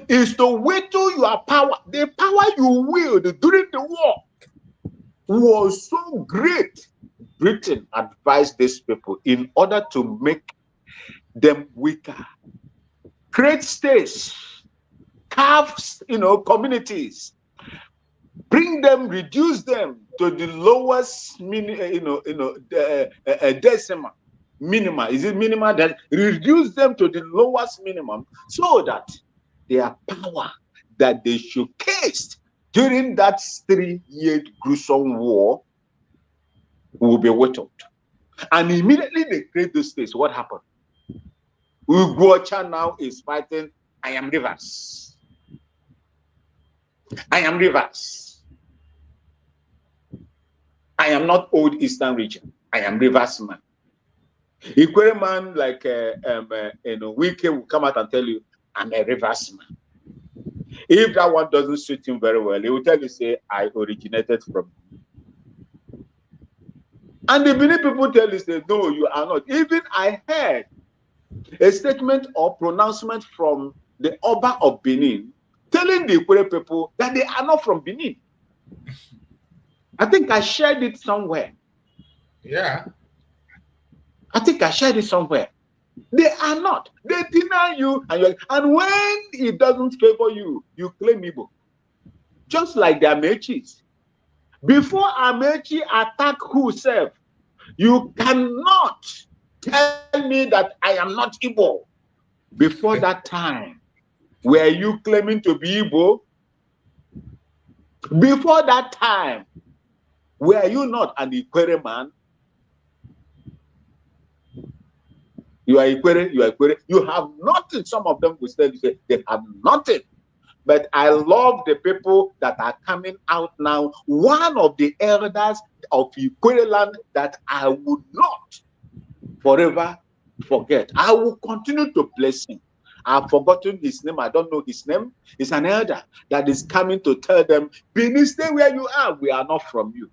is to whittle your power. The power you wielded during the war was so great. Britain advised these people in order to make them weaker, create states, carve, communities, bring them, reduce them to the lowest, decimal, minima. Is it minima? That reduce them to the lowest minimum, so that their power that they showcased during that 3-year gruesome war will be whittled. And immediately they create those states. What happened? Ugocha now is fighting, I am Rivers. I am Rivers. I am not old Eastern region. I am Rivers man. Equerry man like Wike will come out and tell you, I'm a Rivers man. If that one doesn't suit him very well, he will tell you, say, I originated from. And the Benin people tell you, say, no, you are not. Even I heard a statement or pronouncement from the Oba of Benin telling the Ikwere people that they are not from Benin. I think I shared it somewhere. Yeah. I think I shared it somewhere. They are not. They deny you, and when it doesn't favor you, you claim Igbo. Just like the Amechis. Before Amechi attack whoself, you cannot tell me that I am not Igbo. Before that time, were you claiming to be Igbo? Before that time, were you not an Ikwere man? You are Ikwere, you are Ikwere. You have nothing. Some of them will say they have nothing. But I love the people that are coming out now. One of the elders of Ikwere land that I would not forever forget. I will continue to bless him. I've forgotten his name. I don't know his name. It's an elder that is coming to tell them, Benin, stay where you are. We are not from you.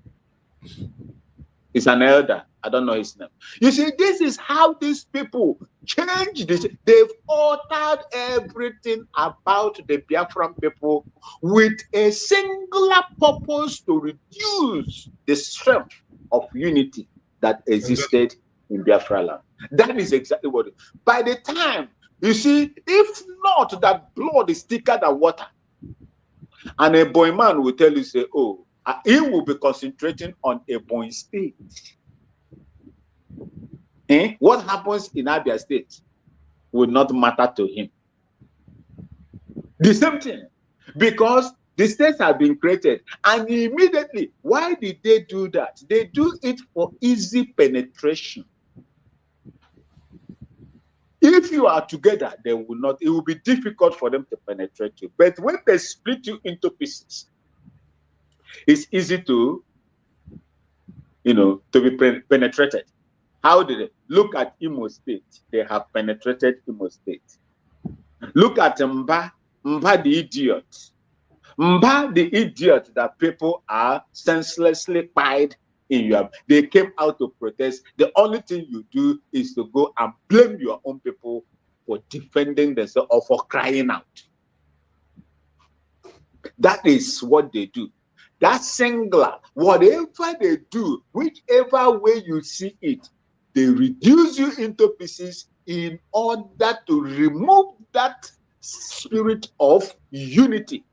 It's an elder. I don't know his name. You see, this is how these people change this. They've altered everything about the Biafran people with a singular purpose to reduce the strength of unity that existed in Biafra land. That is exactly what it is. By the time, you see, if not that blood is thicker than water, and a boy man will tell you, say, oh, he will be concentrating on a boy state. What happens in Abia State will not matter to him. The same thing, because the states have been created, and immediately, why did they do that? They do it for easy penetration. If you are together, they will not. It will be difficult for them to penetrate you. But when they split you into pieces, it's easy to, to be penetrated. How did they look at Imo State? They have penetrated Imo State. Look at Mba the idiot. Mba the idiot that people are senselessly pied in Europe. They came out to protest. The only thing you do is to go and blame your own people for defending themselves or for crying out. That is what they do. That's singular. Whatever they do, whichever way you see it, they reduce you into pieces in order to remove that spirit of unity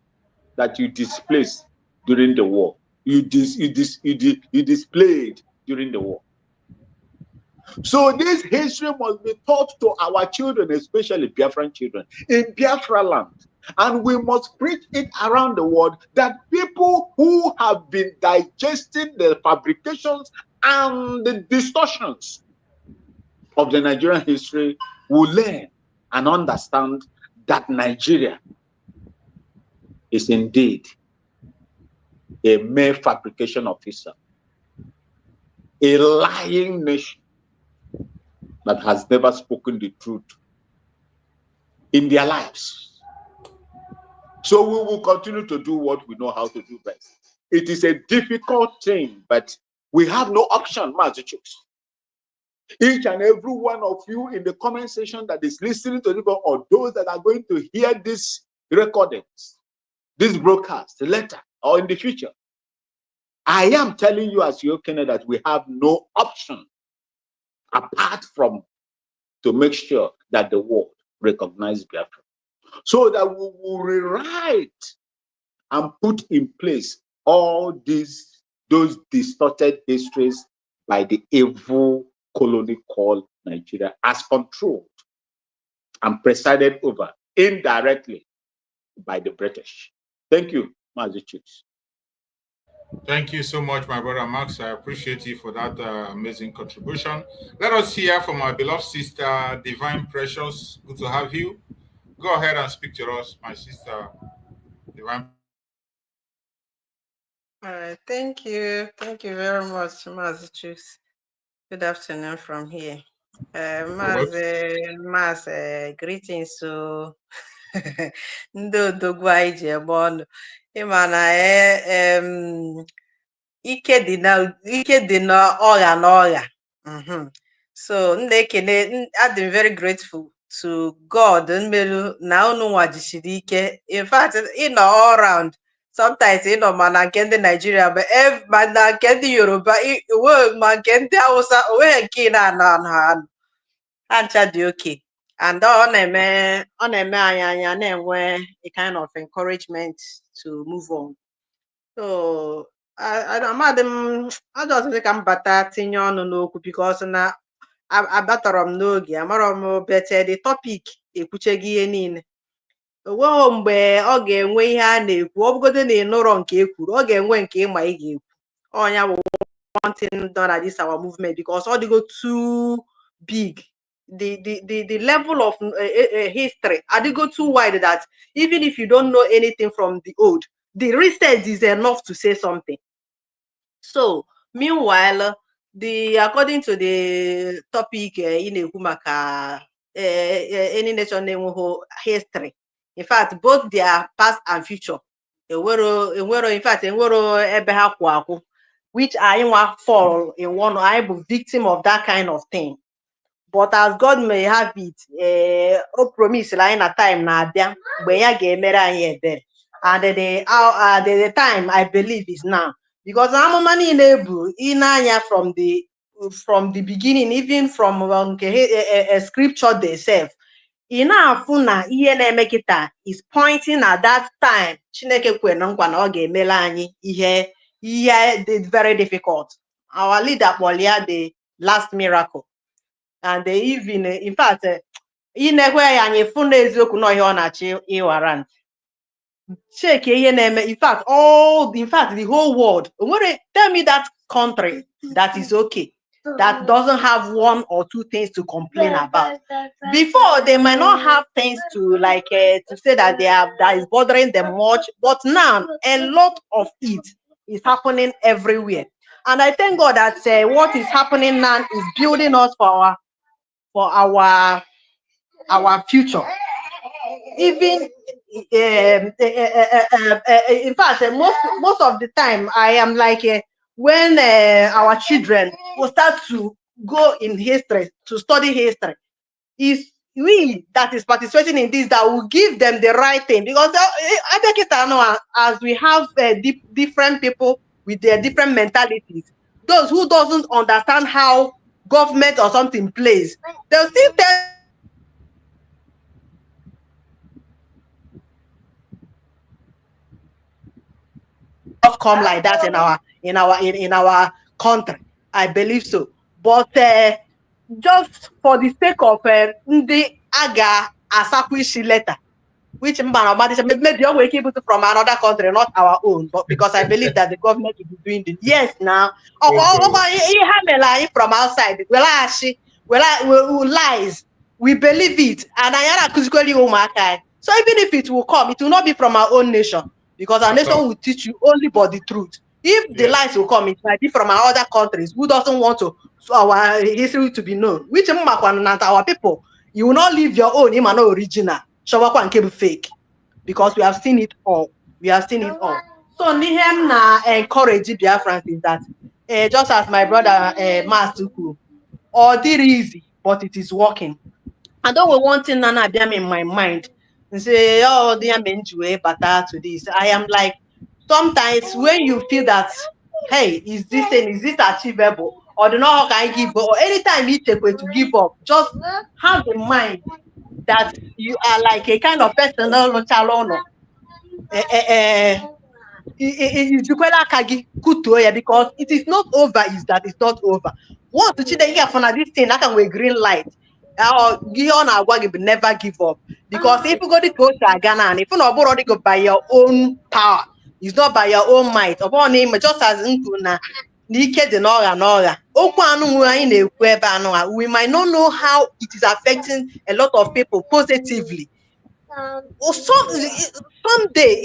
that you displaced during the war. You displayed during the war. So this history must be taught to our children, especially Biafran children, in Biafra land. And we must preach it around the world that people who have been digesting the fabrications and the distortions of the Nigerian history will learn and understand that Nigeria is indeed a mere fabrication of itself, a lying nation that has never spoken the truth in their lives. So we will continue to do what we know how to do best. It is a difficult thing, but we have no option, Massachusetts. Each and every one of you in the comment section that is listening to this, or those that are going to hear this recordings, this broadcast later or in the future, I am telling you as your Kenya that we have no option apart from to make sure that the world recognizes Biafra, so that we will rewrite and put in place all those distorted histories by the evil colony called Nigeria, as controlled and presided over indirectly by the British. Thank you, Mazi Chiefs. Thank you so much, my brother Max. I appreciate you for that amazing contribution. Let us hear from our beloved sister, Divine Precious. Good to have you. Go ahead and speak to us, my sister, Divine. Thank you. Thank you very much, Massachusetts. Good afternoon from here. Greetings to ndị odogwu anyị ji egbe ọnụ. Ịma na ike dị na ọgha. So I'm very grateful to God mmelu na unu nwajisiri ike. In fact, all around. Sometimes mana nke ndị Nigeria, but mana nke ndị Yoruba, ma nke ndị Hausa, onwe nke na-anọ ha ncha dị okay. And ọ na-eme anya na-enwe a kind of encouragement to move on. So I just think I'm better tinye ọnụ n'okwu because na abatara m n'oge amara m bete the topic ekwuchego ihe niile. Owo mgbe ọ ga-enwe ihe a na-ekwu, ọ bụgodo na ịnụrọ nke ekwuru, ọ ga-enwe nke ịma ị ga-ekwu. Onya bụ one thing done at this our movement because all they go too big. The level of history, they go too wide that even if you don't know anything from the old, the research is enough to say something. So meanwhile, according to the topic in Ekumaka, any nation history. In fact, both their past and future. In fact, which I fall in one, I am victim of that kind of thing. But as God may have it, promise line a time na there where ya get there. And the time I believe is now. Because I'm money in from the beginning, even from a scripture themselves. Ina-afụ na ihe na-eme kịta is pointing at that time Chineke kwe na nkwa na ọ ga-emele anyị ihe very difficult. Our leader kpọrọ the last miracle. And they even in fact inekwe ya anyị fụ na eziokwu na ihe ọ na-achị ịwara ntị. Check ihe na-eme, in fact the whole world. Tell me that country that is okay, that doesn't have one or two things to complain about. Before, they might not have things to to say that that is bothering them much, but now a lot of it is happening everywhere. And I thank God that what is happening now is building us for our future. Even in fact, most of the time I am when our children will start to go in history, to study history, is we that is participating in this that will give them the right thing. Because I think it as we have different people with their different mentalities, those who doesn't understand how government or something plays, they'll still tell come like that in our country. I believe so. But just for the sake of the aga asakwishi letter, which maybe you're waking people from another country, not our own, but because I believe that the government will be doing this. Yes, now. From outside, lies. We believe it. And so even if it will come, it will not be from our own nation, because our nation will teach you only but the truth. If the lies will come, it might be from our other countries who doesn't want our history to be known. Which our people, you will not leave your own original. Fake, because we have seen it all. We have seen it all. So Nihem na encourage Biafrans is that just as my brother Master Tuku, or did easy, but it is working. I don't want one thing Nana Biam in my mind and say, oh, they are meant to to this. I am like, sometimes when you feel that, hey, is this achievable? Or do not how can I give up? Or anytime you take way to give up, just have the mind that you are like a kind of person because it is not over, is that it's not over. Once the children get from this thing, that can we green light. Or never give up. Because if you go to Ghana and if you not already go by your own power, it's not by your own might. Upon him, just as Nkuna, we might not know how it is affecting a lot of people positively. Someday,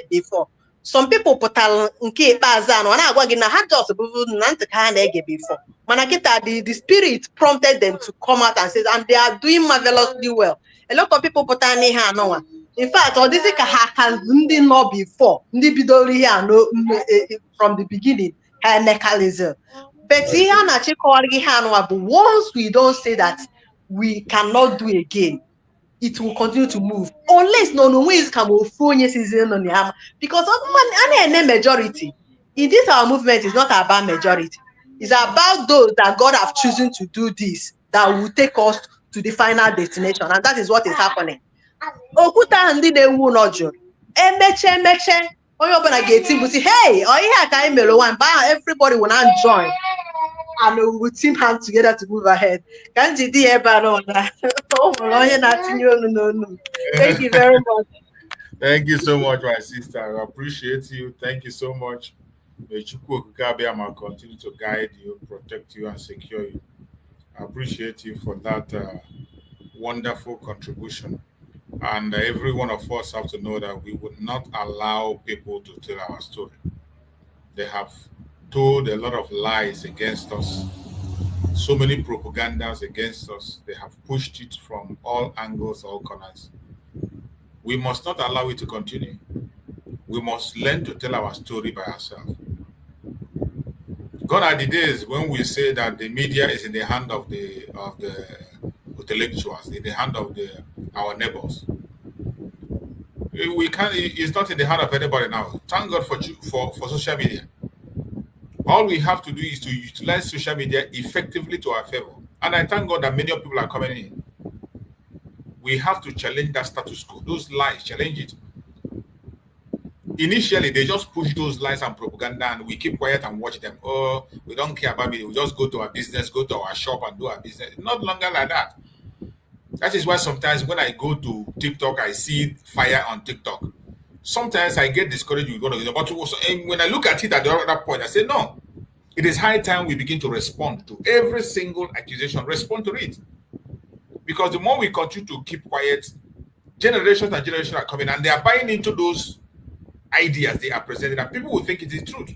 before. Some people put nke bazano and agwa na had just before. Manakita, the spirit prompted them to come out and say, and they are doing marvelously well. A lot of people put on no one. In fact, all this has not before. From the beginning, but once we don't say that we cannot do again, it will continue to move unless no ways can season on the because of majority in this our movement is not about majority. It's about those that God have chosen to do this that will take us to the final destination, and that is what is happening. Okuta ndị na-ewu n'ọjụ emeche onye ọbụla ga-eti mkpu, hey, or ihe aka anyị mere one, but everybody will not join and we will team hand together to move ahead. Thank you very much. Thank you so much, my sister. I appreciate you. Thank you so much. May Chukwu Okike continue to guide you, protect you, and secure you. I appreciate you for that wonderful contribution. And every one of us have to know that we would not allow people to tell our story. They have told a lot of lies against us, so many propagandas against us. They have pushed it from all angles, all corners. We must not allow it to continue. We must learn to tell our story by ourselves. Gone are the days when we say that the media is in the hand of the intellectuals, in the hand of our neighbors. We can't. It's not in the hand of anybody now. Thank God for social media. All we have to do is to utilize social media effectively to our favor. And I thank God that many people are coming in. We have to challenge that status quo. Those lies, challenge it. Initially, they just push those lies and propaganda and we keep quiet and watch them. Oh, we don't care about it. We just go to our business, go to our shop and do our business. Not longer like that. That is why sometimes when I go to TikTok, I see fire on TikTok. Sometimes I get discouraged with one of them. But when I look at it at the other point, I say, no, it is high time we begin to respond to every single accusation, respond to it. Because the more we continue to keep quiet, generations and generations are coming and they are buying into those ideas they are presenting and people will think it is truth.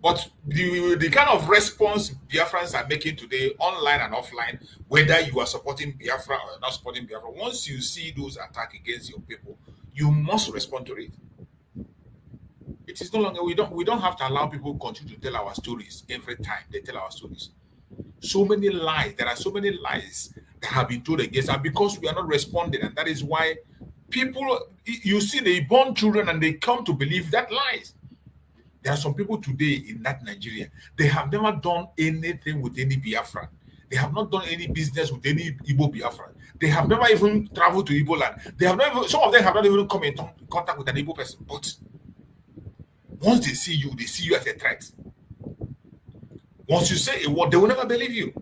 But the kind of response Biafrans are making today, online and offline, whether you are supporting Biafra or not supporting Biafra, once you see those attacks against your people, you must respond to it. It is no longer, we don't have to allow people to continue to tell our stories every time they tell our stories. So many lies, there are so many lies that have been told against us because we are not responding, and that is why people, you see, they born children and they come to believe that lies. There are some people today in that Nigeria, they have never done anything with any Biafran. They have not done any business with any Igbo Biafran. They have never even traveled to Igbo land. They have not even, some of them have not even come in contact with an Igbo person. But once they see you as a threat. Once you say a word, they will never believe you.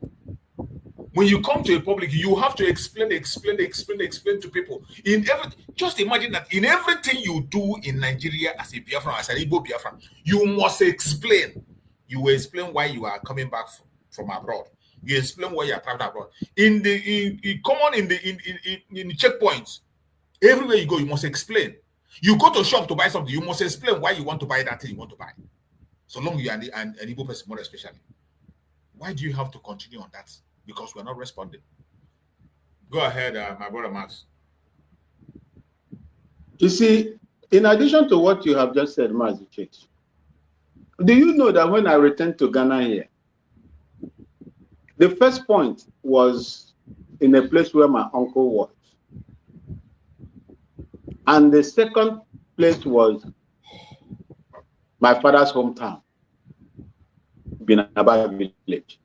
When you come to a public, you have to explain to people. Just imagine that in everything you do in Nigeria as a Biafran, as an Igbo Biafran, you must explain. You will explain why you are coming back from abroad. You explain why you are traveling abroad. In the checkpoints, everywhere you go, you must explain. You go to a shop to buy something, you must explain why you want to buy that thing you want to buy. So long you are an Igbo person, more especially. Why do you have to continue on that? Because we're not responding. Go ahead, my brother Max. You see, in addition to what you have just said, Mazi Church, do you know that when I returned to Ghana here, the first point was in a place where my uncle was. And the second place was my father's hometown, Binaba village.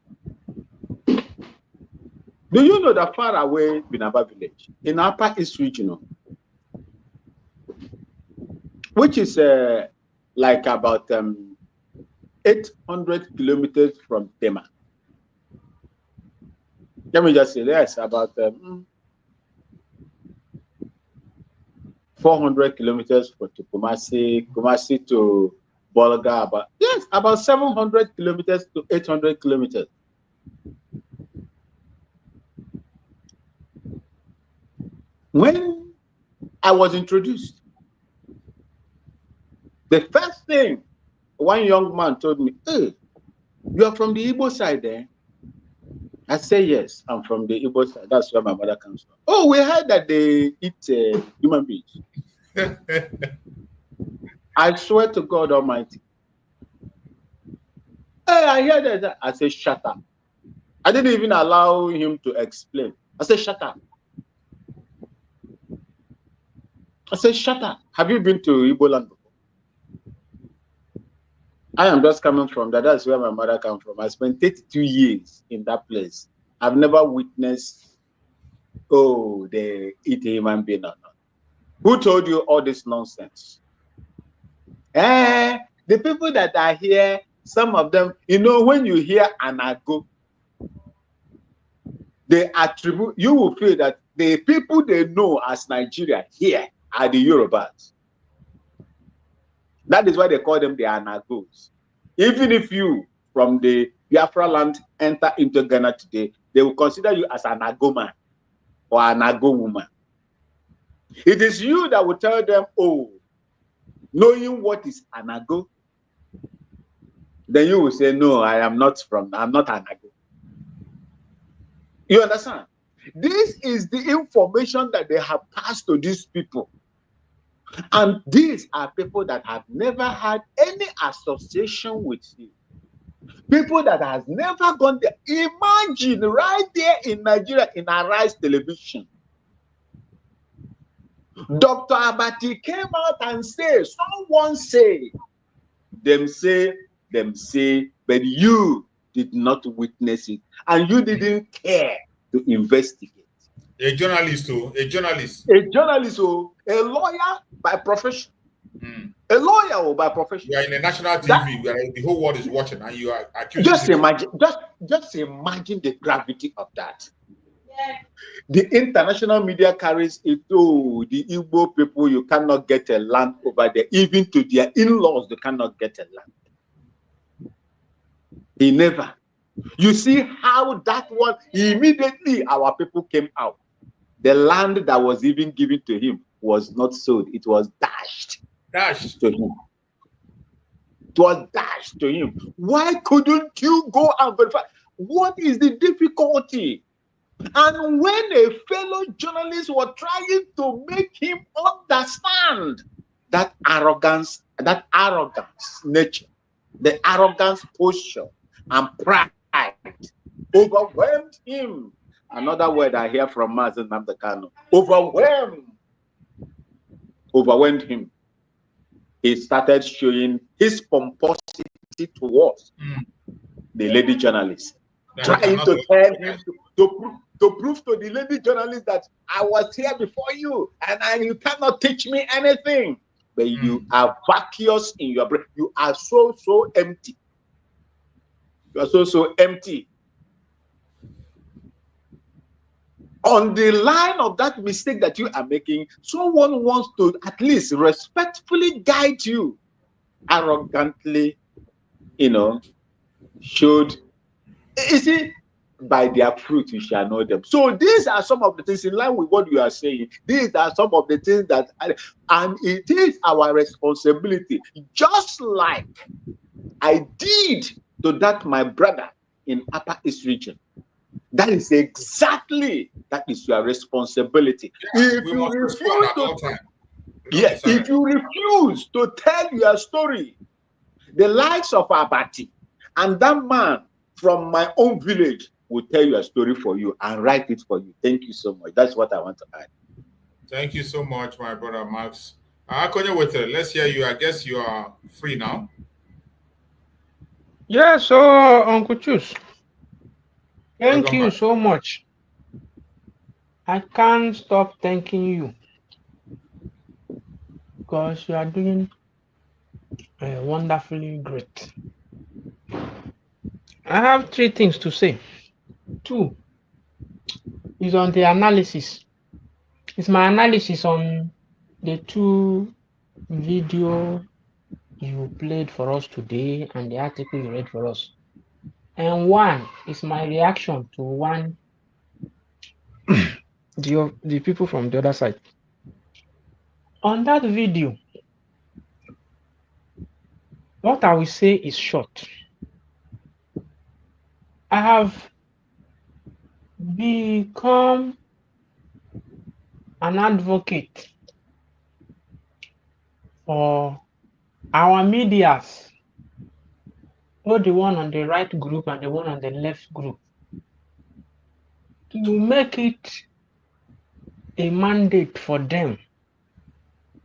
Do you know that far away Binaba village, in Upper East Regional, which is like about 800 kilometers from Tema. Let me just say yes, about 400 kilometers to Kumasi to Bolga, about 700 kilometers to 800 kilometers. When I was introduced, the first thing one young man told me, "Hey, you are from the Igbo side there?" I say, "Yes, I'm from the Igbo side. That's where my mother comes from." "Oh, we heard that they eat human beings." I swear to God Almighty. Hey, I hear that. I say, "Shut up." I didn't even allow him to explain. I said, "Shut up." I said, "Shut up. Have you been to Igbo land before?" I am just coming from that. That's where my mother comes from. I spent 32 years in that place. I've never witnessed, oh, they eat a human being or not. Who told you all this nonsense? The people that are here, some of them, you know, when you hear Anago, they attribute, you will feel that the people they know as Nigeria here are the Yorubas. That is why they call them the Anagos. Even if you, from the Biafra land, enter into Ghana today, they will consider you as an Anago man or an Anago woman. It is you that will tell them, oh, knowing what is Anago, then you will say, no, I'm not Anago. You understand? This is the information that they have passed to these people. And these are people that have never had any association with you. People that has never gone there. Imagine right there in Nigeria, in Arise Television, Dr. Abati came out and said, someone say, them say, but you did not witness it. And you didn't care to investigate. A journalist, oh, a journalist. A journalist, oh, a lawyer by profession. A lawyer, oh, by profession. You are in a national TV where the whole world is watching, and you are accused. Just imagine the gravity of that. Yeah. The international media carries it. Oh, the Igbo people, you cannot get a land over there. Even to their in-laws, they cannot get a land. He never. You see how that one, immediately our people came out. The land that was even given to him was not sold. It was dashed to him. It was dashed to him. Why couldn't you go and verify? What is the difficulty? And when a fellow journalist was trying to make him understand that arrogance nature, the arrogance posture and pride overwhelmed him. Another word I hear from Mazen Namdekano, overwhelmed him. He started showing his pomposity towards the lady journalist, trying to tell him to prove to the lady journalist that I was here before you and you cannot teach me anything. But you are vacuous in your brain. You are so empty. You are so empty. On the line of that mistake that you are making, someone wants to at least respectfully guide you. Arrogantly, should, you see, by their fruit you shall know them. So these are some of the things in line with what you are saying. These are some of the things that, and it is our responsibility, just like I did to that my brother in Upper East region. That is exactly, that is your responsibility. If you refuse to tell your story, the likes of Abati and that man from my own village will tell your story for you and write it for you. Thank you so much. That's what I want to add. Thank you so much, my brother Max. Let's hear you. I guess you are free now. Yeah, so Uncle Chus, thank you so much. I can't stop thanking you because you are doing wonderfully great. I have 3 things to say. 2 is on the analysis. It's my analysis on the 2 video you played for us today and the article you read for us. And 1 is my reaction to one the people from the other side. On that video, what I will say is short. I have become an advocate for our medias, both the one on the right group and the one on the left group, to make it a mandate for them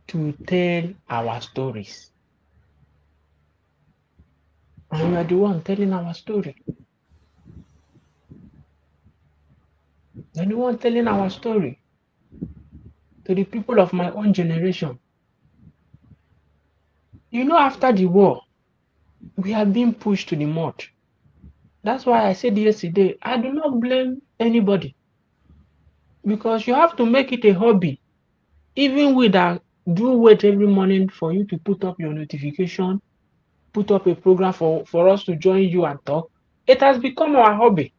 to tell our stories. And you are the one telling our story. You are the one telling our story to the people of my own generation. You know, after the war, we have been pushed to the mud. That's why I said yesterday, I do not blame anybody. Because you have to make it a hobby. Even we that do wait every morning for you to put up your notification, put up a program for us to join you and talk, it has become our hobby.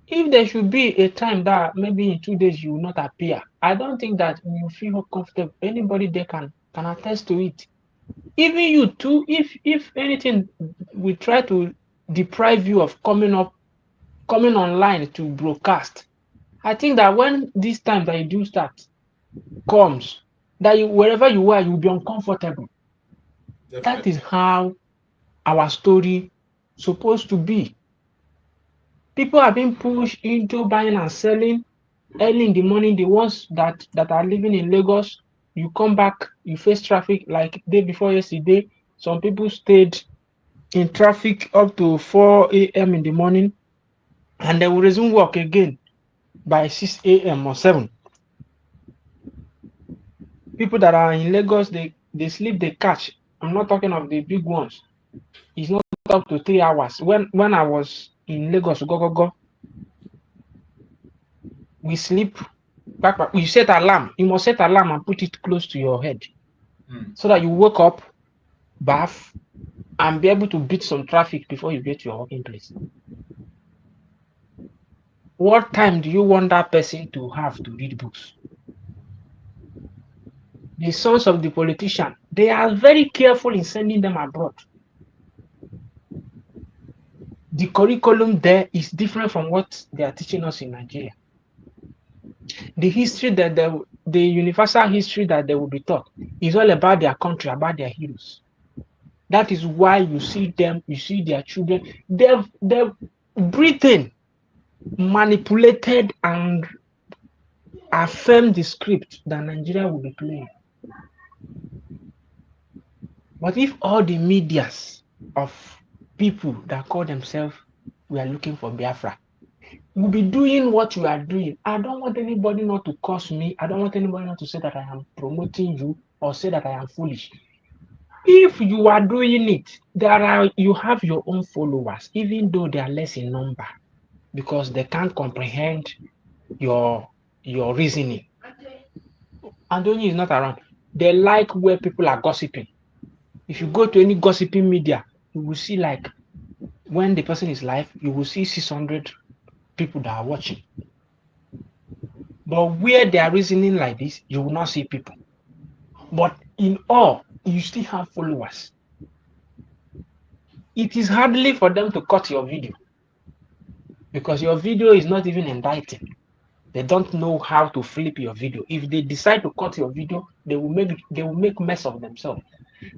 If there should be a time that maybe in 2 days you will not appear, I don't think that you feel comfortable. Anybody there can attest to it. Even you too, if anything, we try to deprive you of coming online to broadcast. I think that when this time that you do start comes, that wherever you are, you will be uncomfortable. Definitely. That is how our story supposed to be. People are being pushed into buying and selling early in the morning. The ones that are living in Lagos, you come back, you face traffic like day before yesterday. Some people stayed in traffic up to 4 a.m. in the morning, and they will resume work again by 6 a.m. or 7. People that are in Lagos, they sleep, they catch. I'm not talking of the big ones. It's not up to 3 hours. When I was in Lagos, go, we sleep. You set alarm. You must set alarm and put it close to your head, so that you wake up, bath, and be able to beat some traffic before you get to your working place. What time do you want that person to have to read books? The sons of the politician, they are very careful in sending them abroad. The curriculum there is different from what they are teaching us in Nigeria. The history that the universal history that they will be taught is all about their country, about their heroes. That is why you see them, you see their children. They've Britain manipulated and affirmed the script that Nigeria will be playing. But if all the medias of people that call themselves, we are looking for Biafra, will be doing what you are doing, I don't want anybody not to curse me. I don't want anybody not to say that I am promoting you or say that I am foolish. If you are doing it, you have your own followers, even though they are less in number, because they can't comprehend your reasoning. Anthony is not around. They like where people are gossiping. If you go to any gossiping media, you will see, like, when the person is live, you will see 600 people that are watching. But where they are reasoning like this, you will not see people. But in all, you still have followers. It is hardly for them to cut your video, because your video is not even indicting. They don't know how to flip your video. If they decide to cut your video, they will make mess of themselves.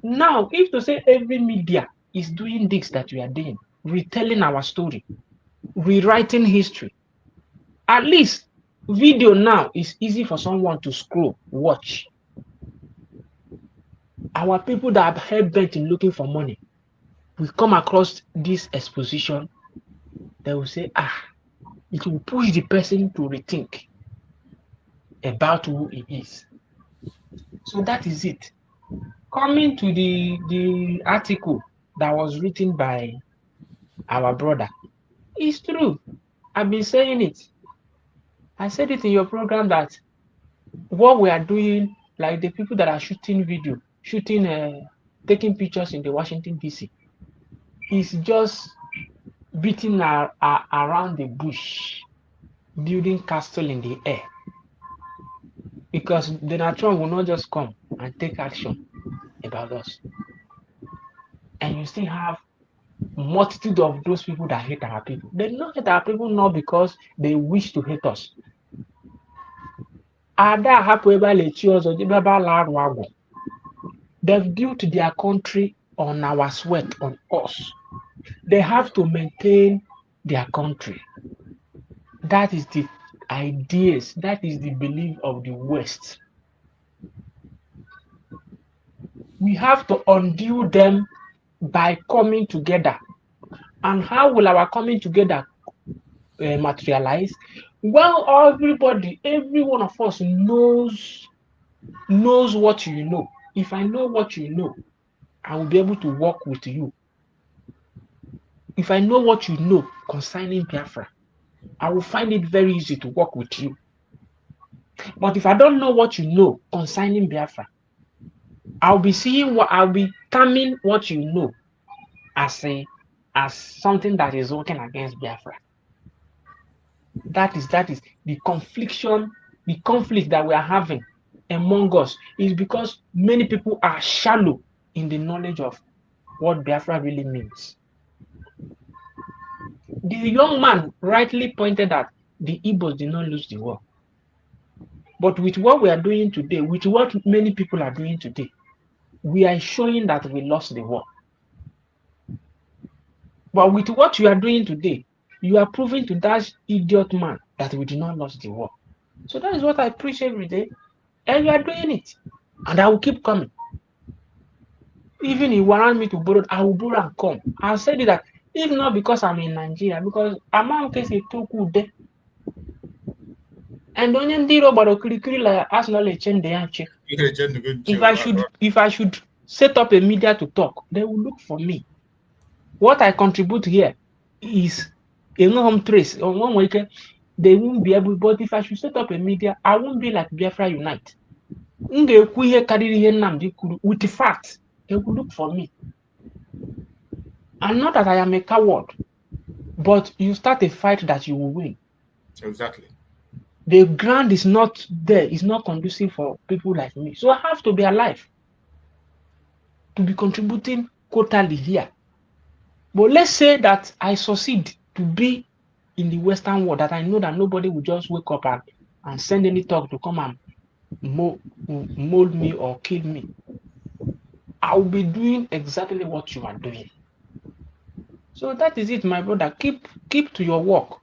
Now, if to say every media is doing this that we are doing, retelling our story, rewriting history, at least video now is easy for someone to scroll, watch. Our people that are hell-bent in looking for money, we come across this exposition, they will say, it will push the person to rethink about who he is. So that is it. Coming to the article that was written by our brother, it's true. I've been saying it. I said it in your program that what we are doing, like the people that are shooting video, taking pictures in the Washington DC, is just beating around the bush, building castle in the air. Because Donald Trump will not just come and take action about us. And you still have multitude of those people that hate our people. They don't hate our people not because they wish to hate us. They've built their country on our sweat, on us. They have to maintain their country. That is the ideas, that is the belief of the West. We have to undo them by coming together. And how will our coming together materialize? Well, everybody, every one of us knows what you know. If I know what you know, I will be able to work with you. If I know what you know concerning Biafra, I will find it very easy to work with you. But if I don't know what you know concerning Biafra, I'll be terming what you know as something that is working against Biafra. That is the conflict that we are having among us, is because many people are shallow in the knowledge of what Biafra really means. The young man rightly pointed that the Igbos did not lose the war. But with what we are doing today, with what many people are doing today, we are showing that we lost the war. But with what you are doing today, you are proving to that idiot man that we did not lose the war. So that is what I preach every day. And you are doing it. And I will keep coming. Even if you want me to borrow, I will borrow and come. I'll say that, if not because I'm in Nigeria, because among cases too good. And only the robot like as knowledge change the answer. If I should set up a media to talk, they will look for me. What I contribute here is a home trace. On one weekend, they won't be able. But if I should set up a media, I won't be like Biafra Unite. With the facts, they will look for me. And not that I am a coward, but you start a fight that you will win. Exactly. The ground is not there, it's not conducive for people like me. So I have to be alive to be contributing totally here. But let's say that I succeed to be in the Western world, that I know that nobody will just wake up and send any talk to come and mold me or kill me. I'll be doing exactly what you are doing. So that is it, my brother. Keep to your work.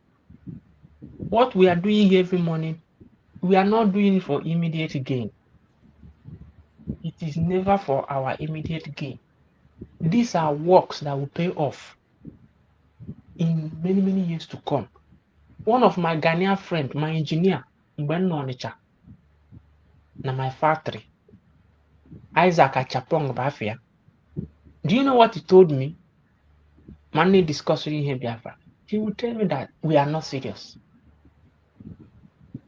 What we are doing every morning, we are not doing it for immediate gain. It is never for our immediate gain. These are works that will pay off in many, many years to come. One of my Ghanaian friends, my engineer, na my factory, Isaac Achapong Bafia, Do you know what he told me? Monday discussing here Biafra. He would tell me that we are not serious.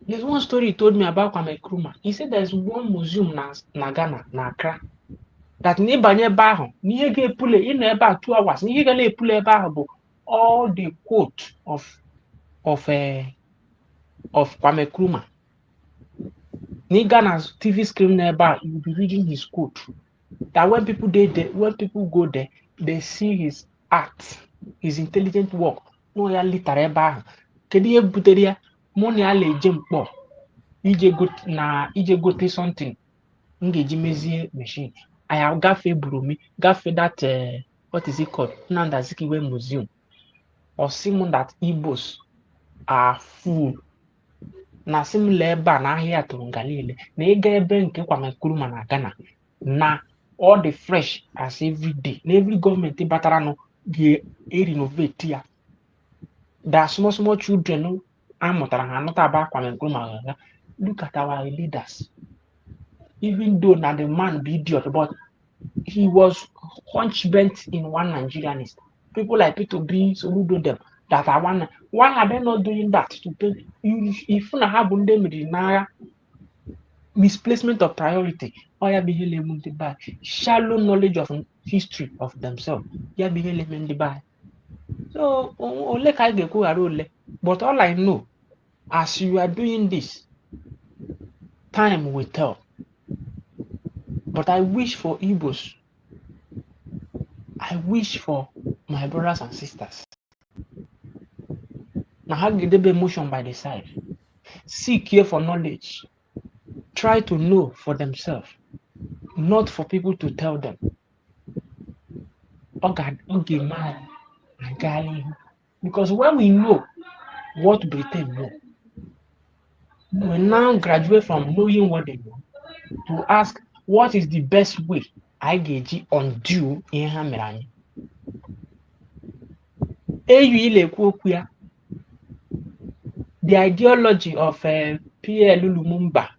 There's one story he told me about Kwame Nkrumah. He said there's one museum na Ghana, na Accra, that n'ịbanye ebe ahụ n'ihe ga-epule ịnọ ebe a 2 hours n'ihe ga na-epule ebe ahụ bụ all the quote of Kwame Nkrumah. Ghana's TV screen ebe you will be reading his quote. That when people go there, they see his art, his intelligent work. No ya litara ebe ahụ. Kedu ihe butere ya? Money ya leje mkpọ ije gote something m ga-eji mezie machine. I have gafe Burumi, gafe that what is it called? Nnamdi Azikiwe Museum. Or sim that Igbos are full. Na sim leba na ahịa atụrụnga niile na ịga ebe nke Kwame Nkrumah na Ghana na all the fresh as every day na every government batara no renovate ya. There are small children amụtara ha anọta aba Kwame Nkrumah. Look at our leaders. Even though na the man be idiot, but he was hunch bent in one Nigerianist. People like Peter B. Soludo them that are one. Why are they not doing that? To pay if you have misplacement of priority, or you be shallow knowledge of history of themselves. You be so but all I know, as you are doing this, time will tell. But I wish for Igbos. I wish for my brothers and sisters. Now, how get the emotion by the side? Seek here for knowledge. Try to know for themselves, not for people to tell them. Oh God, okay, man, because when we know what Britain know, we now graduate from knowing what they know to ask what is the best way I get undo in Hamerani. The ideology of Pierre Lumumba,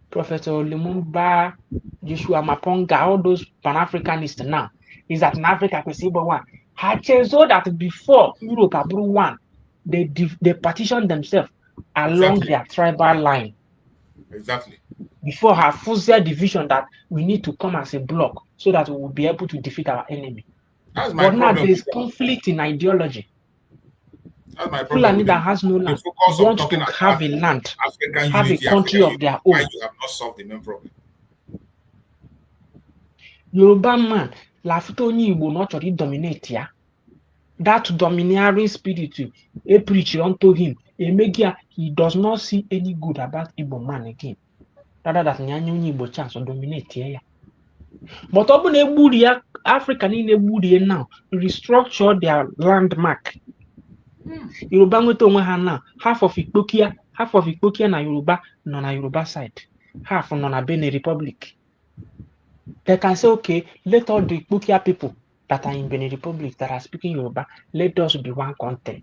Professor Lumumba, Joshua Maponga, all those Pan-Africanists now, is that in Africa, we see one. So that before Europe Abru one, they partitioned themselves along their tribal line. Exactly. Before her Fuzia division that we need to come as a block so that we will be able to defeat our enemy. That's my but problem. Now there is conflict in ideology. That's my problem. Fulani that has no land want to have a land, African have unity, a country of their own. Why you have not solved the main problem? Yoruba man, Lafutoni will not already dominate ya. That domineering spirit, a preacher unto him, a megia, he does not see any good about Igbo man again. Rather than Nyanyi Igbo chance to dominate here. But open a booty, African in a booty now, restructure their landmark. Yoruba now, half of Ikpokia na Yoruba, na Yoruba side, half na Benin Republic. They can say, okay, let all the Ikpokia people that are in Benin Republic that are speaking Yoruba, let us be one country.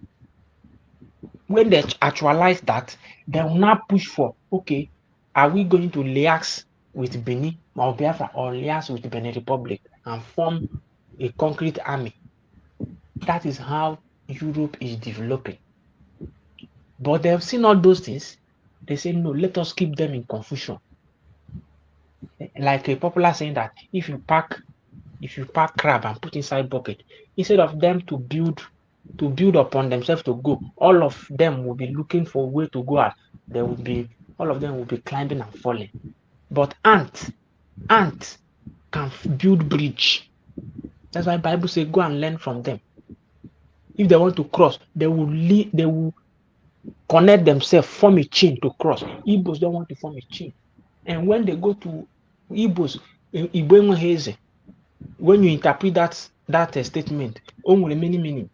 When they actualize that, they will now push for, okay, are we going to liaise with Benin or Biafra or liaise with the Benin Republic and form a concrete army? That is how Europe is developing. But they've seen all those things. They say, no, let us keep them in confusion. Like a popular saying that if you pack crab and put inside bucket, instead of them to build upon themselves to go, all of them will be looking for a way to go out. All of them will be climbing and falling. But ants can build bridge. That's why Bible says go and learn from them. If they want to cross, they will connect themselves, form a chain to cross. Igbos don't want to form a chain. And when they go to Igbos, when you interpret that statement, only many meaning.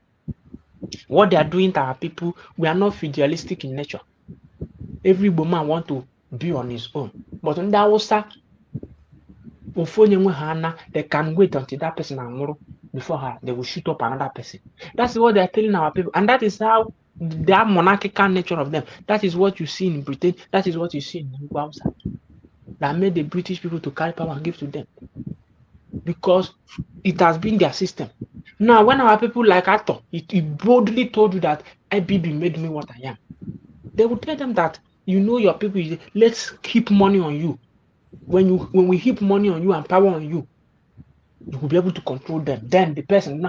What they are doing to our people, we are not fidelistic in nature. Every woman want to be on his own. But on that also, they can wait until that person is before her, they will shoot up another person. That's what they are telling our people. And that is how that monarchical nature of them. That is what you see in Britain. That is what you see in Hausa. That made the British people to carry power and give to them. because it has been their system. Now, when our people like Ato, he boldly told you that IBB made me what I am. They will tell them that, you know, your people, let's keep money on you. When we heap money on you and power on you, you will be able to control them. Then the person,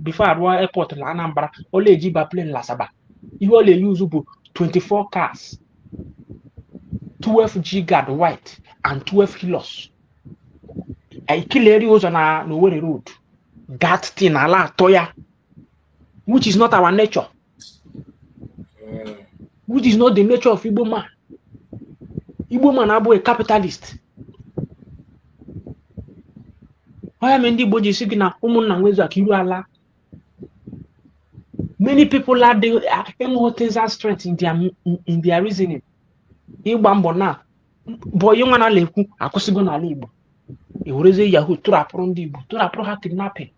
before I run airport, Anambra, only Jiba plane Lasaba. You only use 24 cars, 12 G-Guard white, and 12 kilos. I kill areas on a Nowhere road. That thing, Allah, Toya, which is not our nature. Which is not the nature of Igbo man. Igbo man abo a capitalist. Why am Igbo jisigina umunna nwezu akiru ala? Many people are the strength in their reasoning. Igba mbo na boy yung na lekwu akwụsịgo n'ala Igbo. Ewereze Yahoo tụrapụrụ ndị Igbo, tụrapụrụ ha kidnapping.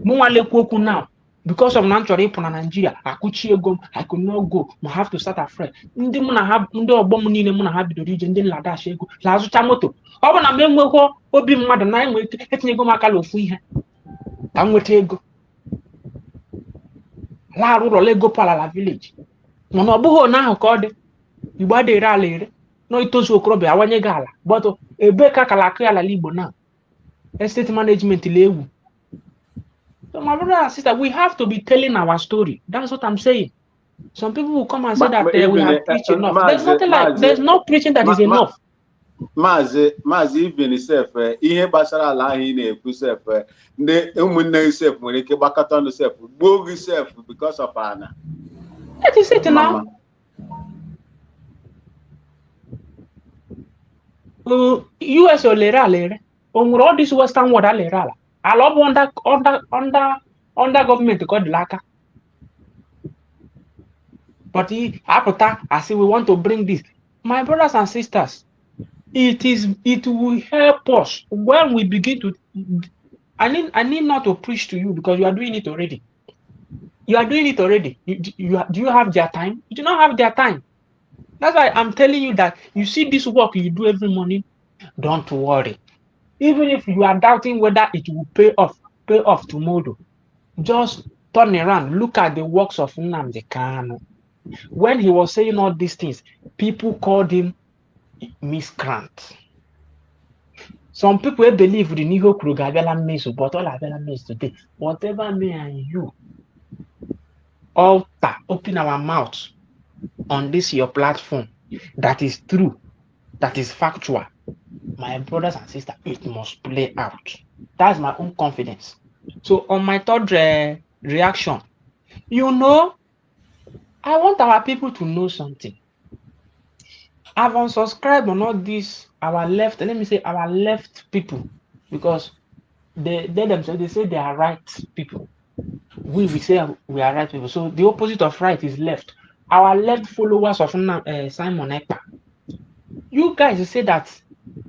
Mụnwa lekwu okwu now. Because of natural ịpụ na Nigeria, akụchi ego, I could not go, I have to start afresh. Ndị mụ na ha, ndị ọgbọ m niile mụ na ha bidoro ije, ndị nladashi ego, la azụcha moto. Ọ bụ na m enwekwa obi mmadụ na enwe etinyego m aka n'ofu ihe ka m nweta ego. La arụ ụlọ Lego Palala village. Mana ọ bụghị na ahụ ka ọ dị. Igbo adịrị ala ere. No itozu okorobịa awanye gị ala. But ebe ka kala akụ ala Igbo na. Estate management lewu. So my brother and sister, we have to be telling our story. That's what I'm saying. Some people will come and say that we have preached enough. There's nothing like, there's no preaching that is enough. Maazị even self ihe gbasara ala ahụ ị na-ekwu self ndị ụmụnne self nwere ike gbakọta ọnụ self gbuo gị self because of ana. That is it now. US olere alere. O nwere all this Western world alere ala. I love under government called Laka. But I say we want to bring this. My brothers and sisters, it will help us when we begin to. I need not to preach to you because you are doing it already. You are doing it already. Do you have their time? You do not have their time. That's why I'm telling you that you see this work you do every morning. Don't worry. Even if you are doubting whether it will pay off tomorrow, just turn around, look at the works of Nnamdi Kanu. When he was saying all these things, people called him miscreant. Some people believe the Niho Krugabela means, but all Abela means today. Whatever me and you alter, open our mouth on this your platform that is true, that is factual. My brothers and sisters, it must play out. That's my own confidence. So on my third reaction, you know, I want our people to know something. I've unsubscribed on all this, our left, let me say our left people, because they themselves, they say they are right people. We say we are right people. So the opposite of right is left. Our left followers of Simon Ekpa. You guys say that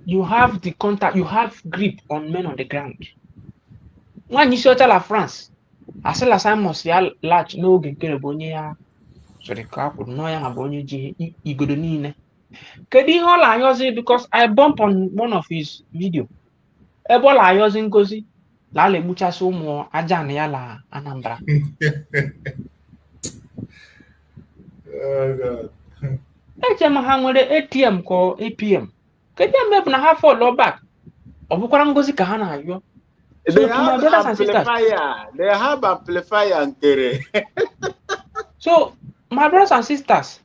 you have the contact, you have grip on men on the ground. When you tell France, I say la Simon large no get so the car could know ya Igodonine. Kedi Hola Yosi because I bump on one of his video. Ebola Yosin Gozi, Lale Mucha Sumo, Ajan Yala, Anambra. Oh God. HM hang with the ATM call APM. Can you remember na half for low back? Obukarangozi Kahana, yo. They have amplifier and kere. So, my brothers and sisters,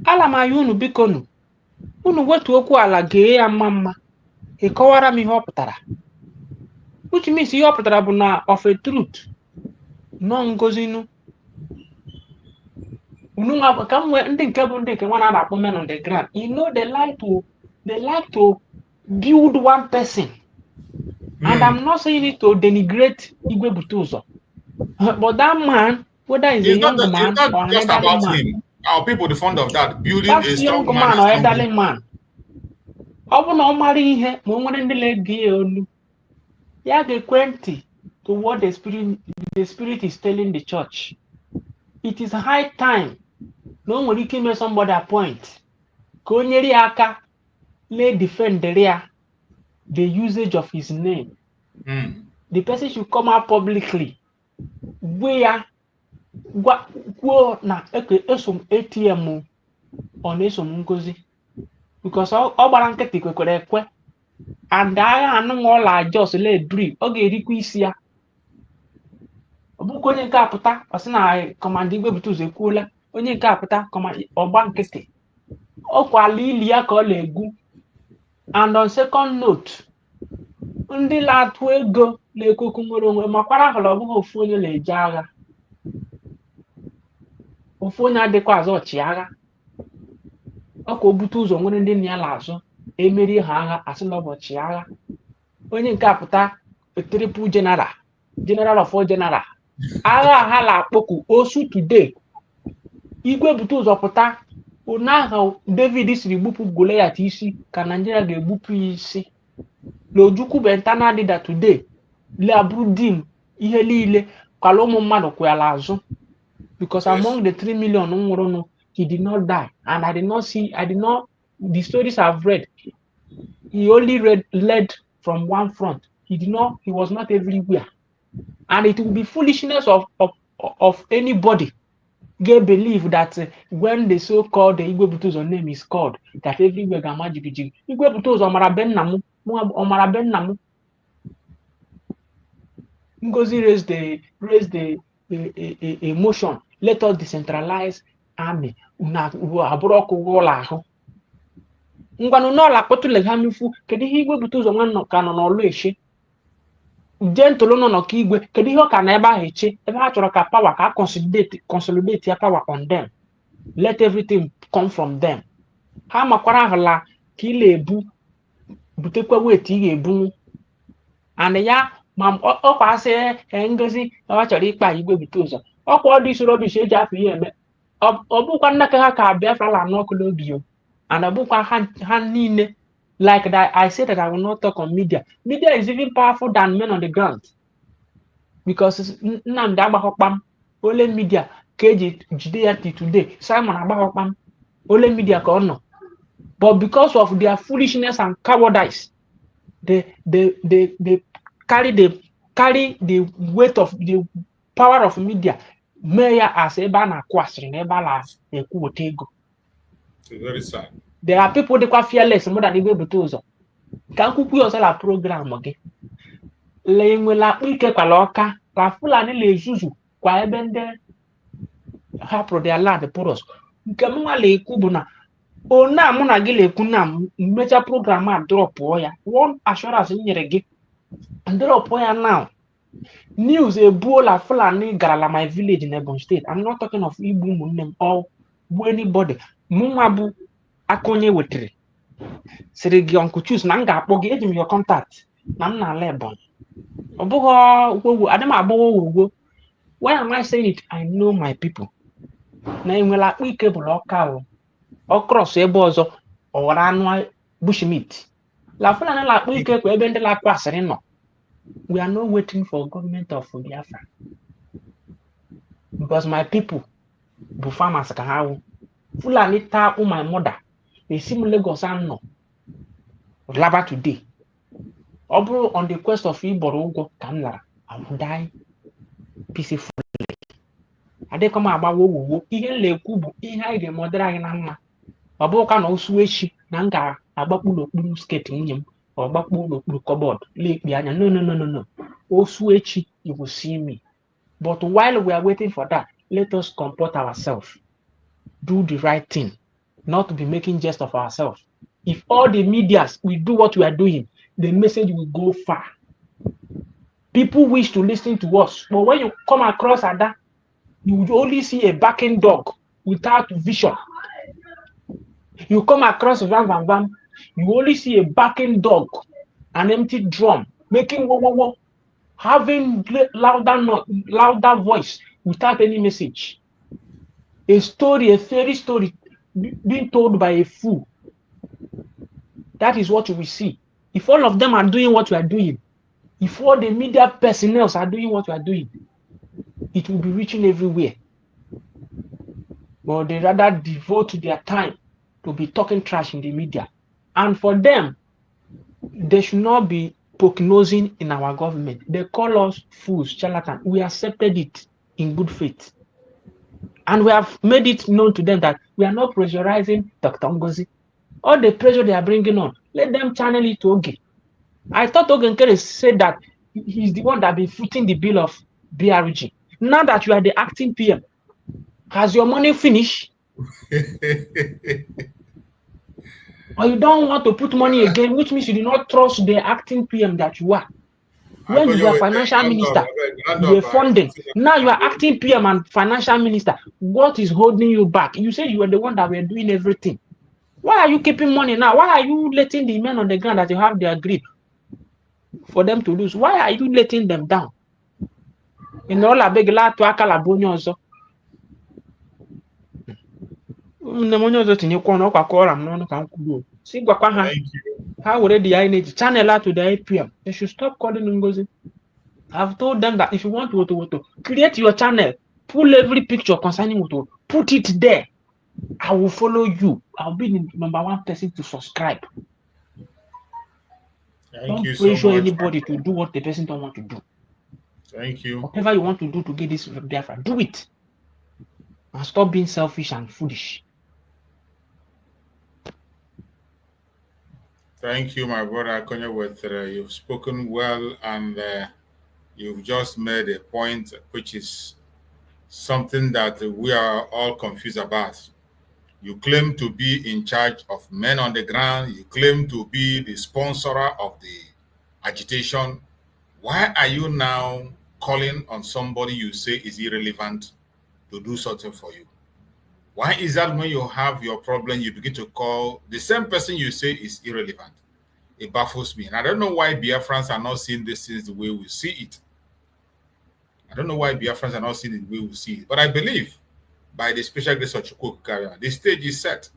ala mayunu bikonu. Unu wetu okwu ala gee ya mama. He kọwara m ihe ọ pụtara. Which means ihe ọ pụtara bụ na of a truth. No ngozinu. Unu nga ka mwe ndị nke bụ ndị nke nwa na-akpọ men on the ground. You know they like to build one person. And I'm not saying it to denigrate Igwe Butuzo. But that man, whether he's a young man or an elderly man. Our people are fond of that. Building That's a strong young man or elderly man. Ọ na ọ mara ihe ma o nwere ndị na-ege olu. Ya ga-ekwentị to what the spirit is telling the church. It is high time na o nwere ike ime somebody a point ka o nyere ya aka may defend the usage of his name. The person should come out publicly where na esom ATM on esom Ngozi, because all nkịtị kwekwere ekwe, and agha anụ ọla just le brief ọ ga-erikwa isi ya. Ọ bụkwa onye nke apụta ọ sị na kọmanda igwe bute ụzọ ekwuola, onye nke apụta ọgba nkịtị ọkwala ili ya ka ọ na-egwu. And on second note, ndị na-atụ ego na-ekwoku nwere onwe makwara ahụrụ ọ bụghị ofu onye na-eje agha, ofu onye adịkwa azụ ọchịagha. Ọ ka o bute ụzọ nwere ndị na ya na-azụ emeri ha agha asị na ụbọchị agha. Onye nke apụta triple general of all general, agha ha na-akpọku osu today. Igwe bute ụzọ pụta ụnyaahụ David siri gbupụ Goliath isi ka Nigeria ga-egbupụ isi. N'Ojukwu Bentana dịda today laburu dim ihe niile kwala ụmụ mmadụ kwụyala azụ, because among the 3 million nwụrụnụ, he did not die, and I did not the stories I've read, he only led from one front. He was not everywhere, and it will be foolishness of anybody get believe that when the so-called Igwe Butuzo name is called, that everywhere gama jibiji. Igwe Butuzo mara ben namu, omara ben namu. Ngozi raised the emotion. Let us decentralize army. Na aburoko wola ho. Ngwanu no la kpotule ha mifu, kedu ihe Igwe Butuzo nwanno ka no n'olu eche. Gentolo no ka igwe, kedu ihe ọ ka na ebe ahụ eche, ebe ha chọrọ ka power ka consolidate ya power on them. Let everything come from them. Ha makwara ahụla ka ị na-ebu butekwa wet ị ga-ebu, and ya ma ọkwa asị Ngozi ọ chọrọ ịkpa Igwe Butuzo. Ọkwa ọ dị soro bishi eji afọ ihe eme. Ọ bụkwa nnaka ha ka Biafra la n'ọkụ n'obi o, and ọ bụkwa ha niile. Like that, I said that I will not talk on media. Media is even powerful than men on the ground, because Nnamdi Agbahokpam, only media KG Judea today, Simon Agbahokpam, only media ka ono. But because of their foolishness and cowardice, they carry the weight of the power of media. Mayor as eba na kwasiri na eba la ekwu otego. It's very sad. There are people that are fearless more than Igwe Butuzo. Can you put a program again? Laying la ike kwaloka, la fulani le zuzu, kwa ebende hapro their land the poros. Nkamwa le kubuna. Ona muna gile kuna major program a drop oya. One assurance in your and drop oya now. News a bull la fulani garala my village in Ebon State. I'm not talking of Ibu Munem or anybody. Mumabu akonye wetere siri gị Uncle Choose na m ga-akpọ gị, eji m your contact na m na Lebon. Ọ bụghị ogwo adị m agbawo ogwo. Why am I saying it? I know my people. Na enwela akpụ ike bụrụ ọka o cross ebe ọzọ ọ wara anụ bushmeat. La fulani la akpụ ike kwa ebe ndị la-akpụ asịrị nọ. We are not waiting for government of Biafra, because my people bụ farmers ka ha wụ. Fulani taa my mother. They seem Lagos and no Laba today. Obro on the quest of Iborogo Kamlara, I will die peacefully. I dey come about wo ihe lekubu ihe ai de modera na mma. Oboka no suechi na nga agbakpu n'okpuru skirt nwunye m or agbakpu n'okpuru cupboard lekpi anya. No. Osuechi, you will see me. But while we are waiting for that, let us comport ourselves. Do the right thing. Not to be making jest of ourselves. If all the medias we do what we are doing, the message will go far. People wish to listen to us, but when you come across that, you will only see a barking dog without vision. You come across Vam, you only see a barking dog, an empty drum, making whoa, having louder voice without any message. A fairy story being told by a fool. That is what you will see. If all of them are doing what we are doing, if all the media personnel are doing what we are doing, it will be reaching everywhere. But they rather devote their time to be talking trash in the media. And for them, they should not be poke-nosing in our government. They call us fools, charlatan. We accepted it in good faith. And we have made it known to them that we are not pressurizing Dr. Ngozi. All the pressure they are bringing on, let them channel it to Oge. I thought Oge Nkere said that he's the one that been footing the bill of BRG. Now that you are the acting PM, has your money finished? Or you don't want to put money again, which means you do not trust the acting PM that you are. When you were financial minister, you were funding. Now you are acting PM and financial minister. What is holding you back? You said you were the one that were doing everything. Why are you keeping money now? Why are you letting the men on the ground that you have their greed for them to lose? Why are you letting them down? In all a big lot to akala bonyozo. How already I need channel out to the APM. They should stop calling Ngozi. I've told them that if you want to create your channel, pull every picture concerning Woto, put it there. I will follow you. I'll be the #1 person to subscribe. Don't pressure anybody to do what the person don't want to do. Thank you. Whatever you want to do to get this Biafra, do it. And stop being selfish and foolish. Thank you, my brother Konye. You've spoken well, and you've just made a point which is something that we are all confused about. You claim to be in charge of men on the ground. You claim to be the sponsor of the agitation. Why are you now calling on somebody you say is irrelevant to do something for you? Why is that when you have your problem, you begin to call the same person you say is irrelevant? It baffles me. And I don't know why Biafrans are not seeing this things the way we see it. I don't know why Biafrans are not seeing it the way we see it. But I believe by the special grace of Chukwu, the stage is set.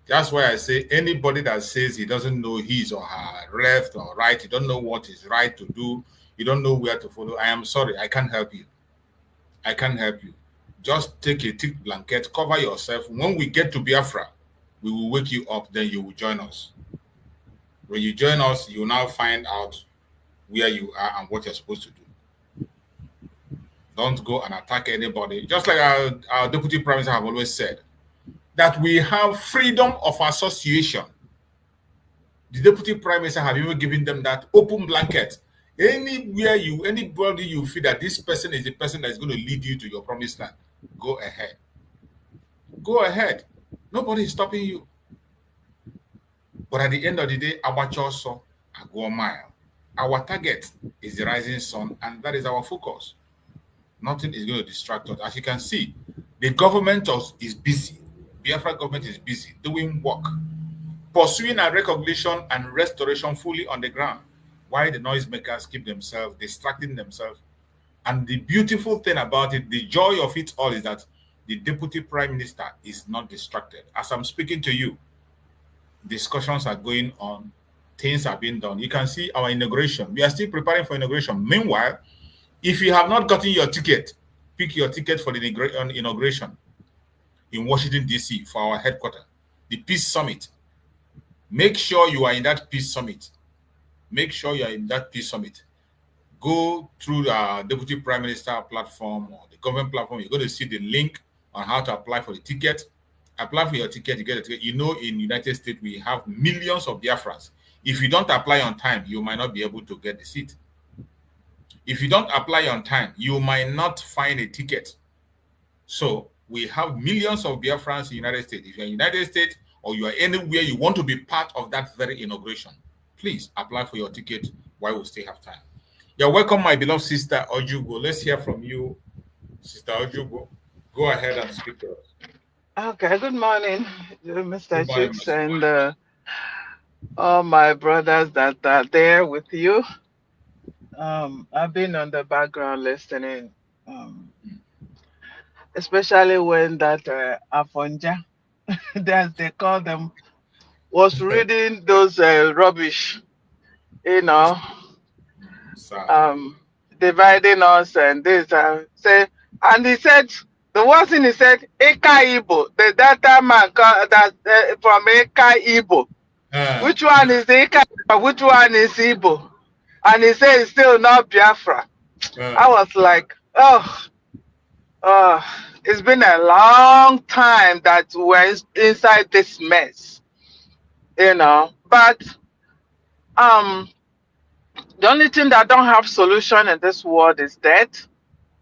That's why I say anybody that says he doesn't know his or her left or right, he don't know what is right to do, you don't know where to follow, I am sorry, I can't help you. I can't help you. Just take a thick blanket, cover yourself. When we get to Biafra, we will wake you up, then you will join us. When you join us, you will now find out where you are and what you're supposed to do. Don't go and attack anybody. Just like our Deputy Prime Minister have always said, that we have freedom of association. The Deputy Prime Minister have even given them that open blanket. Anybody you feel that this person is the person that is going to lead you to your promised land, go ahead. Go ahead. Nobody is stopping you. But at the end of the day, our choso, I go a mile. Our target is the rising sun, and that is our focus. Nothing is going to distract us. As you can see, the government is busy. Biafra government is busy doing work, pursuing a recognition and restoration fully on the ground. Why the noisemakers keep themselves distracting themselves? And the beautiful thing about it, the joy of it all, is that the Deputy Prime Minister is not distracted. As I'm speaking to you, discussions are going on, things are being done. You can see our inauguration. We are still preparing for inauguration. Meanwhile, if you have not gotten your ticket, pick your ticket for the inauguration in Washington, D.C. for our headquarters, the Peace Summit. Make sure you are in that Peace Summit. Make sure you are in that Peace Summit. Go through the Deputy Prime Minister platform or the government platform. You're going to see the link on how to apply for the ticket. Apply for your ticket, you get a ticket. You know, in the United States, we have millions of Biafrans. If you don't apply on time, you might not be able to get the seat. If you don't apply on time, you might not find a ticket. So we have millions of Biafrans in the United States. If you're in the United States or you are anywhere you want to be part of that very inauguration, please apply for your ticket while we still have time. You're welcome, my beloved sister Ojugo. Let's hear from you, Sister Ojugo. Go ahead and speak to us. Okay, good morning, Mr. Chicks, and all my brothers that are there with you. I've been on the background listening, especially when that Afonja, as they call them, was reading those rubbish, you know, dividing us and this. Say, and he said, the one thing he said, Eka Igbo, the data man that from Eka Igbo. Which one is Ika? Which one is Igbo? And he said it's still not Biafra. I was like, oh, it's been a long time that we're inside this mess, you know. But the only thing that don't have solution in this world is death.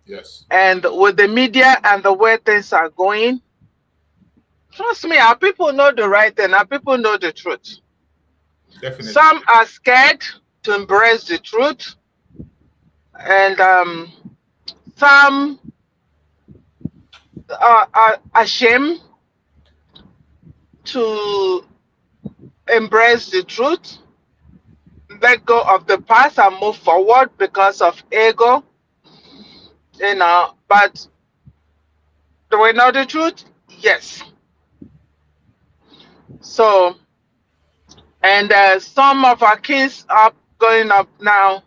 Yes. And with the media and the way things are going, trust me, our people know the right thing. Our people know the truth. Definitely. Some are scared to embrace the truth, and some are ashamed to embrace the truth, let go of the past and move forward because of ego, you know. But do we know the truth? Yes. So, and some of our kids are going up now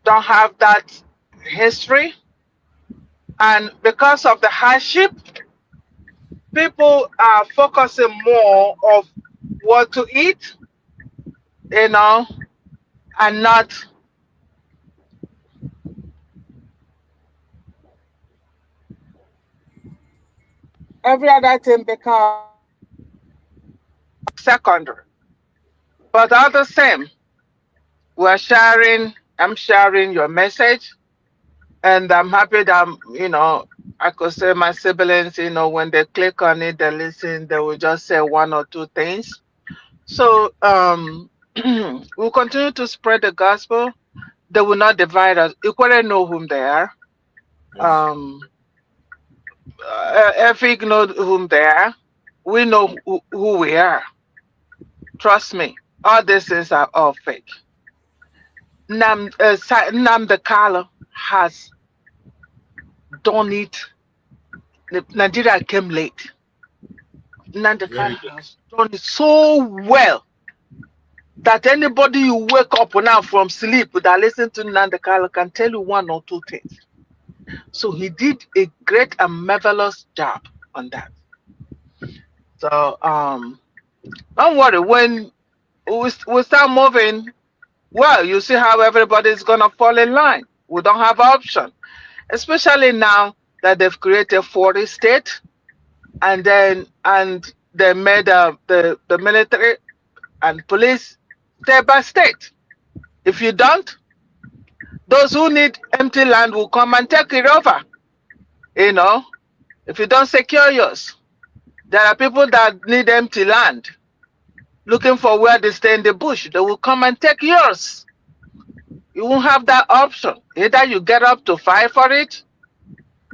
don't have that history, and because of the hardship, people are focusing more of what to eat, you know, and not every other thing becomes secondary. But all the same, we're sharing, I'm sharing your message, and I'm happy that, you know, I could say my siblings, you know, when they click on it, they listen, they will just say one or two things. So we'll continue to spread the gospel. They will not divide us. Equally know whom they are. Efik know whom they are. We know who we are. Trust me, all these things are all fake. Nnamdi Kanu has done it. Nigeria came late. Nnamdi Kanu has done it so well that anybody you wake up now from sleep that listen to Nnamdi Kanu can tell you one or two things. So he did a great and marvelous job on that. So don't worry, when we start moving, well, you see how everybody's gonna fall in line. We don't have option, especially now that they've created 40 states, and they made the military and police state by state. If you don't, those who need empty land will come and take it over. You know, if you don't secure yours, there are people that need empty land, looking for where they stay in the bush. They will come and take yours. You won't have that option. Either you get up to fight for it,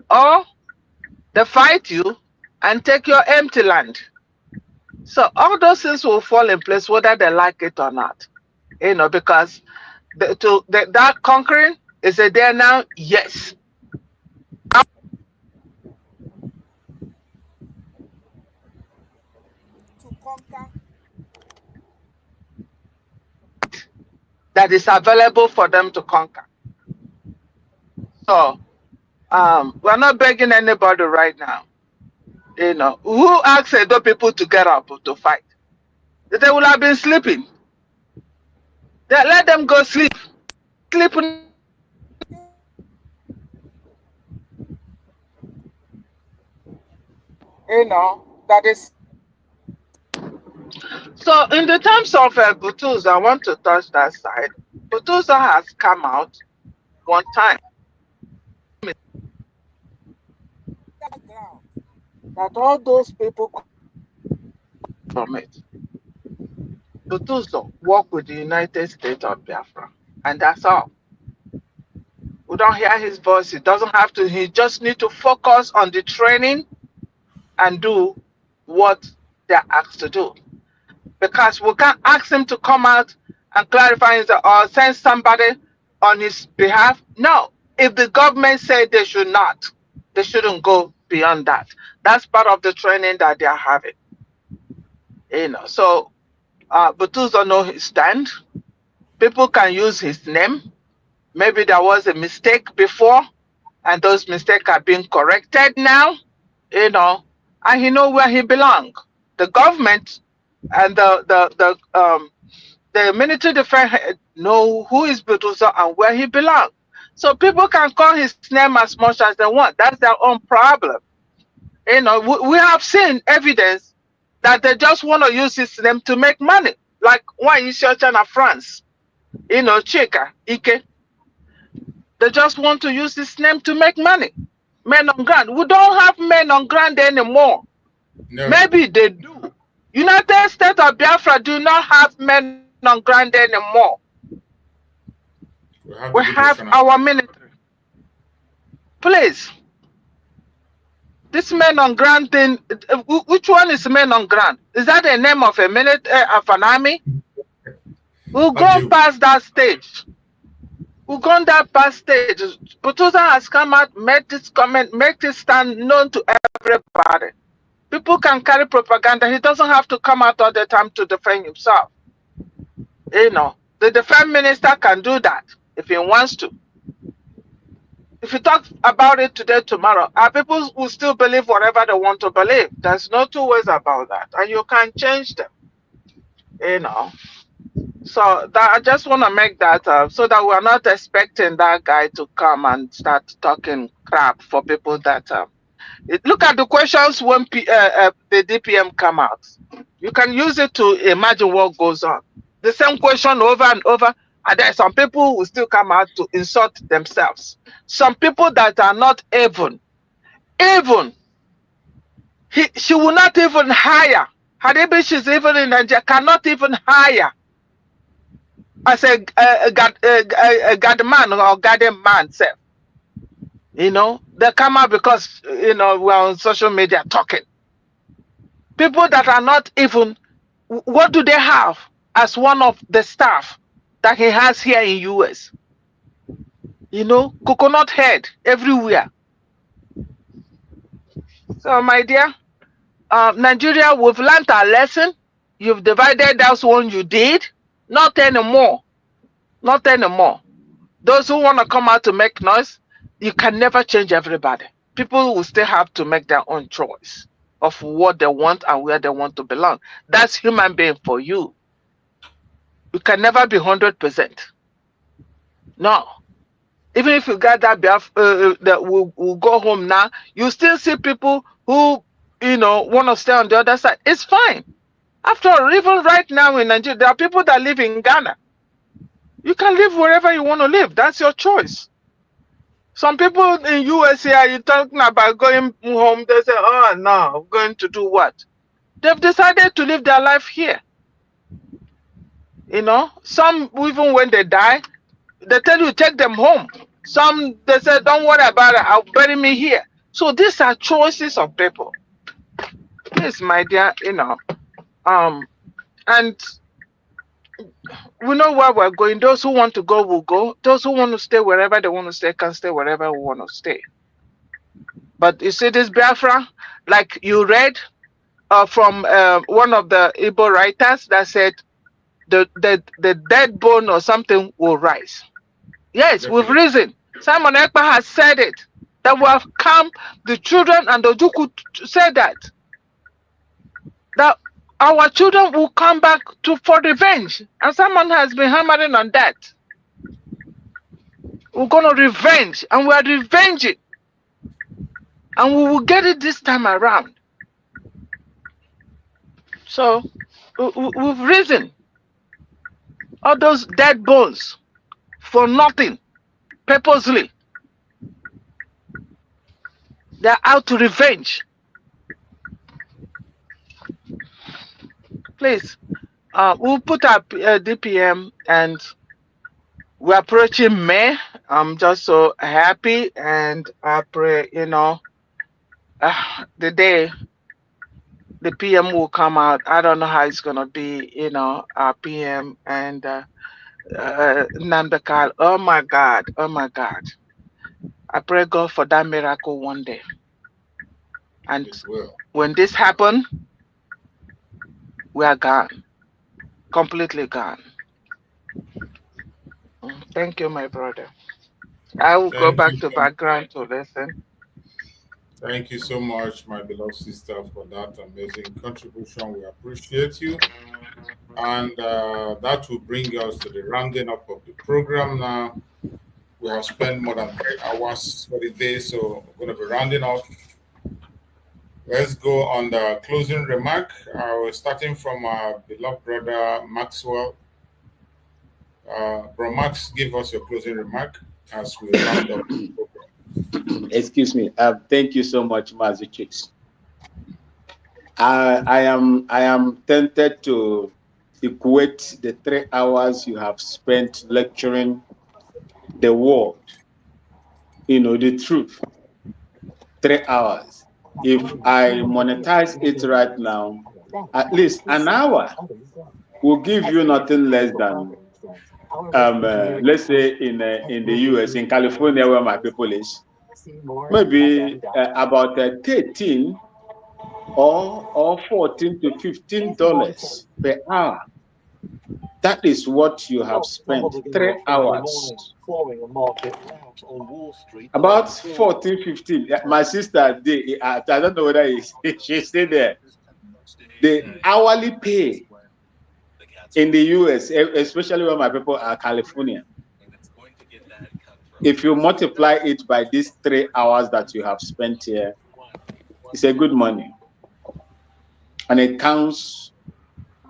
or they fight you and take your empty land. So all those things will fall in place whether they like it or not. You know, because that conquering is it there now? Yes. To conquer that is available for them to conquer. So we're not begging anybody right now. You know, who asked Edo people to get up to fight? They will have been sleeping. Let them go sleep. Sleep. You know, that is. So in the terms of Butuza, I want to touch that side. Butuza has come out one time that all those people from it. Butuza work with the United States of Biafra, and that's all. We don't hear his voice. He doesn't have to. He just need to focus on the training and do what they're asked to do. Because we can't ask him to come out and clarify or send somebody on his behalf. No, if the government said they should not, they shouldn't go beyond that. That's part of the training that they are having. You know, so Butus don't know his stand. People can use his name. Maybe there was a mistake before, and those mistakes are being corrected now. You know, and he know where he belongs. The government and the military defense head know who is Budusa and where he belongs. So people can call his name as much as they want. That's their own problem. You know, we have seen evidence that they just want to use his name to make money. Like one in China, France, you know, Chika, Ike. They just want to use his name to make money. Men on ground. We don't have men on ground anymore. No. Maybe they do. United States of Biafra do not have men on ground anymore. We have our military. Please. This men on ground thing, which one is men on ground? Is that the name of a military, of an army? We'll go past that stage. We'll go that past stage. Butuza has come out, made this comment, make this stand known to everybody. People can carry propaganda. He doesn't have to come out all the time to defend himself. You know, the defense minister can do that if he wants to. If you talk about it today, tomorrow, our people will still believe whatever they want to believe. There's no two ways about that. And you can change them. You know. So that, I just want to make that so that we're not expecting that guy to come and start talking crap for people that... look at the questions when the DPM come out. You can use it to imagine what goes on. The same question over and over. And there are some people who still come out to insult themselves. Some people that are not even. She will not even hire. Hadibi, she's even in Nigeria, cannot even hire as a God man or guardian man self. You know, they come out because, you know, we're on social media talking. People that are not even, what do they have as one of the staff that he has here in US? You know, coconut head everywhere. So, my dear, Nigeria, we've learned our lesson. You've divided, that's one you did. Not anymore. Not anymore. Those who want to come out to make noise, you can never change everybody. People will still have to make their own choice of what they want and where they want to belong. That's human being for you. You can never be 100%. No. Even if you got that that will go home now, you still see people who, you know, want to stay on the other side. It's fine. After all, even right now in Nigeria, there are people that live in Ghana. You can live wherever you want to live. That's your choice. Some people in US here, you're talking about going home, they say, oh no, I'm going to do what? They've decided to live their life here. You know, some, even when they die, they tell you take them home. Some, they say, don't worry about it, I'll bury me here. So these are choices of people. Yes, my dear, you know, and we know where we're going. Those who want to go will go. Those who want to stay wherever they want to stay can stay wherever we want to stay. But you see this Biafra, like you read from one of the Igbo writers that said the dead bone or something will rise. Yes, we've risen. Simon Ekpa has said it. That we have come, the children and the Juku said that our children will come back for revenge. And someone has been hammering on that. We're going to revenge, and we are revenging. And we will get it this time around. So, we've risen. All those dead bones for nothing, purposely. They're out to revenge. Please, we'll put up DPM, and we're approaching May. I'm just so happy, and I pray, you know, the day the PM will come out. I don't know how it's gonna be, you know, our PM and Nandakal. Oh my God, oh my God. I pray God for that miracle one day. And when this happens, we are gone. Completely gone. Thank you, my brother. I will go back to background to listen. Thank you so much, my beloved sister, for that amazing contribution. We appreciate you. And that will bring us to the rounding up of the program now. We have spent more than 3 hours for the day, so we're going to be rounding up. Let's go on the closing remark. We're starting from our beloved brother Maxwell. Bro Max, give us your closing remark as we round up the program. Excuse me. Thank you so much, Mazichis. I am tempted to equate the 3 hours you have spent lecturing the world, the truth. 3 hours. If I monetize it right now, at least an hour will give you nothing less than, let's say in the US, in California, where my people is, maybe about 13 or 14 to $15 per hour. That is what you have spent 3 hours. About 14, 15. My sister, I don't know whether she stayed there. The hourly pay in the US, especially where my people are California, if you multiply it by these 3 hours that you have spent here, it's a good money. And it counts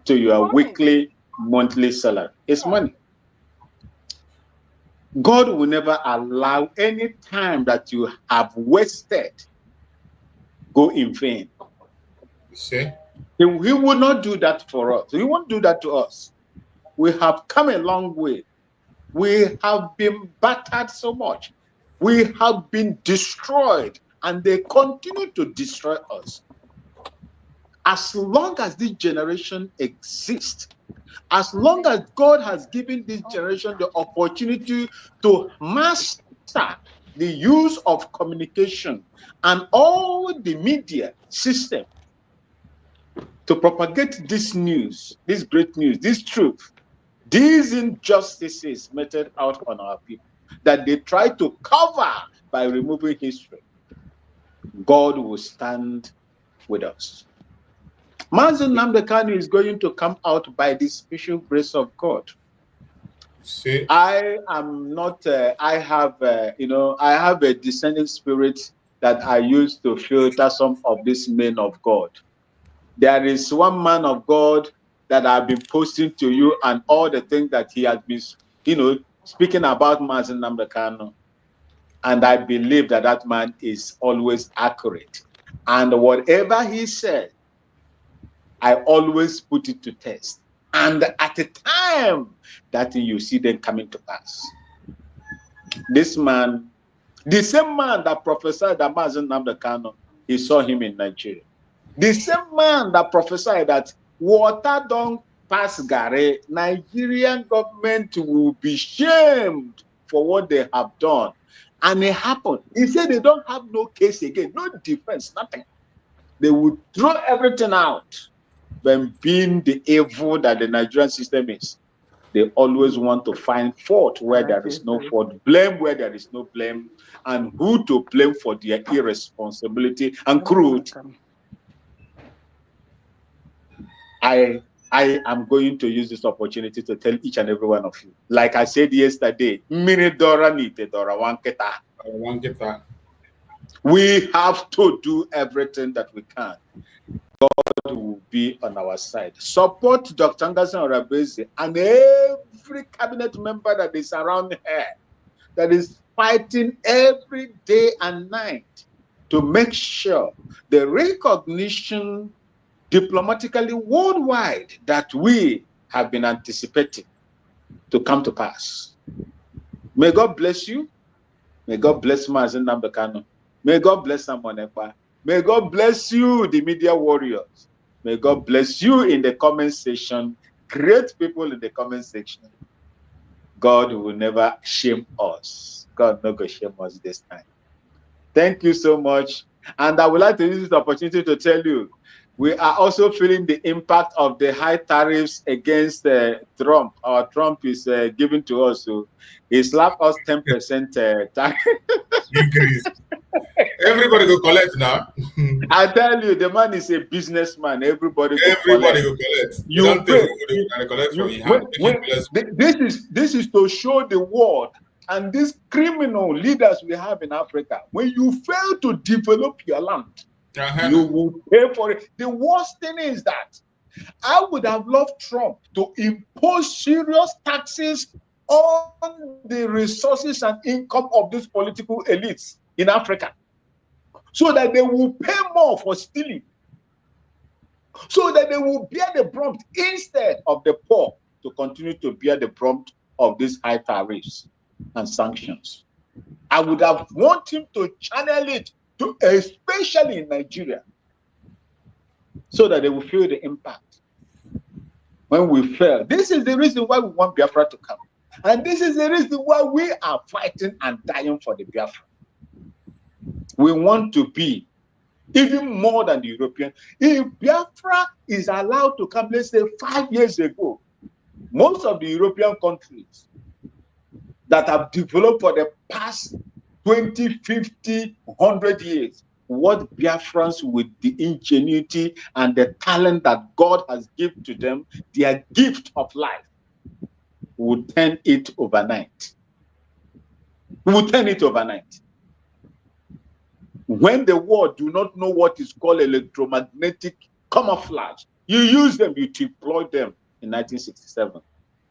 to your weekly, monthly salary. It's money. God will never allow any time that you have wasted go in vain. See? He will not do that for us. He won't do that to us. We have come a long way. We have been battered so much. We have been destroyed, and they continue to destroy us. As long as this generation exists, as long as God has given this generation the opportunity to master the use of communication and all the media system to propagate this news, this great news, this truth, these injustices meted out on our people that they try to cover by removing history, God will stand with us. Mazi Nnamdi Kanu is going to come out by the special grace of God. See? I am not, I have a descending spirit that I use to filter some of these men of God. There is one man of God that I've been posting to you and all the things that he has been, speaking about Mazi Nnamdi Kanu. And I believe that that man is always accurate. And whatever he said, I always put it to test. And at the time that you see them coming to pass. This man, the same man that prophesied that Mazi Nnamdi Kanu, he saw him in Nigeria. The same man that prophesied that water don't pass Gare, Nigerian government will be shamed for what they have done. And it happened. He said they don't have no case again, no defense, nothing. They would throw everything out. When being the evil that the Nigerian system is, they always want to find fault where there is no fault, blame where there is no blame, and who to blame for their irresponsibility and cruelty. I am going to use this opportunity to tell each and every one of you, like I said yesterday, we have to do everything that we can. God will be on our side. Support Dr. NgoziOrabueze and every cabinet member that is around her, that is fighting every day and night to make sure the recognition diplomatically worldwide that we have been anticipating to come to pass. May God bless you. May God bless Mazi Nnamdi Kanu. May God bless Amonekpa. May God bless you, the media warriors. May God bless you in the comment section. Great people in the comment section. God will never shame us. God not going to shame us this time. Thank you so much. And I would like to use this opportunity to tell you, we are also feeling the impact of the high tariffs against Trump. Our Trump is giving to us. So he slapped us 10% tariff. Increase. Everybody go collect now. I tell you, the man is a businessman. Everybody go Everybody collect. go collect. You don't pay. collect for your When, hand. when, this is to show the world and these criminal leaders we have in Africa. When you fail to develop your land, you will pay for it. The worst thing is that I would have loved Trump to impose serious taxes on the resources and income of these political elites in Africa, so that they will pay more for stealing, so that they will bear the brunt instead of the poor to continue to bear the brunt of these high tariffs and sanctions. I would have wanted him to channel it to, especially in Nigeria, so that they will feel the impact when we fail. This is the reason why we want Biafra to come. And this is the reason why we are fighting and dying for the Biafra. We want to be even more than the European. If Biafra is allowed to come, let's say 5 years ago, most of the European countries that have developed for the past 20, 50, 100 years, what Biafrans, with the ingenuity and the talent that God has given to them, their gift of life, will turn it overnight. Will turn it overnight. When the world do not know what is called electromagnetic camouflage, you use them, you deploy them in 1967.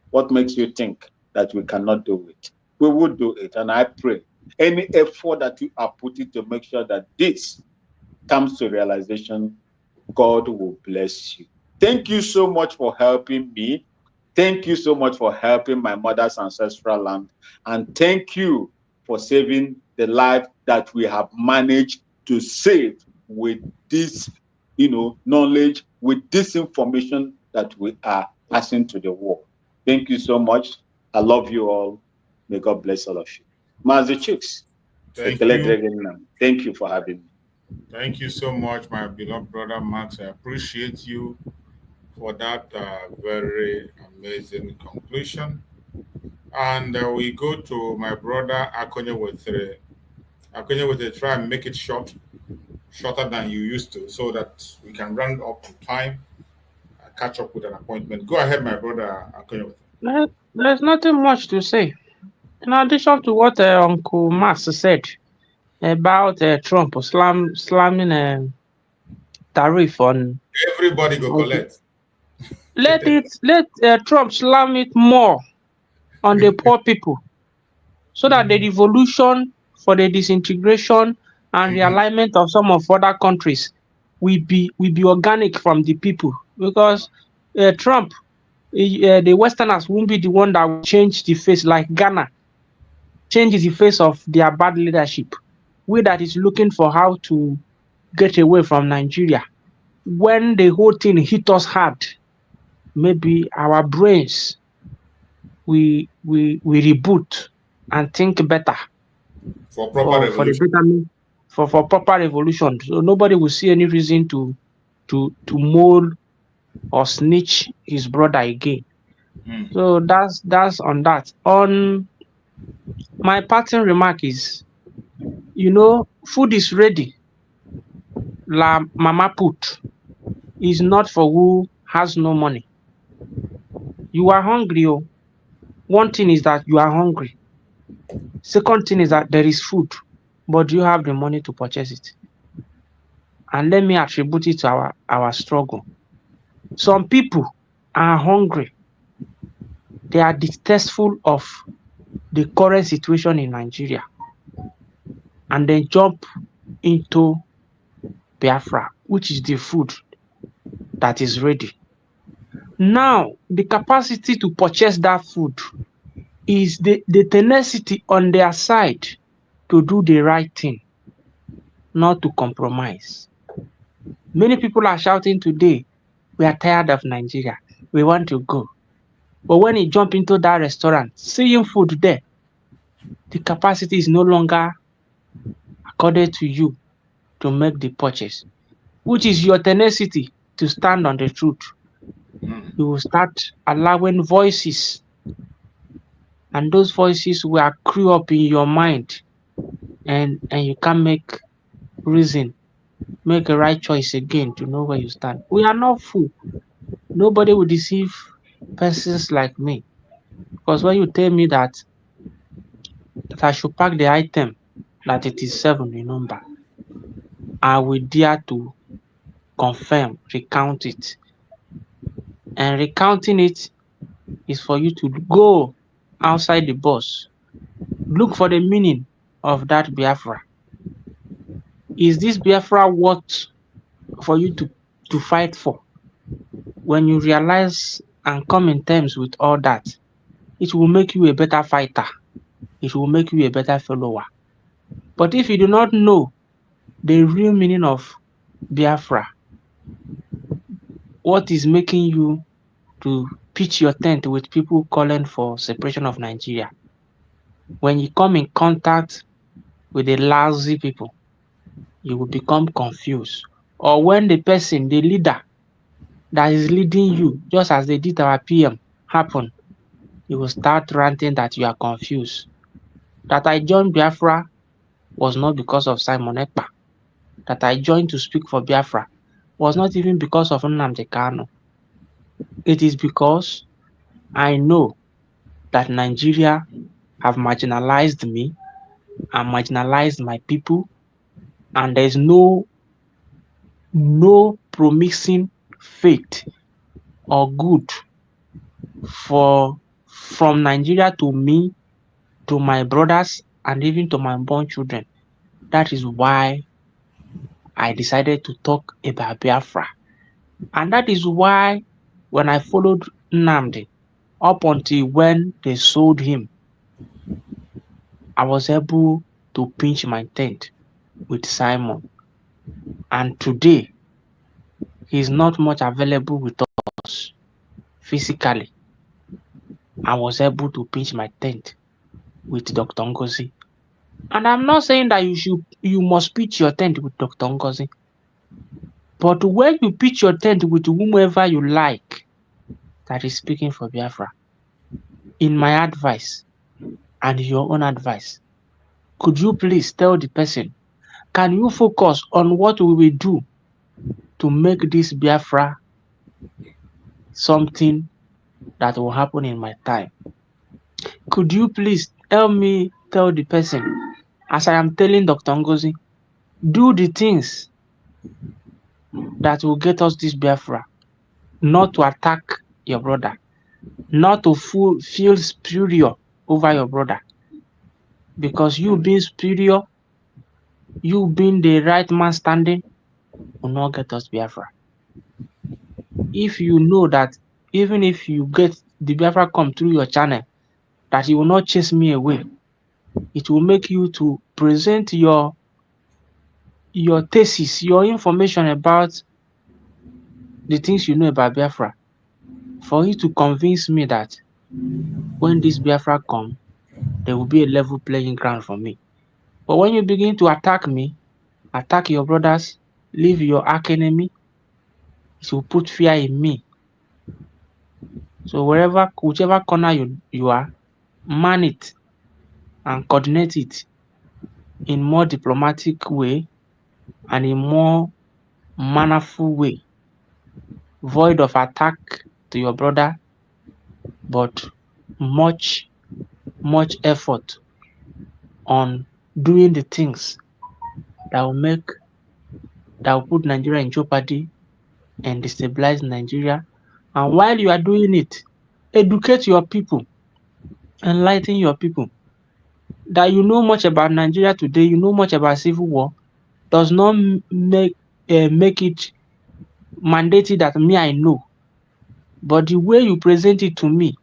What makes you think that we cannot do it? We will do it, and I pray any effort that you are putting to make sure that this comes to realization, God will bless you. Thank you so much for helping me. Thank you so much for helping my mother's ancestral land. And thank you for saving the life that we have managed to save with this, knowledge, with this information that we are passing to the world. Thank you so much. I love you all. May God bless all of you. Mazi Chicks. Thank you. Thank you for having me. Thank you so much, my beloved brother Max. I appreciate you for that very amazing conclusion. And we go to my brother Akonye with try and make it shorter than you used to, so that we can round up to time, catch up with an appointment. Go ahead, my brother Akonye. There's nothing much to say. In addition to what Uncle Max said about Trump slamming tariff on everybody go collect. Let Trump slam it more on the poor people, so that the revolution for the disintegration and realignment of some of other countries will be organic from the people. Because Trump, the Westerners won't be the one that will change the face, like Ghana changes the face of their bad leadership. We that is looking for how to get away from Nigeria. When the whole thing hit us hard, maybe our brains we reboot and think better for proper revolution. For proper revolution. So nobody will see any reason to mold or snitch his brother again. So that's on that. On my parting remark is, food is ready. La mama put is not for who has no money. You are hungry. One thing is that you are hungry. Second thing is that there is food, but you have the money to purchase it. And let me attribute it to our struggle. Some people are hungry. They are distasteful of the current situation in Nigeria, and then jump into Biafra, which is the food that is ready. Now, the capacity to purchase that food is the tenacity on their side to do the right thing, not to compromise. Many people are shouting today, we are tired of Nigeria, we want to go. But when you jump into that restaurant, seeing food there, the capacity is no longer accorded to you to make the purchase, which is your tenacity to stand on the truth. You will start allowing voices, and those voices will accrue up in your mind, and you can make reason, make a right choice again to know where you stand. We are not fool. Nobody will deceive persons like me. Because when you tell me that I should pack the item, that it is 7 in number, I will dare to confirm, recount it. And recounting it is for you to go outside the bus, look for the meaning of that Biafra. Is this Biafra worth for you to fight for? When you realize and come in terms with all that, it will make you a better fighter. It will make you a better follower. But if you do not know the real meaning of Biafra, what is making you to pitch your tent with people calling for separation of Nigeria? When you come in contact with the lousy people, you will become confused. Or when the person, the leader that is leading you, just as they did our PM, happen, you will start ranting that you are confused. That I joined Biafra was not because of Simon Ekpa. That I joined to speak for Biafra was not even because of Nnamdi Kanu. It is because I know that Nigeria have marginalized me and marginalized my people, and there is no promising faith or good from Nigeria to me, to my brothers, and even to my unborn children. That is why I decided to talk about Biafra. And that is why when I followed Nnamdi, up until when they sold him, I was able to pinch my tent with Simon. And today, he's not much available with us physically. I was able to pinch my tent with Dr. Ngozi. And I'm not saying that you must pitch your tent with Dr. Ngozi. But when you pitch your tent with whomever you like that is speaking for Biafra, in my advice and your own advice, could you please tell the person, can you focus on what we will do to make this Biafra something that will happen in my time? Could you please help me tell the person, as I am telling Dr. Ngozi, do the things that will get us this Biafra, not to attack your brother, not to feel superior over your brother. Because you being superior, you being the right man standing, will not get us Biafra. If you know that even if you get the Biafra come through your channel, that you will not chase me away, it will make you to present your thesis, your information about the things you know about Biafra, for you to convince me that when this Biafra come, there will be a level playing ground for me. But when you begin to attack me, attack your brothers, leave your arch enemy, it will put fear in me. So whichever corner you are, man it and coordinate it in more diplomatic way and in more mannerful way, void of attack to your brother, but much effort on doing the things that will put Nigeria in jeopardy and destabilize Nigeria. And while you are doing it, educate your people, enlighten your people. That you know much about Nigeria today, you know much about civil war, does not make it mandatory that me I know. But the way you present it to me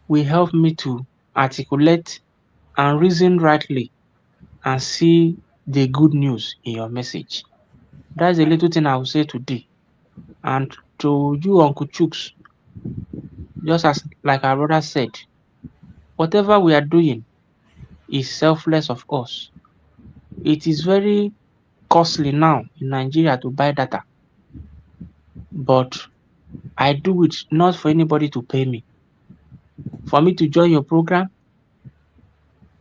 will help me to articulate and reason rightly and see the good news in your message. That's a little thing I will say today. And to you, Uncle Chooks, just as like our brother said, whatever we are doing is selfless of us. It is very costly now in Nigeria to buy data. But I do it not for anybody to pay me. For me to join your program,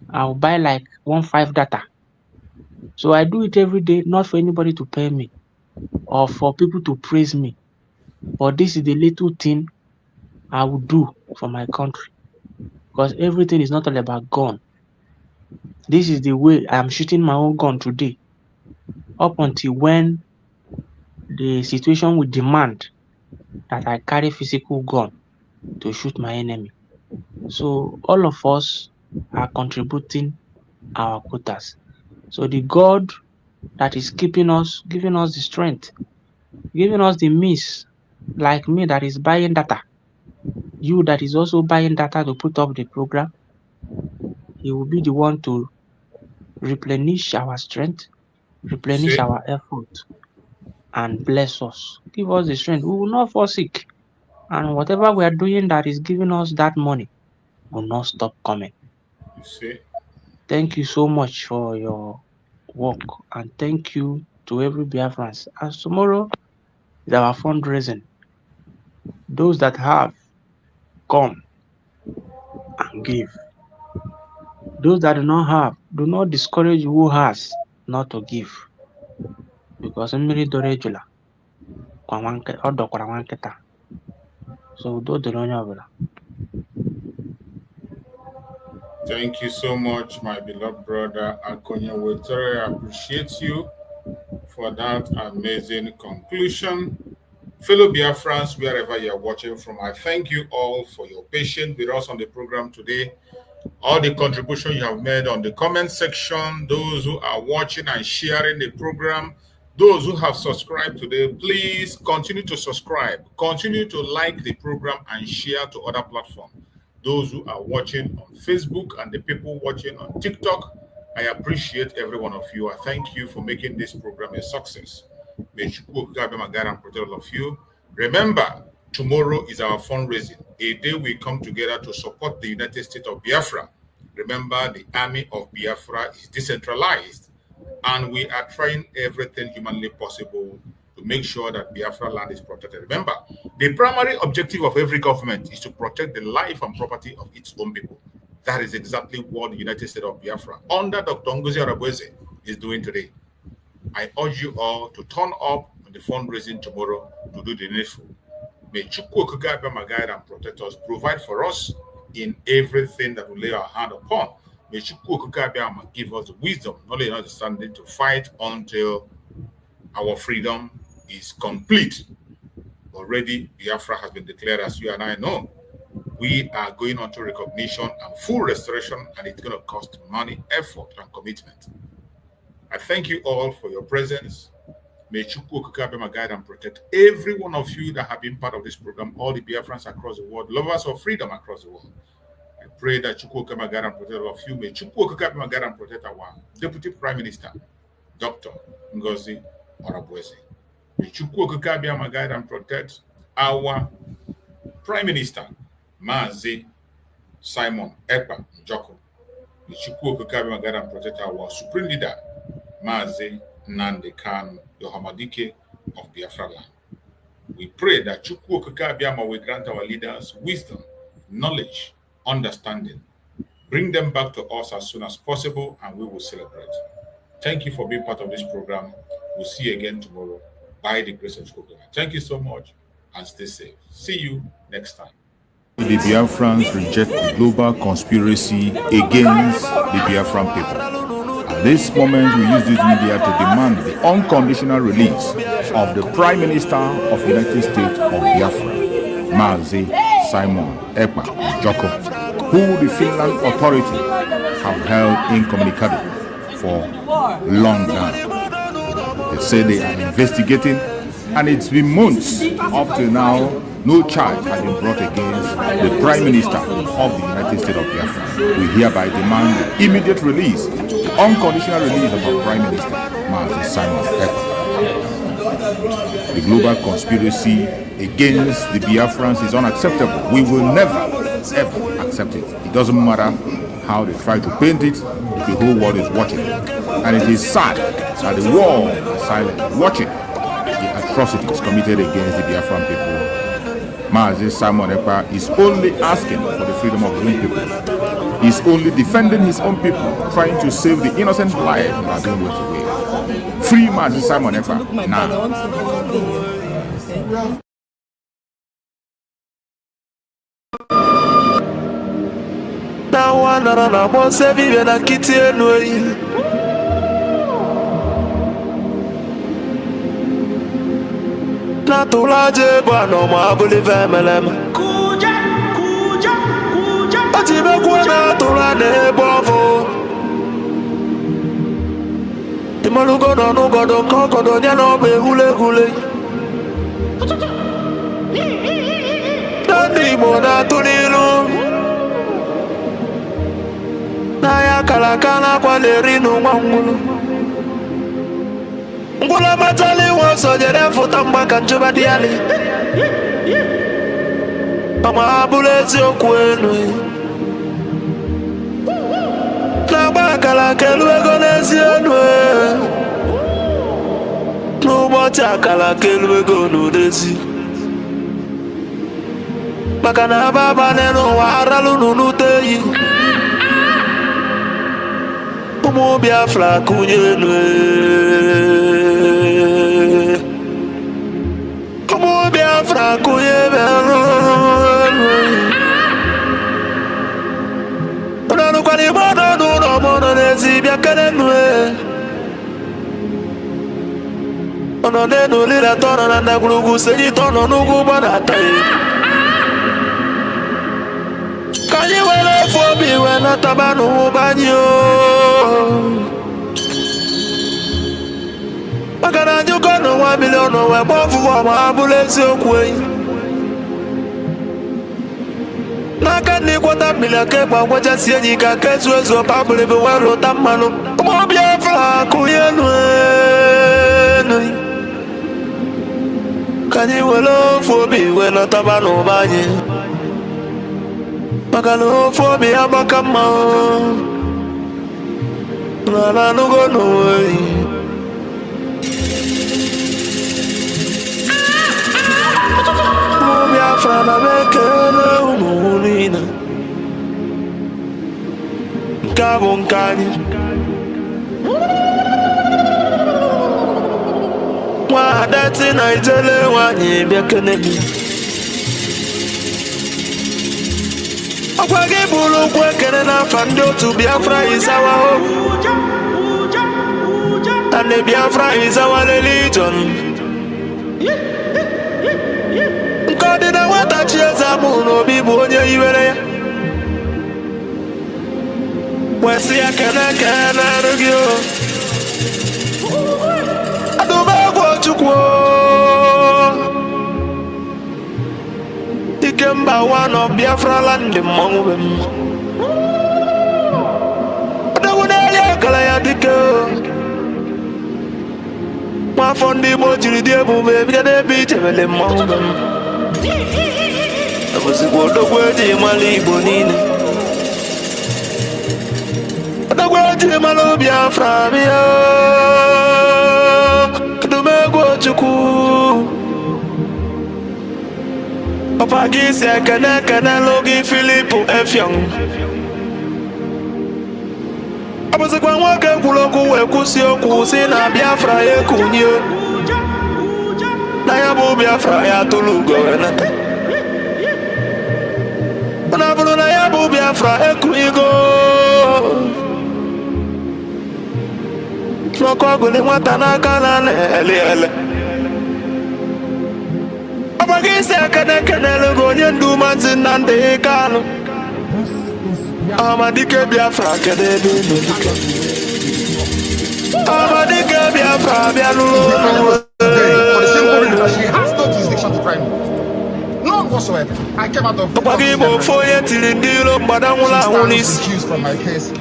I'll buy like 1.5 data. So I do it every day, not for anybody to pay me or for people to praise me. But this is the little thing I will do for my country. Because everything is not all about gun. This is the way I am shooting my own gun today. Up until when the situation will demand that I carry physical gun to shoot my enemy. So all of us are contributing our quotas. So the God that is keeping us, giving us the strength, giving us the means, like me that is buying data, you that is also buying data to put up the program, he will be the one to replenish our strength, replenish our effort, and bless us. Give us the strength. We will not fall sick. And whatever we are doing that is giving us that money will not stop coming. You see? Thank you so much for your work, and thank you to every Biafrans. As tomorrow is our fundraising. Those that have, come and give. Those that do not have, do not discourage who has not to give. Because mmiri doro ejula ọ dọkwara nwa nkịta. So udo dịrị onye ọbụla. Thank you so much, my beloved brother DPMDrNgoziOrabueze. I appreciate you for that amazing conclusion. Fellow Biafrans, wherever you are watching from, I thank you all for your patience with us on the program today. All the contributions you have made on the comment section, those who are watching and sharing the program, those who have subscribed today, please continue to subscribe, continue to like the program and share to other platforms. Those who are watching on Facebook and the people watching on TikTok, I appreciate every one of you. I thank you for making this program a success. May Chukwu guide and protect all of you. Remember, tomorrow is our fundraising, a day we come together to support the United States of Biafra. Remember, the army of Biafra is decentralized, and we are trying everything humanly possible to make sure that Biafra land is protected. Remember, the primary objective of every government is to protect the life and property of its own people. That is exactly what the United States of Biafra, under Dr. NgoziOrabueze, is doing today. I urge you all to turn up on the fundraising tomorrow to do the needful. May Chukwu guide and protect us, provide for us in everything that we lay our hand upon. May Chukwu give us the wisdom, knowledge, and understanding to fight until our freedom is complete. Already, Biafra has been declared, as you and I know. We are going on to recognition and full restoration, and it's going to cost money, effort, and commitment. I thank you all for your presence. May Chukwu guide and protect every one of you that have been part of this program, all the Biafrans across the world, lovers of freedom across the world. I pray that Chukwu guide and protect all of you. May Chukwu guide and protect our Deputy Prime Minister, Dr. NgoziOrabueze. May Chukwu guide and protect our Prime Minister, Mazi Simon Ekpa Njoko. May Chukwu guide and protect our Supreme Leader, Mazi Nnamdi Kanu Yohamadike of Biafra land. We pray that Chukwu Okike will grant our leaders wisdom, knowledge, understanding. Bring them back to us as soon as possible, and we will celebrate. Thank you for being part of this program. We'll see you again tomorrow by the grace of Chukwu. Thank you so much, and stay safe. See you next time. The Biafrans reject the global conspiracy against the Biafran people. At this moment, we use this media to demand the unconditional release of the Prime Minister of the United States of Biafra, Mazi Simon Ekpa Njoko, who the Finland authority have held incommunicado for long now. They say they are investigating, and it's been months up to now. No charge has been brought against the Prime Minister of the United States of Biafra. We hereby demand the immediate release, the unconditional release of our Prime Minister, Mazi Simon Ekpa. The global conspiracy against the Biafrans is unacceptable. We will never, ever accept it. It doesn't matter how they try to paint it, the whole world is watching. And it is sad that the world is silent, watching the atrocities committed against the Biafran people. Mazi Simon Ekpa is only asking for the freedom of his own people. He He's only defending his own people, trying to save the innocent life that are being wasted away. Free Mazi Simon Ekpa now. Now one na boss vive na kiti enoi. Na tulaje bwana mabuli vemelem. Kuja. Atibe kwa tulane bovo. Timalugo no godo kokodo nya no be hule. Dani mona tulilu. Na ya kalakala kwa lerinu mwangulu. Ngula matali woso jere futa mbaka njuba diali. Ama abulezi okwenu. Na bakala kelwego nezienwe. N'ụbọchị akala kelwego n'udezi. Maka na ababa n'ụwa aralu n'unuteyi. Ụmụ Biafra kụnyenwe. Ụmụ Biafra kụnyenwe. Ọnọdụkwara igbe ọnọdụ n'ọmọnọ n'ezi bịa kenenwe. Ọnọdụ enu lile tọnọ na ndagwurugwu senyi tọnọ n'ugwu gbadataghị. Ka anyị were ofu obi wee nataba n'ụba anyị o. Maka na njikọ n'ụwa milion wee gbafuwa ma ha bụrụ eziokwu enyi. N'aka ndị kwata milion ka ịgba gwachasị enyi ka kezu ezu ọpa bụrịbụ wee lụta mmanụ. Ụmụ Biafra kụnyenu enu. Ka anyị were ofu obi wee nataba n'ụba anyị. Maka na ofu obi agbaka mma na nugo n'onwe. Ụmụ Biafra na bekele ụmụ niile. Nke a bụ nke anyị. Nwa adati na ijele nwanyị bekele gị. Ọkwa gị bụrụ okwu ekele n'afa ndị otu Biafra is our hope. And the Biafra is our religion. Nke ọ dị na nwata chi eze amụ n'obi bụ onye iwere ya. Wesị ya kene arụ gị o. Adụmegwu Chukwu. Ikemba one of Biafra land mmanwụ be m. Odogwu na-eli akara ya dike. Nwafọ ndị Igbo jiri dị ebube bido n'ebe ichebele mmanwụ be m. Ebụzikwa odogwu eji mara Igbo niile. Odogwu eji mara Biafra bịa. Adụmegwu Chukwu. Papa gị si ekene lụgị Filipu Efiong. Ọ bụzikwa nwoke kwuru okwu wee kwụsị okwu si na Biafra ya ekunye. Na ya bụ Biafra ya tụrụ ugo wee nata. Ọ na-abụrụ na ya bụ Biafra ekunyego. N'ọkụ ọgụlị nwata n'aka na ele. Ọba gị si ekene lụgị onye ndu Maazị Nnamdi Kanu. Amadike Biafra kedu ebe ị nọ? Amadike Biafra bịa n'ụlọ. She has no jurisdiction to try me. None whatsoever. I came out of Ọkwa gị bụ ofu onye tiri ndị iro mgbada nwụrụ anwụ n'isi. from my case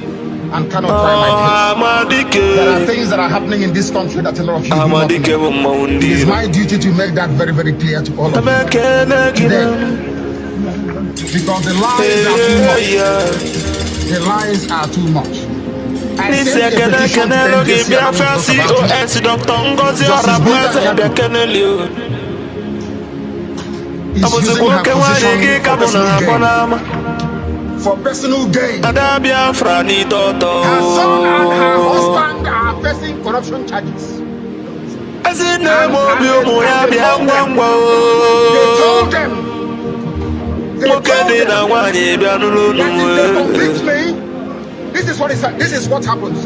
and cannot try my case. Amadike. There are things that are happening in this country that a lot of you do not Amadike bụ know. mmanwụ ndị It is iro. my duty to make that very, very clear to all of you. Because the lies are too much. The lies are too much. I sent a petition to them this year. Biafra COS Dr. NgoziOrabueze Bekenelio. Is using her position for personal gain. for personal gain. Biafra ni toto. Her son and her husband are facing corruption charges. They told them they complete me. This is what happens.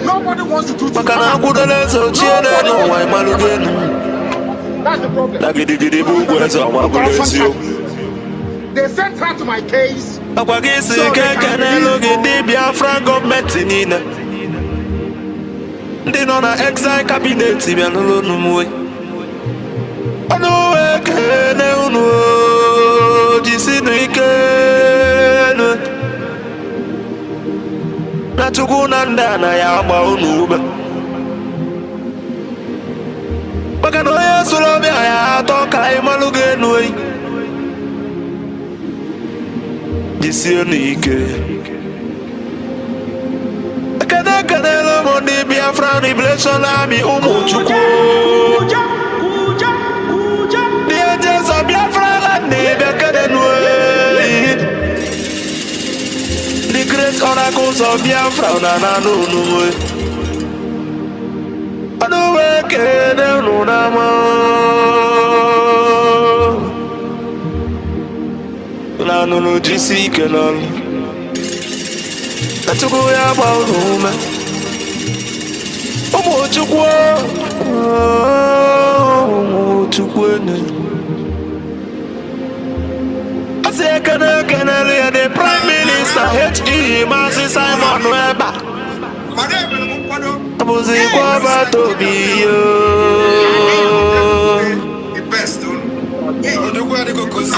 Nobody wants to do it. That's the problem. They sent her to my case. So the Biafra government in they know na exile cabinet bi anolo numwe ono ekene unu jisinu ike na chukwu na nda na ya agba unu ube maka na onye soro bịa ya atọ ka ịmalụ ga-enu eyi jisienu ike the Biafra Liberation Army Umuchukwu. The agents of Biafra land the great oracles of Biafra Umuchukwu the Prime Minister H.E. Mazi Simon Weber Abuzikwa Batobi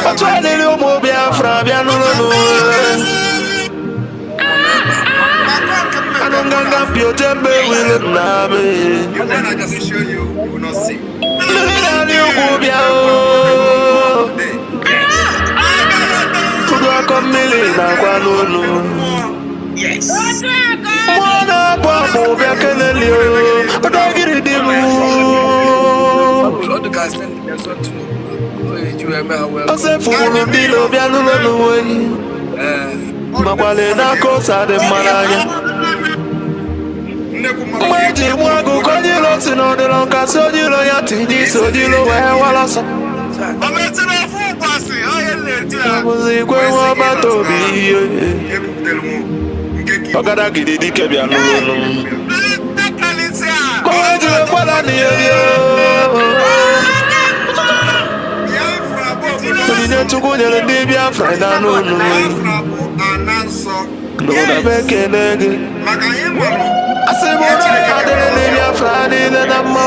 Atwalele umu Biafra Bianulu Anonganga Piotembe will name. I can show you, you will not see. Yes. Mweji mwagu konyilo sinodilo kasojilo ya tiji sojilo wewalasa Muzikwe wabatobi Pagada gididi kebya nulu Mweji wekwala niyo Tujine tukunyele ndi Biafra na nulu Nuna beke nege Asimuna adele Biafra ni nenamo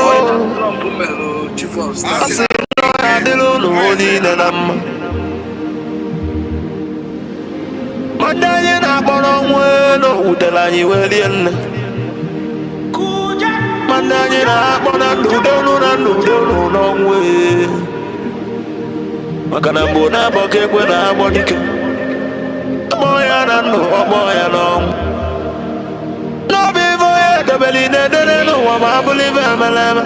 Asimuna adele ni nenamo Mandaye na bono mweno Udela nyi welien Mandaye na bono Nudonu no mwe Makanambo na boke kwe na bodike Moya na no, moya no No bivo ye debeli ne dene no wama believe emeleme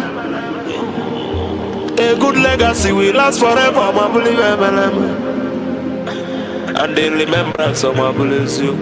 A good legacy will last forever, wama believe emeleme And the remembrance of my bless you